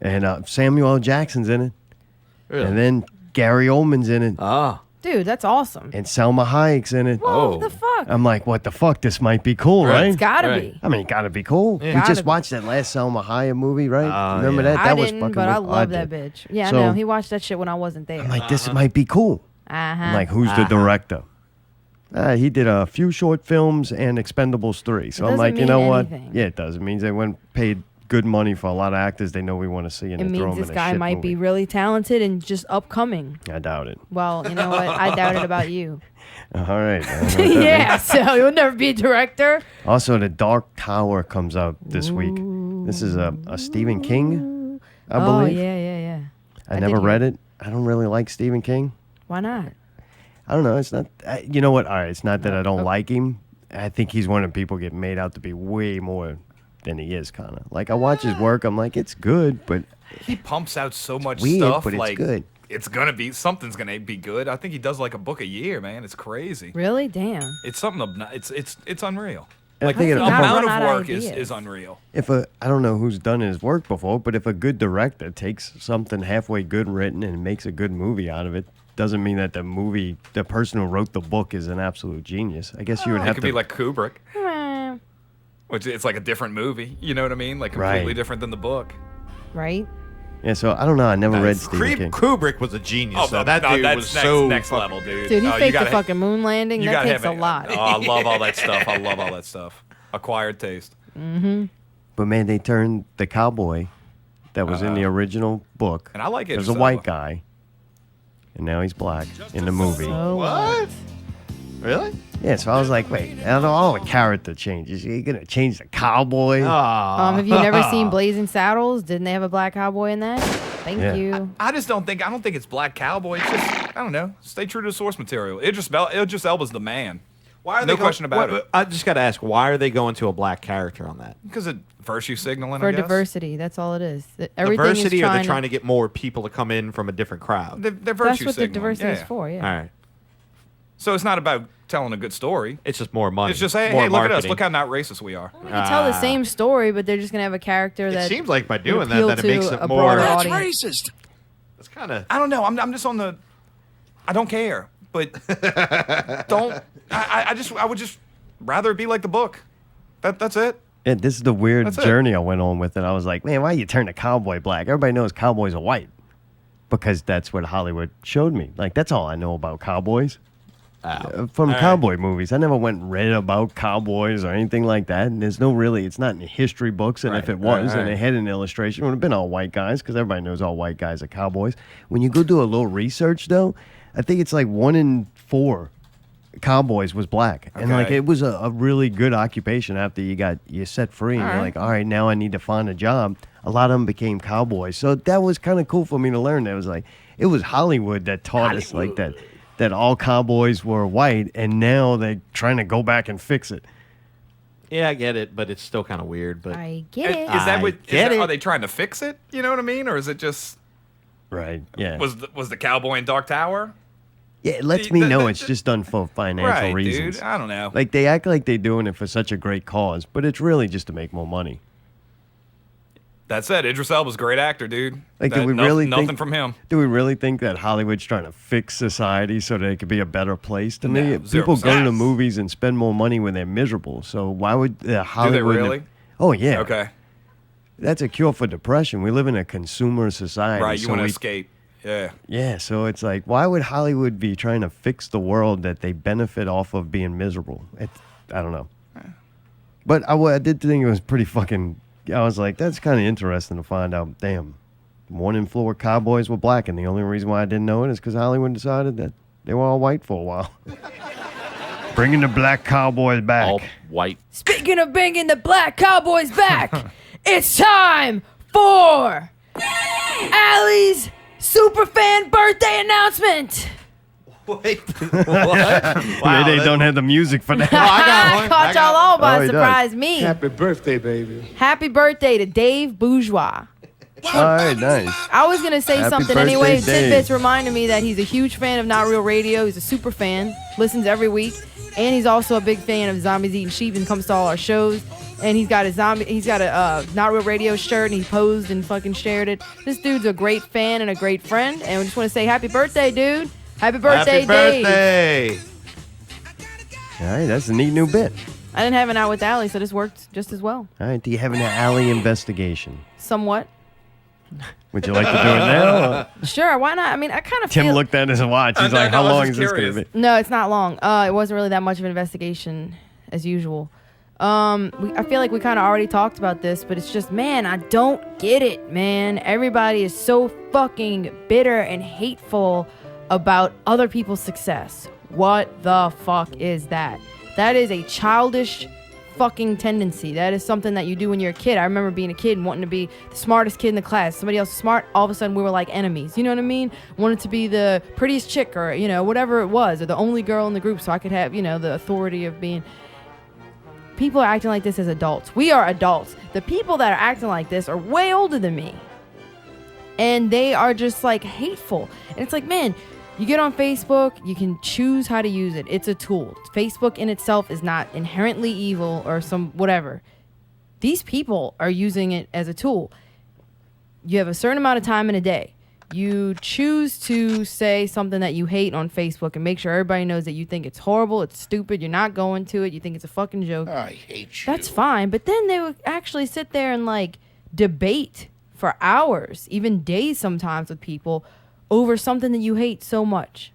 And Samuel L. Jackson's in it. Really? And then Gary Oldman's in it. Dude, that's awesome. And Selma Hayek's in it. Whoa, what the fuck? I'm like, what the fuck? This might be cool, right? It's gotta be. I mean, it gotta be cool. Yeah. We Gotta just be. watched that last Selma Hayek movie, right? Remember that? I That was didn't, fucking but I wicked. love that did. bitch. Yeah, So, I know. He watched that shit when I wasn't there. I'm like, this might be cool. I'm like, who's the director? He did a few short films and Expendables 3. So It I'm like, doesn't you know mean what? anything. Yeah, it does. It means they went paid good money for a lot of actors they know we want to see, and It they throw means them this in a guy shit might movie. be really talented and just upcoming. I doubt it. Well, you know what? I doubt it about you. All right. I don't know what that Yeah, means. so you'll never be a director. Also, The Dark Tower comes out this week. This is a Stephen King, I Oh, believe. yeah. I I never did read it. I don't really like Stephen King. Why not? I don't know. It's not. You know what? All right. It's not that I don't like him. I think he's one of the people get made out to be way more than he is, kind of. Like I watch his work. I'm like, it's good, but He pumps out so much weird, stuff. but it's like, good. It's gonna be something's gonna be good. I think he does like a book a year, man. It's crazy. Really? Damn. It's something. It's unreal. And I Like think the it- amount run out of of work is ideas. unreal. if I don't know who's done his work before, but if a good director takes something halfway good written and makes a good movie out of it, doesn't mean that the person who wrote the book is an absolute genius. I guess you would It have could to be like Kubrick, Eh, which it's like a different movie. You know what I mean? Like completely Right. different than the book. Right? Yeah, so I don't know. I never read Stephen King. Kubrick was a genius. Oh, though. no, that no, dude that's was next, so next fucking- level, dude. Dude, he Oh, you faked the gotta- fucking moon landing. you That gotta takes a have lot. Oh, I love all that stuff. I love all that stuff. Acquired taste. Mm-hmm. But man, they turned the cowboy that was in the original book. And I like There's Idris a white Elba. guy, and now he's black in the movie. So What? Really? Yeah, so I was like, wait, out of all the character changes, you're gonna change the cowboy? Have you never seen Blazing Saddles? Didn't they have a black cowboy in that? Thank Yeah. you. I just don't think it's Black Cowboy. It's just I don't know. Stay true to the source material. Idris Elba's the man. Why are no they question about it. I just got to ask, why are they going to a black character on that? Because of virtue signaling. For I guess. diversity, that's all it is. Everything Diversity, is or trying they're trying to get more people to come in from a different crowd? They're That's virtue what the signaling. diversity is Yeah. for. Yeah. All right. So it's not about telling a good story. It's just more money. It's just hey, more hey, look at us. marketing. Look how not racist we are. We can tell the same story, but they're just gonna have a character that. It seems like by would doing that, appeal that it to makes it a more. broader That's audience. racist. That's kind of. I don't know. I'm just on the. I don't care, but don't. I would just rather it be like the book. That's it. And this is the weird That's it. journey I went on with it. I was like, man, why you turn a cowboy black? Everybody knows cowboys are white because that's what Hollywood showed me. Like, that's all I know about cowboys. From All right. cowboy movies. I never went and read about cowboys or anything like that. And there's no really, it's not in the history books. And if Right, it was, right, and they right. had an illustration, it would have been all white guys because everybody knows all white guys are cowboys. When you go do a little research, though, I think it's like 1 in 4 cowboys was black. And like Okay. it was a really good occupation after you set free. And you're like, all right, now I need to find a job. A lot of them became cowboys. So that was kind of cool for me to learn. It was like, it was Hollywood that taught us like that all cowboys were white, and now they're trying to go back and fix it. Yeah, I get it, but it's still kind of weird. But I get it. Is that what? get it. Are they trying to fix it? You know what I mean, or is it just? Right. Yeah. Was the cowboy in Dark Tower? Yeah, it lets me know it's just done for financial Right, reasons. dude. I don't know. Like they act like they're doing it for such a great cause, but it's really just to make more money. That said, Idris Elba's a great actor, dude. Like, do we No- really nothing think, from him? Do we really think that Hollywood's trying to fix society so that it could be a better place? To me, No, people go to 0%. the movies and spend more money when they're miserable. So why would Hollywood? really? Oh yeah. Okay. That's a cure for depression. We live in a consumer society. Right. You so want to we- escape? Yeah. Yeah, so it's like, why would Hollywood be trying to fix the world that they benefit off of being miserable? I don't know. But I did think it was pretty fucking. I was like, that's kind of interesting to find out. Damn, 1 in 4 cowboys were black, and the only reason why I didn't know it is because Hollywood decided that they were all white for a while. Bringing the black cowboys back. all white. Speaking of bringing the black cowboys back, it's time for Allie's superfan birthday announcement. Wait, what? They don't have the music for that. I caught y'all all by Oh, he does. surprise. Me. Happy birthday, baby. Happy birthday to Dave Bourgeois. All right, nice. I was gonna say Happy something birthday, anyway. Dave. Tidbits reminded me that he's a huge fan of Not Real Radio. He's a super fan, listens every week, and he's also a big fan of Zombies Eating Sheep and comes to all our shows. And he's got a Not Real Radio shirt, and he posed and fucking shared it. This dude's a great fan and a great friend, and we just want to say happy birthday, dude. Happy birthday, Happy Dave. birthday. All right, that's a neat new bit. I didn't have an out with Allie, so this worked just as well. All right, do you have an alley investigation? Somewhat. Would you like to do it now? or- Sure, why not? I mean, I kind of Tim feel... looked at his watch. He's like, how long is this going to be? No, it's not long. It wasn't really that much of an investigation, as usual. I feel like we kind of already talked about this, but it's just, man, I don't get it, man. Everybody is so fucking bitter and hateful about other people's success. What the fuck is that? That is a childish fucking tendency. That is something that you do when you're a kid. I remember being a kid and wanting to be the smartest kid in the class. Somebody else was smart, all of a sudden we were like enemies. You know what I mean? Wanted to be the prettiest chick or, whatever it was, or the only girl in the group so I could have, the authority of being... People are acting like this as adults. We are adults. The people that are acting like this are way older than me. And they are just like hateful. And it's like, man, you get on Facebook, you can choose how to use it. It's a tool. Facebook in itself is not inherently evil or some whatever. These people are using it as a tool. You have a certain amount of time in a day. You choose to say something that you hate on Facebook and make sure everybody knows that you think it's horrible, it's stupid, you're not going to it, you think it's a fucking joke. I hate you. That's fine. But then they would actually sit there and like debate for hours, even days sometimes with people over something that you hate so much.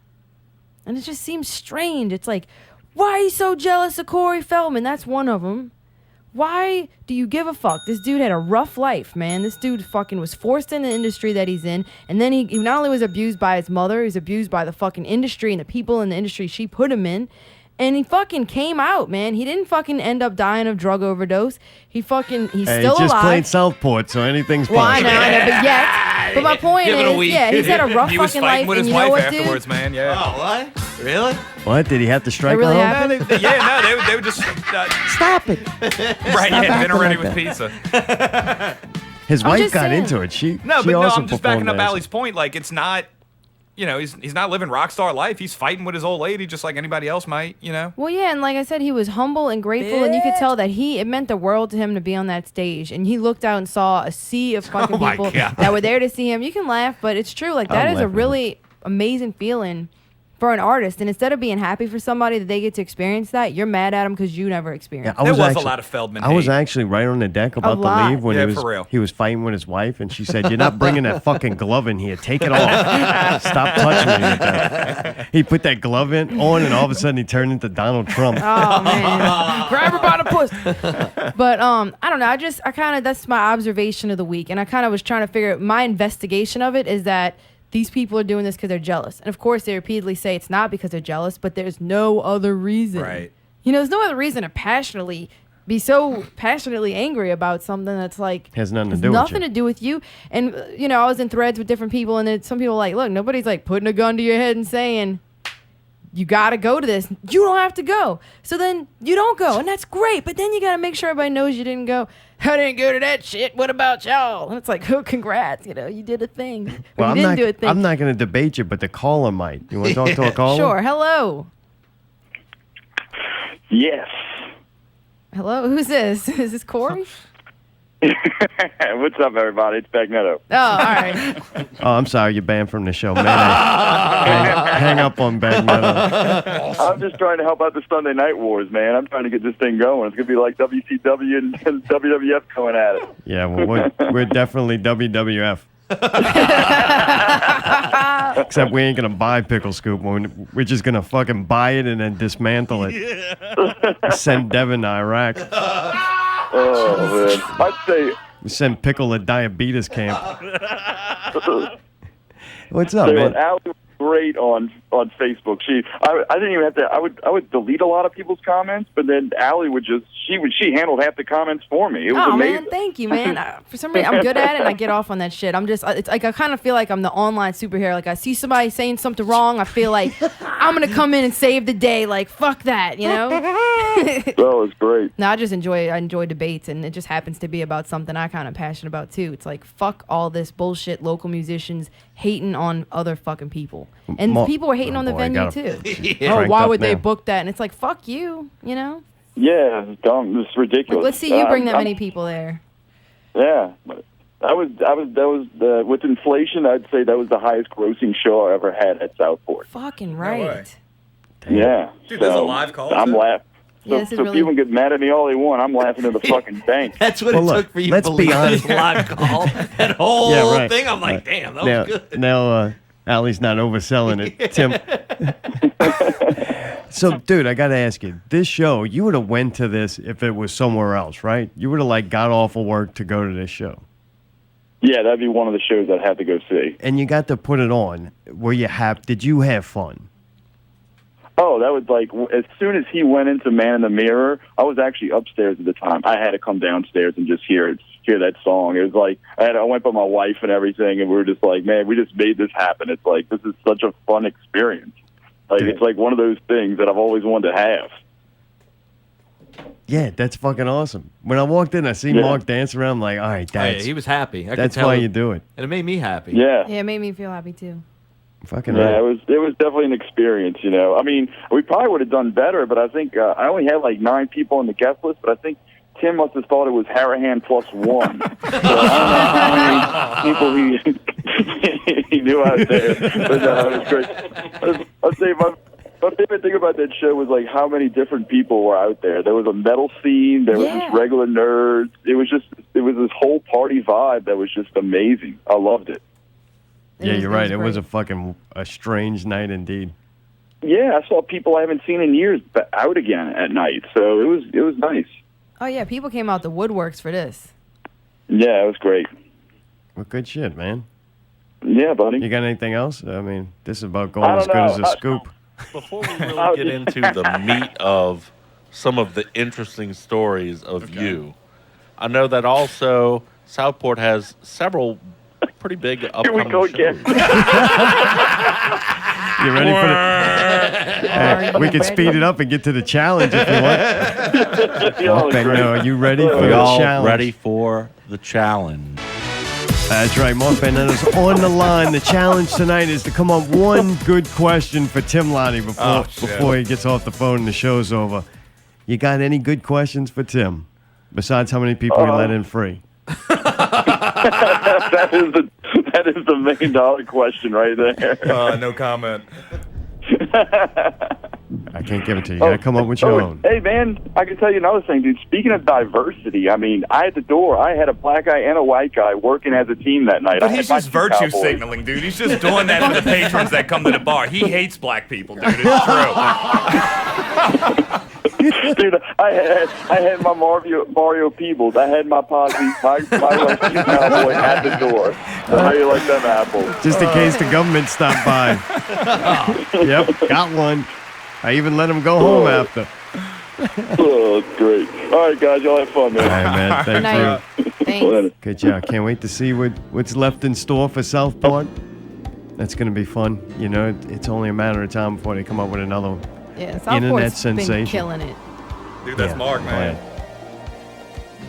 And it just seems strange. It's like, why are you so jealous of Corey Feldman? That's one of them. Why do you give a fuck? This dude had a rough life, man. This dude fucking was forced in the industry that he's in. And then he not only was abused by his mother, he was abused by the fucking industry and the people in the industry she put him in. And he fucking came out, man. He didn't fucking end up dying of drug overdose. He's still He alive. just played Southport, so anything's Well, I possible. know, but yet. But my point Give it a is, week. yeah, he's had a rough He was fucking fighting life. with And his you know wife what, dude? afterwards, man. Yeah. Oh, what? Really? What? Did he have to strike It really her happened? home? They would just Stop it. right. Yeah, acting dinner ready like with that. pizza. His I'm wife just got saying. into it. She No, she but no, also I'm just backing performed up as- Allie's point. Like, it's not, he's not living rock star life. He's fighting with his old lady just like anybody else might, Well, yeah, and like I said, he was humble and grateful, and you could tell that it meant the world to him to be on that stage. And he looked out and saw a sea of fucking Oh my people God. that were there to see him. You can laugh, but it's true. Like, that I'm is a laughing. really amazing feeling for an artist. And instead of being happy for somebody that they get to experience that, you're mad at them because you never experienced I There was actually- a lot of Feldman I was hate. actually right on the deck about to lot. leave when Yeah, he for real. was fighting with his wife, and she said, "You're not bringing that fucking glove in here. Take it off. Stop touching me with that." He put that glove on, and all of a sudden he turned into Donald Trump. Oh man, grab her by the pussy. But I don't know. That's my observation of the week, and I kind of was trying to figure. My investigation of it is that these people are doing this because they're jealous. And of course, they repeatedly say it's not because they're jealous, but there's no other reason. Right. You know, there's no other reason to be so passionately angry about something that's like Has nothing to has do with nothing you. to do with you. And you know, I was in threads with different people, and then some people were like, look, nobody's like putting a gun to your head and saying you gotta go to this. You don't have to go. So then you don't go, and that's great. But then you gotta make sure everybody knows you didn't go. I didn't go to that shit. What about y'all? And it's like, oh, congrats. You know, you did a thing. Or Well, you didn't do a thing. I'm not going to debate you, but the caller might. You want to talk to a caller? Sure. Hello. Yes. Hello. Who's this? Is this Corey? What's up, everybody? It's Bagneto. Oh, all right. Oh, I'm sorry. You're banned from the show. Mayday. hang up on Bagneto. I'm just trying to help out the Sunday Night Wars, man. I'm trying to get this thing going. It's going to be like WCW and WWF going at it. Yeah, well, we're definitely WWF. Except we ain't going to buy Pickle Scoop. We're just going to fucking buy it and then dismantle it. Send Devin to Iraq. Oh, man. I'd say... We send Pickle to diabetes camp. What's up, So, man? Allie was great on Facebook. I didn't even have to. I would delete a lot of people's comments, but then Allie would just she handled half the comments for me. It was amazing. Man, thank you, man. For some reason, I'm good at it, and I get off on that shit. It's like I kind of feel like I'm the online superhero. Like I see somebody saying something wrong, I feel like I'm gonna come in and save the day. Like fuck that, you know? That was great. No, I enjoy debates, and it just happens to be about something I kind of passionate about too. It's like fuck all this bullshit. Local musicians hating on other fucking people, and people were hating on the venue too. Oh, why would they book that? And it's like fuck you, you know? Yeah, it's dumb. It's ridiculous. Like, let's see you bring that many people there. Yeah, that was with inflation. I'd say that was the highest grossing show I ever had at Southport. Fucking right. Yeah, Dude, there's a live call. I'm too? laughing. Yeah, this is So really- people get mad at me all they want. I'm laughing in the fucking bank. That's what Well, it look, took for you let's to be believe honest. this live call. That whole Yeah, right. thing, I'm like, damn, that was good. Now, Allie's not overselling it. Tim. So, dude, I got to ask you, this show, you would have went to this if it was somewhere else, right? You would have, like, got off of work to go to this show. Yeah, that'd be one of the shows I'd have to go see. And you got to put it on. Did you have fun? Oh, that was like, as soon as he went into Man in the Mirror, I was actually upstairs at the time. I had to come downstairs and just hear that song. It was like, I went by my wife and everything, and we were just like, man, we just made this happen. It's like, this is such a fun experience. Like, it's like one of those things that I've always wanted to have. Yeah, that's fucking awesome. When I walked in, I see Mark dancing around. I'm like, all right, Oh, yeah, that's, he was happy. I could that's tell why it. you do it. And it made me happy. Yeah. Yeah, it made me feel happy too. Fucking Yeah, right. it was definitely an experience, you know. I mean, we probably would have done better, but I think I only had like 9 people on the guest list, but I think Tim must have thought it was Harahan plus 1. So I don't know how many people he knew out there. But it was great. I'll say my favorite thing about that show was like how many different people were out there. There was a metal scene. There was just regular nerds. It was this whole party vibe that was just amazing. I loved it. Yeah, you're right. It was a strange night indeed. Yeah, I saw people I haven't seen in years out again at night, so it was nice. Oh yeah, people came out the woodworks for this. Yeah, it was great. Well, good shit, man. Yeah, buddy. You got anything else? I mean, this is about I going as don't good as a know. scoop. Before we really get into the meat of some of the interesting stories of you, I know that also Southport has several pretty big upcoming shows. You ready for the... we could speed it up and get to the challenge if you want. Mark Bagneto, are you ready for We the all challenge? ready for the challenge. That's right. Mark Bagnetto's on the line. The challenge tonight is to come up one good question for Tim Lattie before he gets off the phone and the show's over. You got any good questions for Tim? Besides how many people we let in free? that is the $1 million question right there. No comment. I can't give it to you. You got to come up with your own. Hey, man, I can tell you another thing, dude. Speaking of diversity, I mean, at the door, I had a black guy and a white guy working as a team that night. But I he's had my just two virtue Cowboys. signaling, dude. He's just doing that for the patrons that come to the bar. He hates black people, dude. It's true. Dude, I had my Mario Peebles. I had my posse, my cowboy at the door. So how do you like them apples? Just in case the government stopped by. Yep, got one. I even let him go home after. Oh, that's great. All right, guys, y'all have fun, man. All right, man. Thank Night. you. Thanks. Good job. Can't wait to see what's left in store for Southport. That's going to be fun. You know, it's only a matter of time before they come up with another Yeah, internet Southport's sensation. been killing it. Dude, that's Mark, man.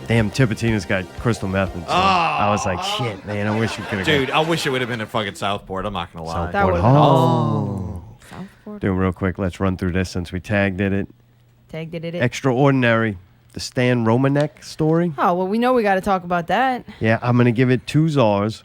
Damn, Tipitina's got crystal meth. And stuff. I was like, shit, man. I wish we could have. Dude, I wish it would have been in fucking Southport. I'm not gonna lie. Southport. Southport. Doing real quick. Let's run through this since we tagged it. Tagged it. Extraordinary. The Stan Romanek story. Oh, well, we know we got to talk about that. Yeah, I'm going to give it 2 czars.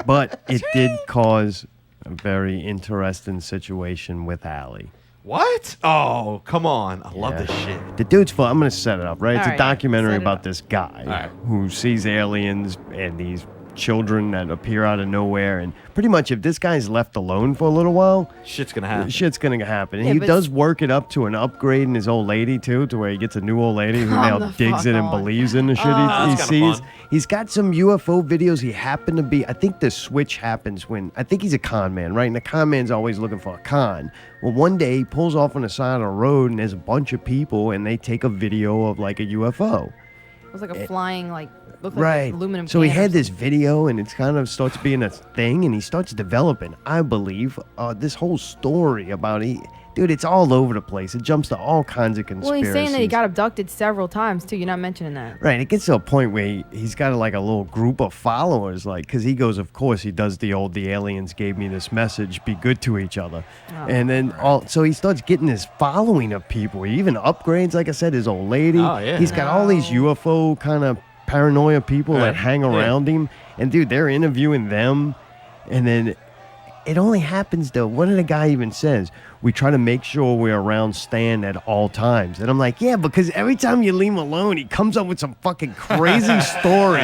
But it did cause a very interesting situation with Allie. What? Oh, come on. I love this shit. The dude's full. I'm going to set it up, right? It's All a right, documentary set it about up. this guy who sees aliens and these children that appear out of nowhere. And pretty much if this guy's left alone for a little while, shit's going to happen. Shit's going to happen. And Yeah, he but- does work it up to an upgrade in his old lady, too, to where he gets a new old lady who now the digs fuck it and on. believes in the shit That's he kinda sees. fun. He's got some UFO videos. He happened to be, I think the switch happens when, I think he's a con man, right? And the con man's always looking for a con. Well, one day he pulls off on the side of the road and there's a bunch of people and they take a video of like a UFO. It was like a flying, looked like Right. aluminum So he can or had this video and it kind of starts being a thing and he starts developing, I believe, this whole story about dude, it's all over the place. It jumps to all kinds of Well, conspiracies. he's saying that he got abducted several times, too. You're not mentioning that. Right, it gets to a point where he's got like a little group of followers, like, because he goes, of course, he does the aliens gave me this message, be good to each other. And then, so he starts getting this following of people. He even upgrades, like I said, his old lady. Oh, yeah. He's got all these UFO kind of paranoia people that hang around him. And, dude, they're interviewing them. And then it only happens, though. One of the guy even says, we try to make sure we're around Stan at all times. And I'm like, yeah, because every time you leave him alone, he comes up with some fucking crazy story.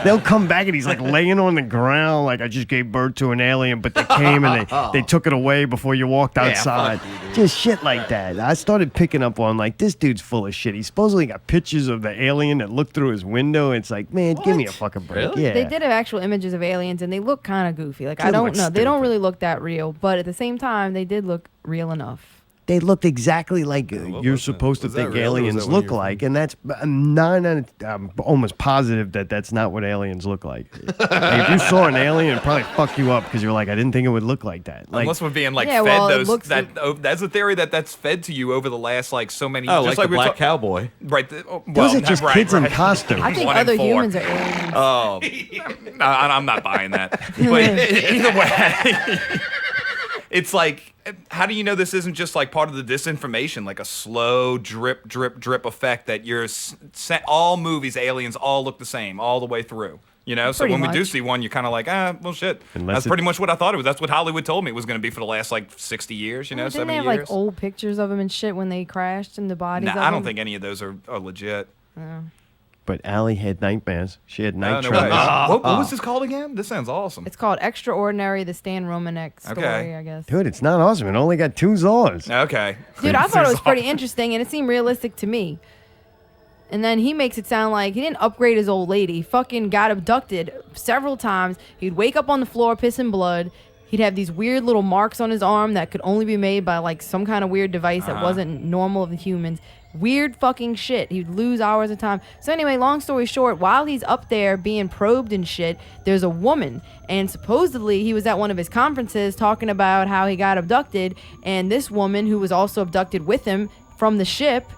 They'll come back and he's like laying on the ground like, I just gave birth to an alien, but they came and they took it away before you walked outside. Just shit like that. I started picking up on like, this dude's full of shit. He supposedly got pictures of the alien that looked through his window. It's like, man, give me a fucking break. Really? Yeah. They did have actual images of aliens, and they look kind of goofy. Like, I They don't look know. They don't stupid. really look that real, but at the same time, they did look real enough. They looked exactly like you're supposed to Was that think real or was aliens that one of look your like, and that's I'm almost positive that that's not what aliens look like. If you saw an alien, it'd probably fuck you up because you're like, I didn't think it would look like that. Like, Unless we're being Yeah, fed well, it those looks that's a theory that's fed to you over the last so many. Oh, just like the we were Black Cowboy. Right. those are just kids in costumes. I think 1 in other 4. humans are aliens. Oh, no, I'm not buying that. But either way, it's like, how do you know this isn't just like part of the disinformation, like a slow drip, drip, drip effect that all movies, aliens all look the same all the way through. You know, so Pretty when we do much. see one, you're kind of like, well, shit. Unless That's pretty much what I thought it was. That's what Hollywood told me it was going to be for the last 60 years. You know, Didn't 70 they have years. like old pictures of them and shit when they crashed and the bodies? Nah, of I don't them? think any of those are legit. Yeah. but Allie had nightmares. She had night No way. tremors. What was this called again? This sounds awesome. It's called Extraordinary, the Stan Romanek story, Okay. I guess. Dude, it's not awesome. It only got 2 czars. Okay. Dude, I thought it was pretty interesting, and it seemed realistic to me. And then he makes it sound like he didn't upgrade his old lady. He fucking got abducted several times. He'd wake up on the floor pissing blood. He'd have these weird little marks on his arm that could only be made by like some kind of weird device that wasn't normal of the humans. Weird fucking shit. He'd lose hours of time. So anyway, long story short, while he's up there being probed and shit, there's a woman. And supposedly he was at one of his conferences talking about how he got abducted. And this woman, who was also abducted with him from the ship,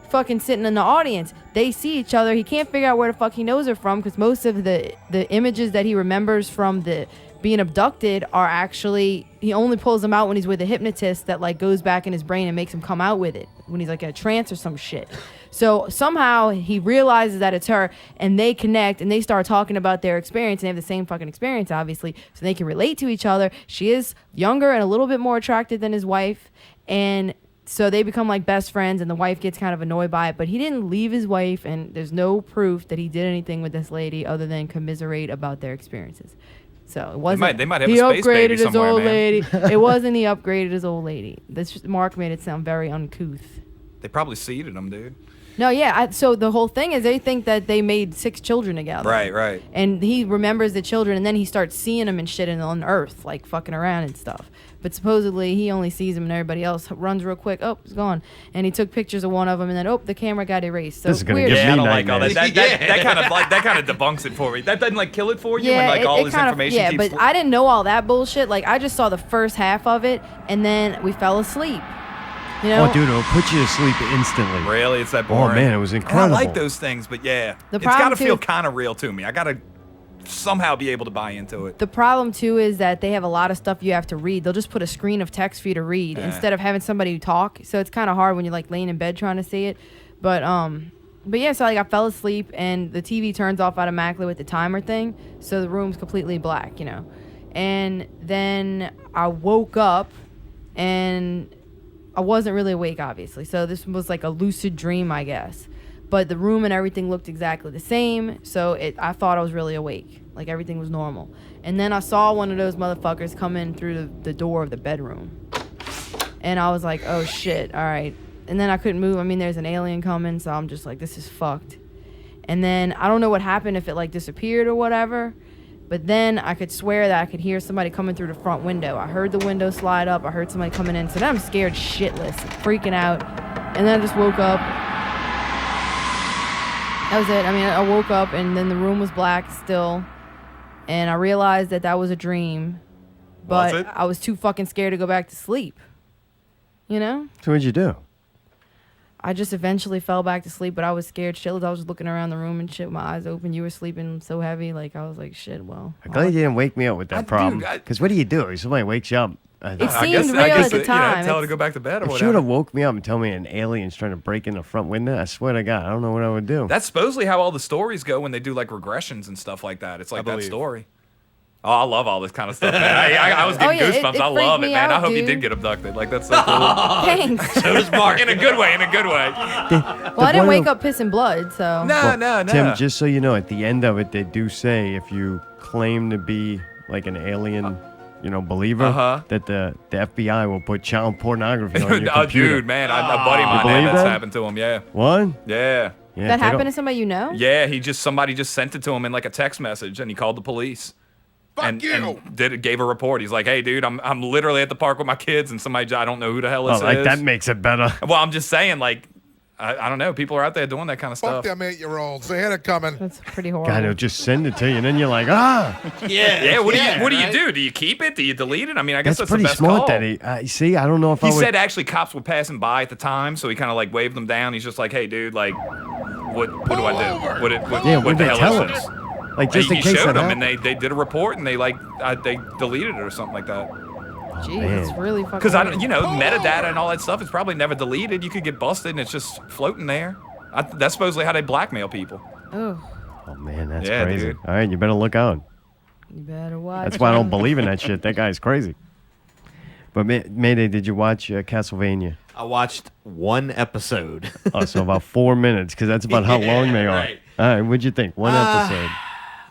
fucking sitting in the audience. They see each other. He can't figure out where the fuck he knows her from because most of the images that he remembers from the being abducted are actually, he only pulls them out when he's with a hypnotist that like goes back in his brain and makes him come out with it when he's like in a trance or some shit. So somehow he realizes that it's her and they connect and they start talking about their experience and they have the same fucking experience obviously, so they can relate to each other. She is younger and a little bit more attractive than his wife, and so they become like best friends, and the wife gets kind of annoyed by it, but he didn't leave his wife, and there's no proof that he did anything with this lady other than commiserate about their experiences. So it wasn't. They might have he a space baby upgraded his somewhere, old man. lady. It wasn't he upgraded his old lady. Mark made it sound very uncouth. They probably seeded them, dude. No, yeah. So the whole thing is they think that they made 6 children together. Right. And he remembers the children, and then he starts seeing them and shit on Earth, like fucking around and stuff. But supposedly he only sees them, and everybody else runs real quick. Oh, it's gone. And he took pictures of one of them, and then the camera got erased. So This is gonna weird. give me I don't like all nightmares. that kind of debunks it for me. That doesn't like kill it for you when like all this information Yeah, keeps. but I didn't know all that bullshit. Like I just saw the first half of it, and then we fell asleep. You know? Oh, dude, it'll put you to sleep instantly. Really, it's that boring. Oh man, it was incredible. I like those things, but yeah, The it's got to problem, feel too- kind of real to me. I got to somehow be able to buy into it. The problem too is that they have a lot of stuff you have to read. They'll just put a screen of text for you to read instead of having somebody talk. So it's kind of hard when you're like laying in bed trying to see it. But yeah, so like I fell asleep and the TV turns off automatically with the timer thing, so the room's completely black, you know. And then I woke up and I wasn't really awake, obviously. So this was like a lucid dream, I guess. But the room and everything looked exactly the same, so I thought I was really awake. Like everything was normal. And then I saw one of those motherfuckers come in through the door of the bedroom. And I was like, oh shit, all right. And then I couldn't move. I mean, there's an alien coming, so I'm just like, this is fucked. And then I don't know what happened, if it like disappeared or whatever. But then I could swear that I could hear somebody coming through the front window. I heard the window slide up. I heard somebody coming in. So then I'm scared shitless, freaking out. And then I just woke up. That was it. I mean, I woke up and then the room was black still. And I realized that was a dream. But Was it? I was too fucking scared to go back to sleep. You know? So what'd you do? I just eventually fell back to sleep, but I was scared shitless. I was just looking around the room and shit with my eyes open. You were sleeping so heavy. Like, I was like, shit, well. I'm glad you didn't wake me up with that problem. Because what do you do? If somebody wakes you up. It seemed real at the time. Tell her to go back to bed or If she whatever. would have woke me up and told me an alien's trying to break in the front window, I swear to God, I don't know what I would do. That's supposedly how all the stories go when they do like regressions and stuff like that. It's like that story. Oh, I love all this kind of stuff, man. I was getting goosebumps. I love it, man. I hope you did get abducted. Like, that's so cool. Thanks. So does Mark. In a good way, Well, I didn't wake up pissing blood, so. No. Tim, just so you know, at the end of it, they do say if you claim to be like an alien, believer, that the FBI will put child pornography on your Oh, computer. dude, man. A buddy of mine believe had that's that? happened to him, yeah. What? Yeah. Yeah, That happened to somebody you know? Yeah, somebody just sent it to him in like a text message, and he called the police. And gave a report. He's like, "Hey, dude, I'm literally at the park with my kids, and somebody I don't know who the hell this is." Like that makes it better. Well, I'm just saying, like, I don't know. People are out there doing that kind of Fuck stuff. them 8-year-olds. They had it coming. That's pretty horrible. God, they'll just send it to you, and then you're like, Yeah. What do you do? Do you keep it? Do you delete it? I mean, I guess That's that's pretty the best smart call. that he. See, I don't know if I He would. said actually cops were passing by at the time, so he kind of like waved them down. He's just like, "Hey, dude, like, what do I do? What what'd the they hell tell is us? this?" Like, just in he case showed that them, and happened? they did a report, and they deleted it or something like that. Jeez, it's really fucking Because weird. metadata and all that stuff is probably never deleted. You could get busted, and it's just floating there. That's supposedly how they blackmail people. Oh, Oh man, that's Yeah, crazy. dude. All right, you better look out. you better watch. That's why I don't out. believe in that shit. That guy's crazy. But Mayday, did you watch Castlevania? I watched one episode. Oh, so about 4 minutes, because that's about how long they are. right. All right, what'd you think? One episode.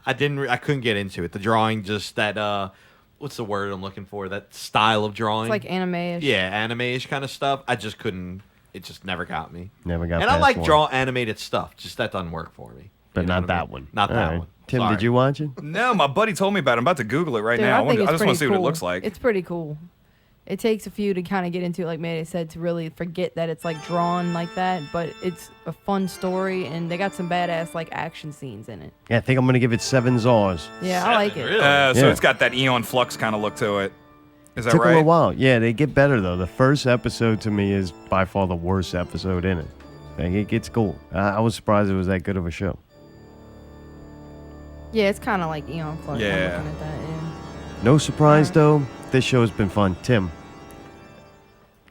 I couldn't get into it. The drawing, just that. What's the word I'm looking for? That style of drawing. It's like anime-ish. Yeah, anime-ish kind of stuff. I just couldn't. It just never got me. Never got. And I past like one. draw animated stuff. Just that doesn't work for me. But You know not what I that mean? one. Not All that right. one. Tim, Sorry. did you watch it? No, my buddy told me about it. I'm about to Google it right Dude, now. I think it's I just want to see pretty what it looks cool. like. It's pretty cool. It takes a few to kind of get into it, like Mayday said, to really forget that it's like drawn like that. But it's a fun story, and they got some badass like action scenes in it. Yeah, I think I'm gonna give it 7 Zaws. Yeah, I like it. So Yeah. it's got that Eon Flux kind of look to it. Is that Took right? them a while. Yeah, they get better though. The first episode to me is by far the worst episode in it. Like, it gets cool. I was surprised it was that good of a show. Yeah, it's kind of like Eon Flux. I'm Yeah. looking at that, yeah. No surprise though. This show has been fun. Tim,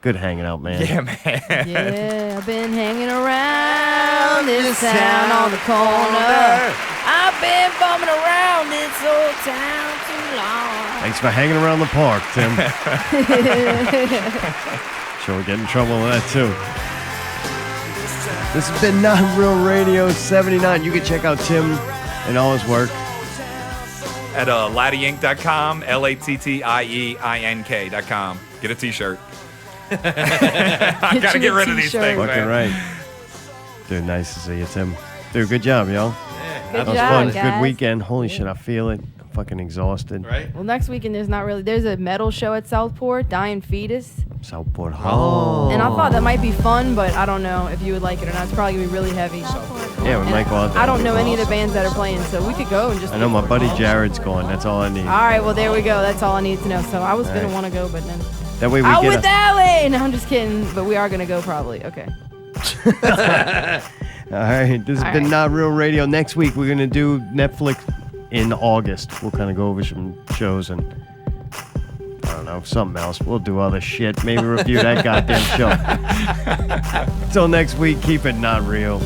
good hanging out, man. Yeah, man. Yeah, I've been hanging around this town on the corner. I've been bumming around this old town too long. Thanks for hanging around the park, Tim. Sure, we'll get in trouble with that too. This has been Not Real Radio 79. You can check out Tim and all his work. At LattieInk.com, LattieIink.com. Get a t-shirt. I gotta get rid of these things, Fucking man. right. Dude, nice to see you, Tim. Dude, good job, y'all. Good That was job, fun. Good guys. weekend. Holy shit, I feel it. I'm fucking exhausted. Right? Well, next weekend there's a metal show at Southport, Dying Fetus. Southport. And I thought that might be fun, but I don't know if you would like it or not. It's probably gonna be really heavy. Yeah, we might go out there. I don't know any of the bands that are playing, so we could go and just. I know my buddy Jared's going. That's all I need. All right, well there we go. That's all I needed to know. So I was All gonna right. want to go, but then. That way we Out get with Allie! No, I'm just kidding, but we are gonna go probably. Okay. All right, this has All been right. Not Real Radio. Next week, we're going to do Netflix in August. We'll kind of go over some shows and, I don't know, something else. We'll do other shit. Maybe review that goddamn show. Until next week, keep it not real.